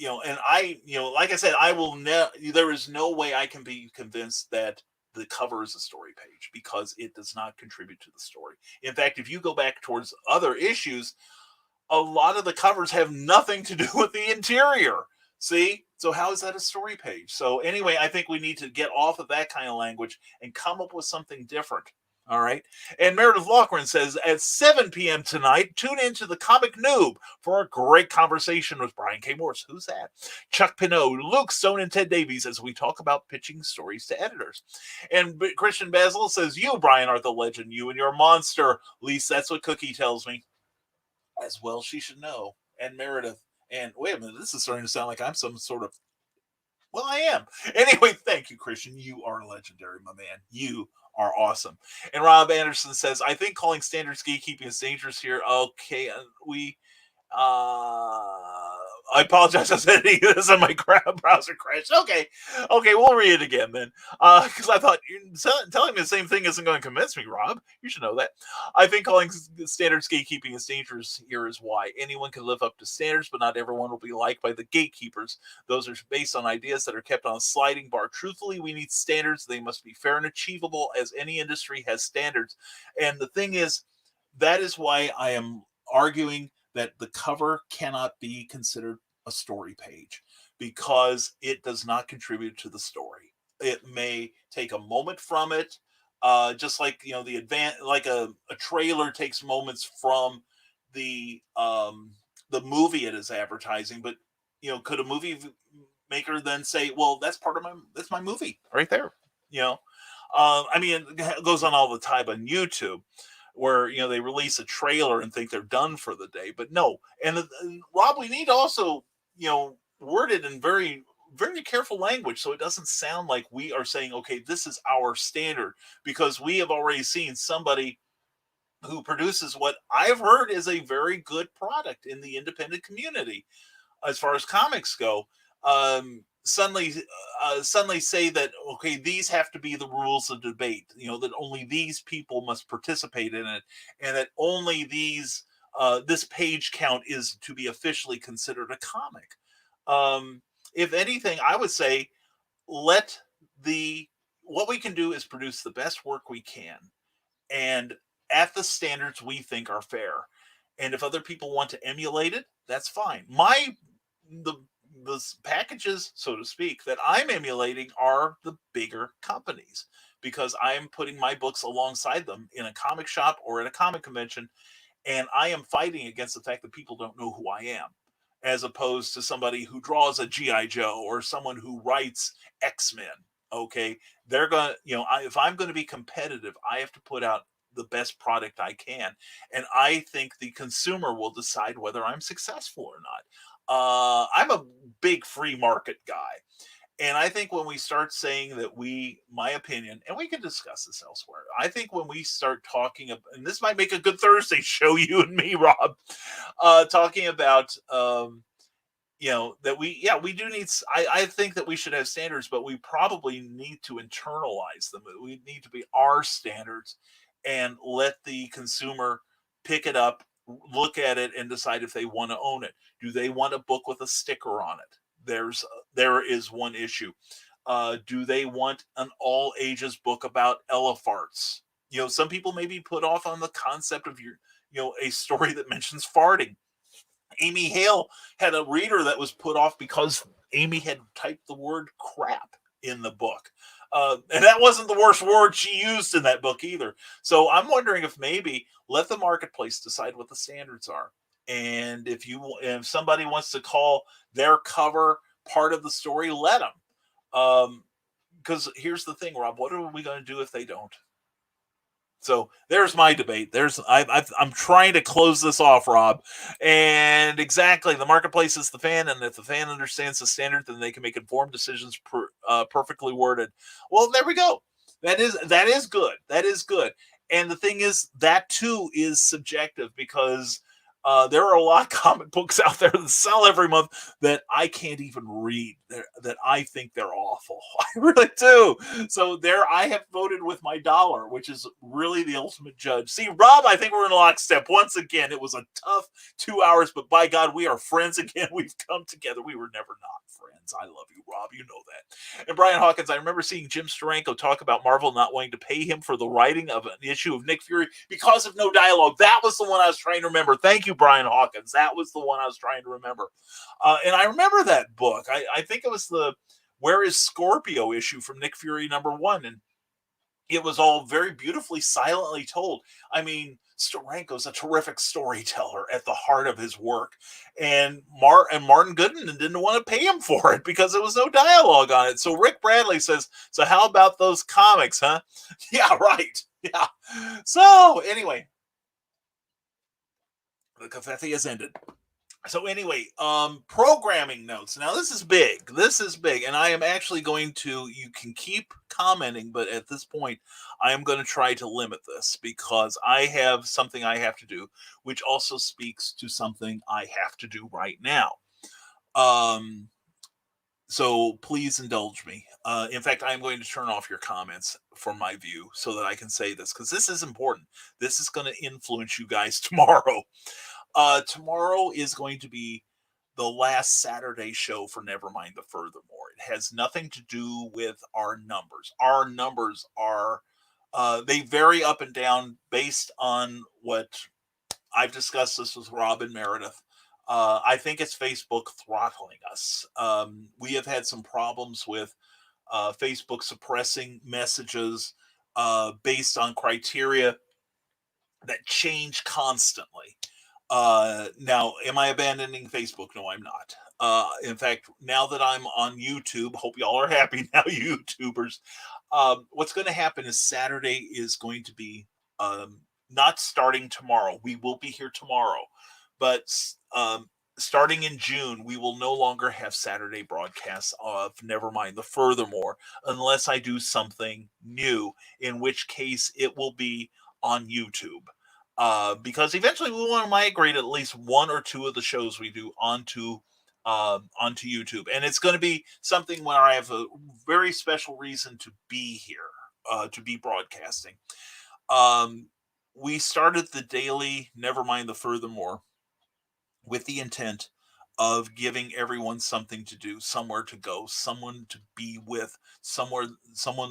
S2: like I said, I will there is no way I can be convinced that the cover is a story page, because it does not contribute to the story. In fact, if you go back towards other issues, a lot of the covers have nothing to do with the interior. See? So how is that a story page? So anyway, I think we need to get off of that kind of language and come up with something different. All right. And Meredith Loughran says, at 7 p.m. tonight, tune into the Comic Noob for a great conversation with Brian K. Morse. Who's that? Chuck Pinault, Luke Stone, and Ted Davies as we talk about pitching stories to editors. And Christian Basil says, you, Brian, are the legend. You and your monster. At least that's what Cookie tells me. As well she should know. And Meredith. And wait a minute, this is starting to sound like I'm some sort of... Well, I am. Anyway, thank you, Christian. You are legendary, my man. You are awesome. And Rob Anderson says, I think calling standards gatekeeping is dangerous here. Okay, I apologize. I said this on my browser crashed. Okay, we'll read it again then. Because I thought telling me the same thing isn't going to convince me, Rob. You should know that. I think calling standards gatekeeping is dangerous here is why. Anyone can live up to standards, but not everyone will be liked by the gatekeepers. Those are based on ideas that are kept on a sliding bar. Truthfully, we need standards. They must be fair and achievable, as any industry has standards. And the thing is, that is why I am arguing that the cover cannot be considered a story page, because it does not contribute to the story. It may take a moment from it, just like like a trailer takes moments from the movie it is advertising. But could a movie maker then say, well, that's my movie right there? I mean, it goes on all the time on YouTube, where they release a trailer and think they're done for the day. But no. And Rob, we need to also word it in very, very careful language, so it doesn't sound like we are saying, okay, this is our standard, because we have already seen somebody who produces what I've heard is a very good product in the independent community as far as comics go, suddenly say that, okay, these have to be the rules of debate, that only these people must participate in it, and that only these this page count is to be officially considered a comic. If anything, I would say what we can do is produce the best work we can, and at the standards we think are fair. And if other people want to emulate it, that's fine. The packages, so to speak, that I'm emulating are the bigger companies, because I'm putting my books alongside them in a comic shop or at a comic convention, and I am fighting against the fact that people don't know who I am, as opposed to somebody who draws a G.I. Joe or someone who writes X-Men. Okay, they're going to, if I'm going to be competitive, I have to put out the best product I can, and I think the consumer will decide whether I'm successful or not. I'm a big free market guy, and I think when we start saying that my opinion, and we can discuss this elsewhere, I think when we start talking about, and this might make a good Thursday show, you and me, Rob, talking about, that we do need, I think that we should have standards, but we probably need to internalize them. We need to be our standards and let the consumer pick it up, look at it, and decide if they want to own it. Do they want a book with a sticker on it? There is one issue. Do they want an all ages book about elefarts? Some people may be put off on the concept of a story that mentions farting. Amy Hale had a reader that was put off because Amy had typed the word crap in the book. And that wasn't the worst word she used in that book either. So I'm wondering if maybe let the marketplace decide what the standards are. And if somebody wants to call their cover part of the story, let them. Because here's the thing, Rob, what are we going to do if they don't? So there's my debate. I'm trying to close this off, Rob. And exactly, the marketplace is the fan, and if the fan understands the standard, then they can make informed decisions, perfectly worded. Well, there we go. That is good. That is good. And the thing is, that too is subjective, because there are a lot of comic books out there that sell every month that I can't even read, that I think they're awful. I really do. So there, I have voted with my dollar, which is really the ultimate judge. See, Rob, I think we're in lockstep. Once again, it was a tough 2 hours, but by God, we are friends again. We've come together. We were never not friends. I love you, Rob. You know that. And Brian Hawkins, I remember seeing Jim Steranko talk about Marvel not wanting to pay him for the writing of an issue of Nick Fury because of no dialogue. That was the one I was trying to remember. Thank you, Brian Hawkins. That was the one I was trying to remember. And I remember that book. I think it was the Where is Scorpio issue from Nick Fury #1. And it was all very beautifully, silently told. I mean, Steranko's a terrific storyteller at the heart of his work, and Martin Goodman didn't want to pay him for it because there was no dialogue on it. So Rick Bradley says, "So how about those comics, huh?" Yeah, right. Yeah. So anyway, the cafe has ended. So anyway, programming notes. Now this is big. This is big, and I am actually going to. You can keep commenting, but at this point, I am going to try to limit this because I have something I have to do, which also speaks to something I have to do right now. So please indulge me. In fact, I am going to turn off your comments from my view so that I can say this, because this is important. This is going to influence you guys tomorrow. Tomorrow is going to be the last Saturday show for Nevermind the Furthermore. It has nothing to do with our numbers. Our numbers are, they vary up and down based on what I've discussed this with Rob and Meredith. I think it's Facebook throttling us. We have had some problems with Facebook suppressing messages based on criteria that change constantly. Now, am I abandoning Facebook? No, I'm not. In fact, now that I'm on YouTube, hope y'all are happy now, YouTubers. What's going to happen is Saturday is going to be not starting tomorrow. We will be here tomorrow, but starting in June, we will no longer have Saturday broadcasts of Nevermind the Furthermore, unless I do something new, in which case it will be on YouTube. Because eventually we want to migrate at least one or two of the shows we do onto YouTube, and it's going to be something where I have a very special reason to be here, to be broadcasting. We started the daily Nevermind the Furthermore with the intent of giving everyone something to do, somewhere to go, someone to be with, someone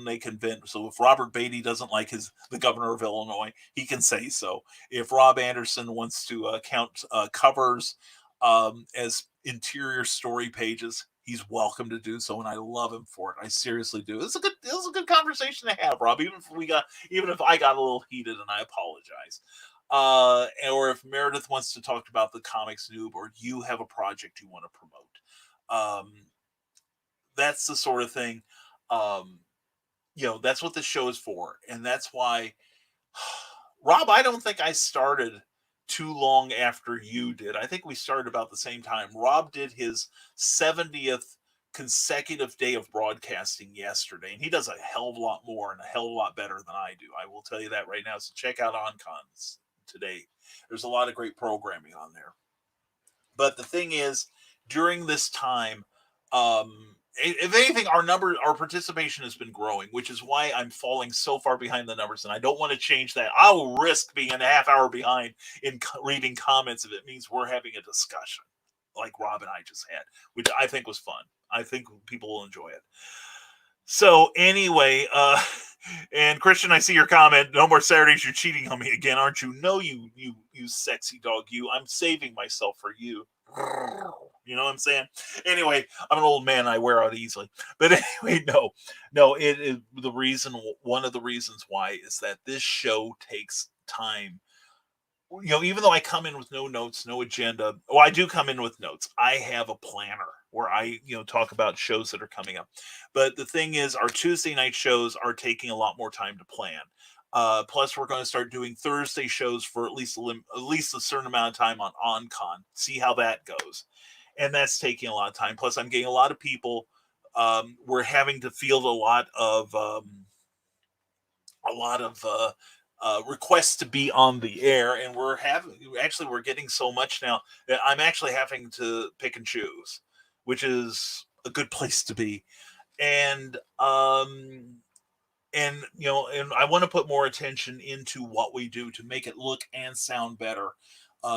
S2: they can vent. So if Robert Beatty doesn't like the governor of Illinois, he can say so. If Rob Anderson wants to count covers as interior story pages, he's welcome to do so, and I love him for it. I seriously do. It was a good conversation to have, Rob. Even if I got a little heated, and I apologize. Or if Meredith wants to talk about the Comics Noob, or you have a project you want to promote, that's the sort of thing. That's what the show is for, and that's why, Rob, I don't think I started too long after you did. I think we started about the same time. Rob did his 70th consecutive day of broadcasting yesterday, and he does a hell of a lot more and a hell of a lot better than I do. I will tell you that right now. So check out OnCons today. There's a lot of great programming on there. But the thing is, during this time, if anything, our participation has been growing, which is why I'm falling so far behind the numbers, and I don't want to change that. I will risk being a half hour behind in reading comments if it means we're having a discussion like Rob and I just had, which I think was fun. I think people will enjoy it. So anyway, and Christian, I see your comment. No more Saturdays. You're cheating on me again, aren't you? No, you sexy dog. I'm saving myself for you. You know what I'm saying? Anyway, I'm an old man. I wear out easily. But anyway, no. One of the reasons why is that this show takes time. Even though I come in with no notes, no agenda. Well, I do come in with notes. I have a planner where I, talk about shows that are coming up. But the thing is, our Tuesday night shows are taking a lot more time to plan. Plus, we're going to start doing Thursday shows for at least a certain amount of time on OnCon. See how that goes, and that's taking a lot of time. Plus, I'm getting a lot of people. We're having to field a lot of requests to be on the air, and we're getting so much now that I'm actually having to pick and choose, which is a good place to be. And and I want to put more attention into what we do to make it look and sound better.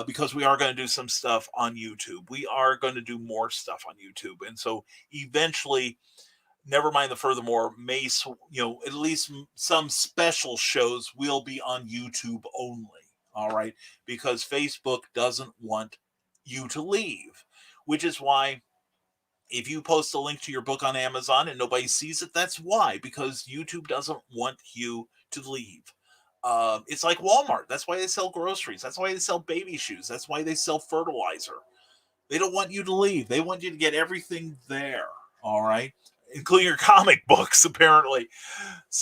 S2: Because we are going to do some stuff on YouTube. We are going to do more stuff on YouTube. And so eventually, Nevermind the Furthermore may, at least some special shows will be on YouTube only. All right. Because Facebook doesn't want you to leave, which is why if you post a link to your book on Amazon and nobody sees it, that's why, because YouTube doesn't want you to leave. It's like Walmart. That's why they sell groceries. That's why they sell baby shoes. That's why they sell fertilizer. They don't want you to leave. They want you to get everything there. All right, including your comic books, apparently.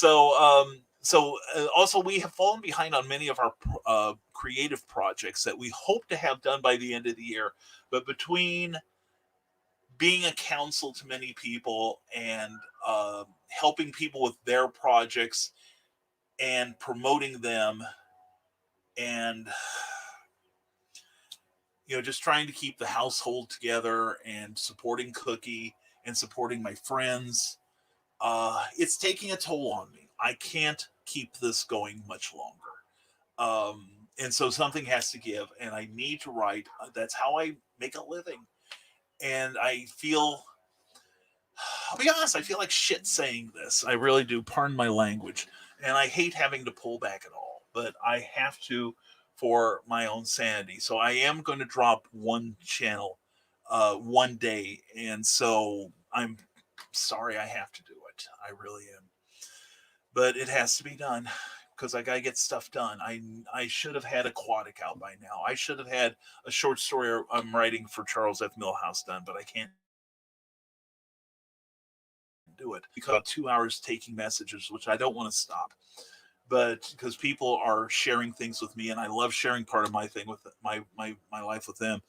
S2: Also, we have fallen behind on many of our creative projects that we hope to have done by the end of the year. But between being a counsel to many people and helping people with their projects and promoting them and just trying to keep the household together and supporting Cookie and supporting my friends, it's taking a toll on me. I can't keep this going much longer. And so something has to give, and I need to write. That's how I make a living. And I feel, I'll be honest, I feel like shit saying this. I really do. Pardon my language. And I hate having to pull back at all, but I have to for my own sanity. So I am going to drop one channel one day. And so I'm sorry I have to do it. I really am. But it has to be done because I gotta get stuff done. I should have had Aquatic out by now. I should have had a short story I'm writing for Charles F. Millhouse done, but I can't do it because 2 hours taking messages, which I don't want to stop. But because people are sharing things with me, and I love sharing part of my thing with my life with them.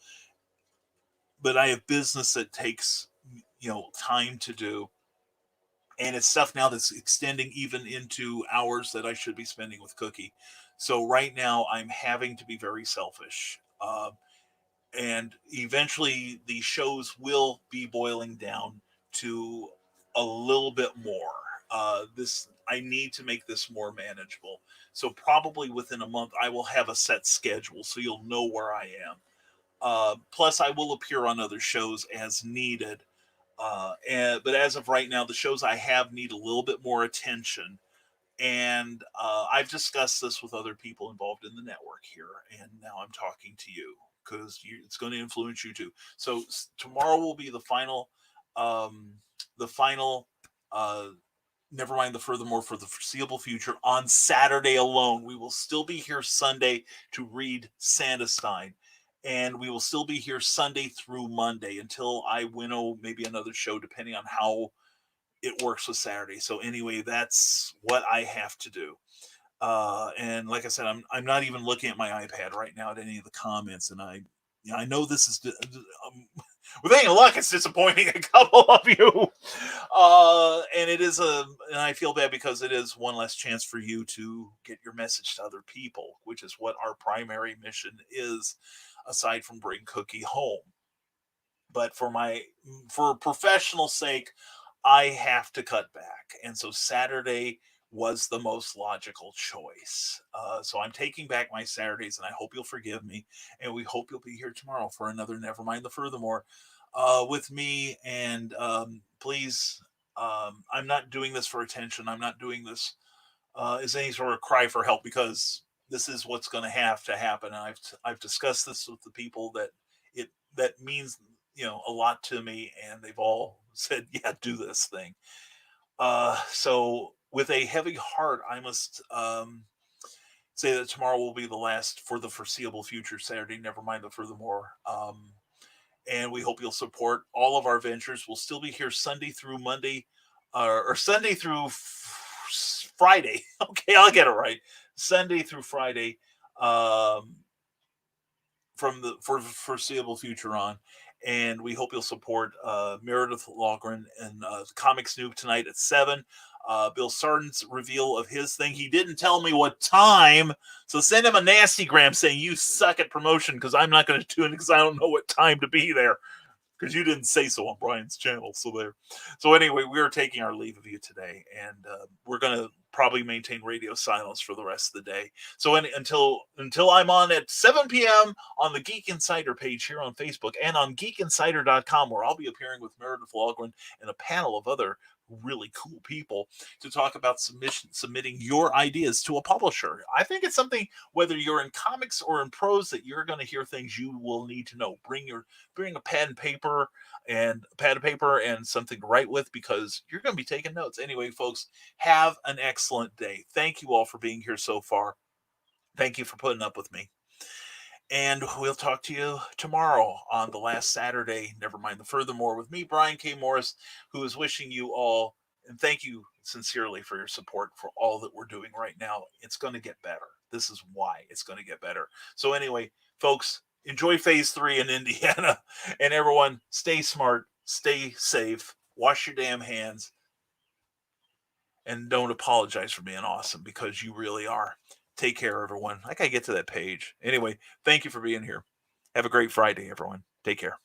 S2: But I have business that takes time to do, and it's stuff now that's extending even into hours that I should be spending with Cookie. So right now I'm having to be very selfish. And eventually the shows will be boiling down to a little bit more. This I need to make this more manageable. So probably within a month I will have a set schedule, so you'll know where I am. Plus, I will appear on other shows as needed. But as of right now, the shows I have need a little bit more attention. And I've discussed this with other people involved in the network here, and now I'm talking to you because it's going to influence you too. So tomorrow will be um, the final. Nevermind the Furthermore for the foreseeable future. On Saturday alone, we will still be here Sunday to read Sandestein, and we will still be here Sunday through Monday until I winnow maybe another show, depending on how it works with Saturday. So anyway, that's what I have to do. And like I said, I'm not even looking at my iPad right now at any of the comments, and I know this is with any luck, it's disappointing a couple of you. And and I feel bad because it is one less chance for you to get your message to other people, which is what our primary mission is, aside from bring Cookie home. But for professional sake, I have to cut back. And so Saturday was the most logical choice. So I'm taking back my Saturdays, and I hope you'll forgive me. And we hope you'll be here tomorrow for another Nevermind the Furthermore with me. And please, I'm not doing this for attention. I'm not doing this as any sort of cry for help, because this is what's going to happen. And I've discussed this with the people that means a lot to me, and they've all said, yeah, do this thing. So with a heavy heart, I must say that tomorrow will be the last for the foreseeable future Saturday, never mind the furthermore. And we hope you'll support all of our ventures. We'll still be here Sunday through Monday, or Sunday through Friday. Okay, I'll get it right. Sunday through Friday, from the foreseeable future on. And we hope you'll support Meredith Logren and Comic Snoop tonight at 7. Bill Sarden's reveal of his thing. He didn't tell me what time, so send him a nasty gram saying you suck at promotion because I'm not going to do it because I don't know what time to be there because you didn't say so on Brian's channel. So there. So anyway, we are taking our leave of you today, and we're going to probably maintain radio silence for the rest of the day. So until I'm on at 7 p.m. on the Geek Insider page here on Facebook and on geekinsider.com, where I'll be appearing with Meredith Logren and a panel of other really cool people to talk about submitting your ideas to a publisher. I think it's something, whether you're in comics or in prose, that you're going to hear things you will need to know. Bring a pad and paper and something to write with, because you're going to be taking notes. Anyway, folks, have an excellent day. Thank you all for being here so far. Thank you for putting up with me. And we'll talk to you tomorrow on the last Saturday, Nevermind the Furthermore, with me, Brian K. Morris, who is wishing you all, and thank you sincerely for your support for all that we're doing right now. It's going to get better. This is why it's going to get better. So anyway, folks, enjoy Phase 3 in Indiana. And everyone, stay smart, stay safe, wash your damn hands, and don't apologize for being awesome, because you really are. Take care, everyone. I got to get to that page. Anyway, thank you for being here. Have a great Friday, everyone. Take care.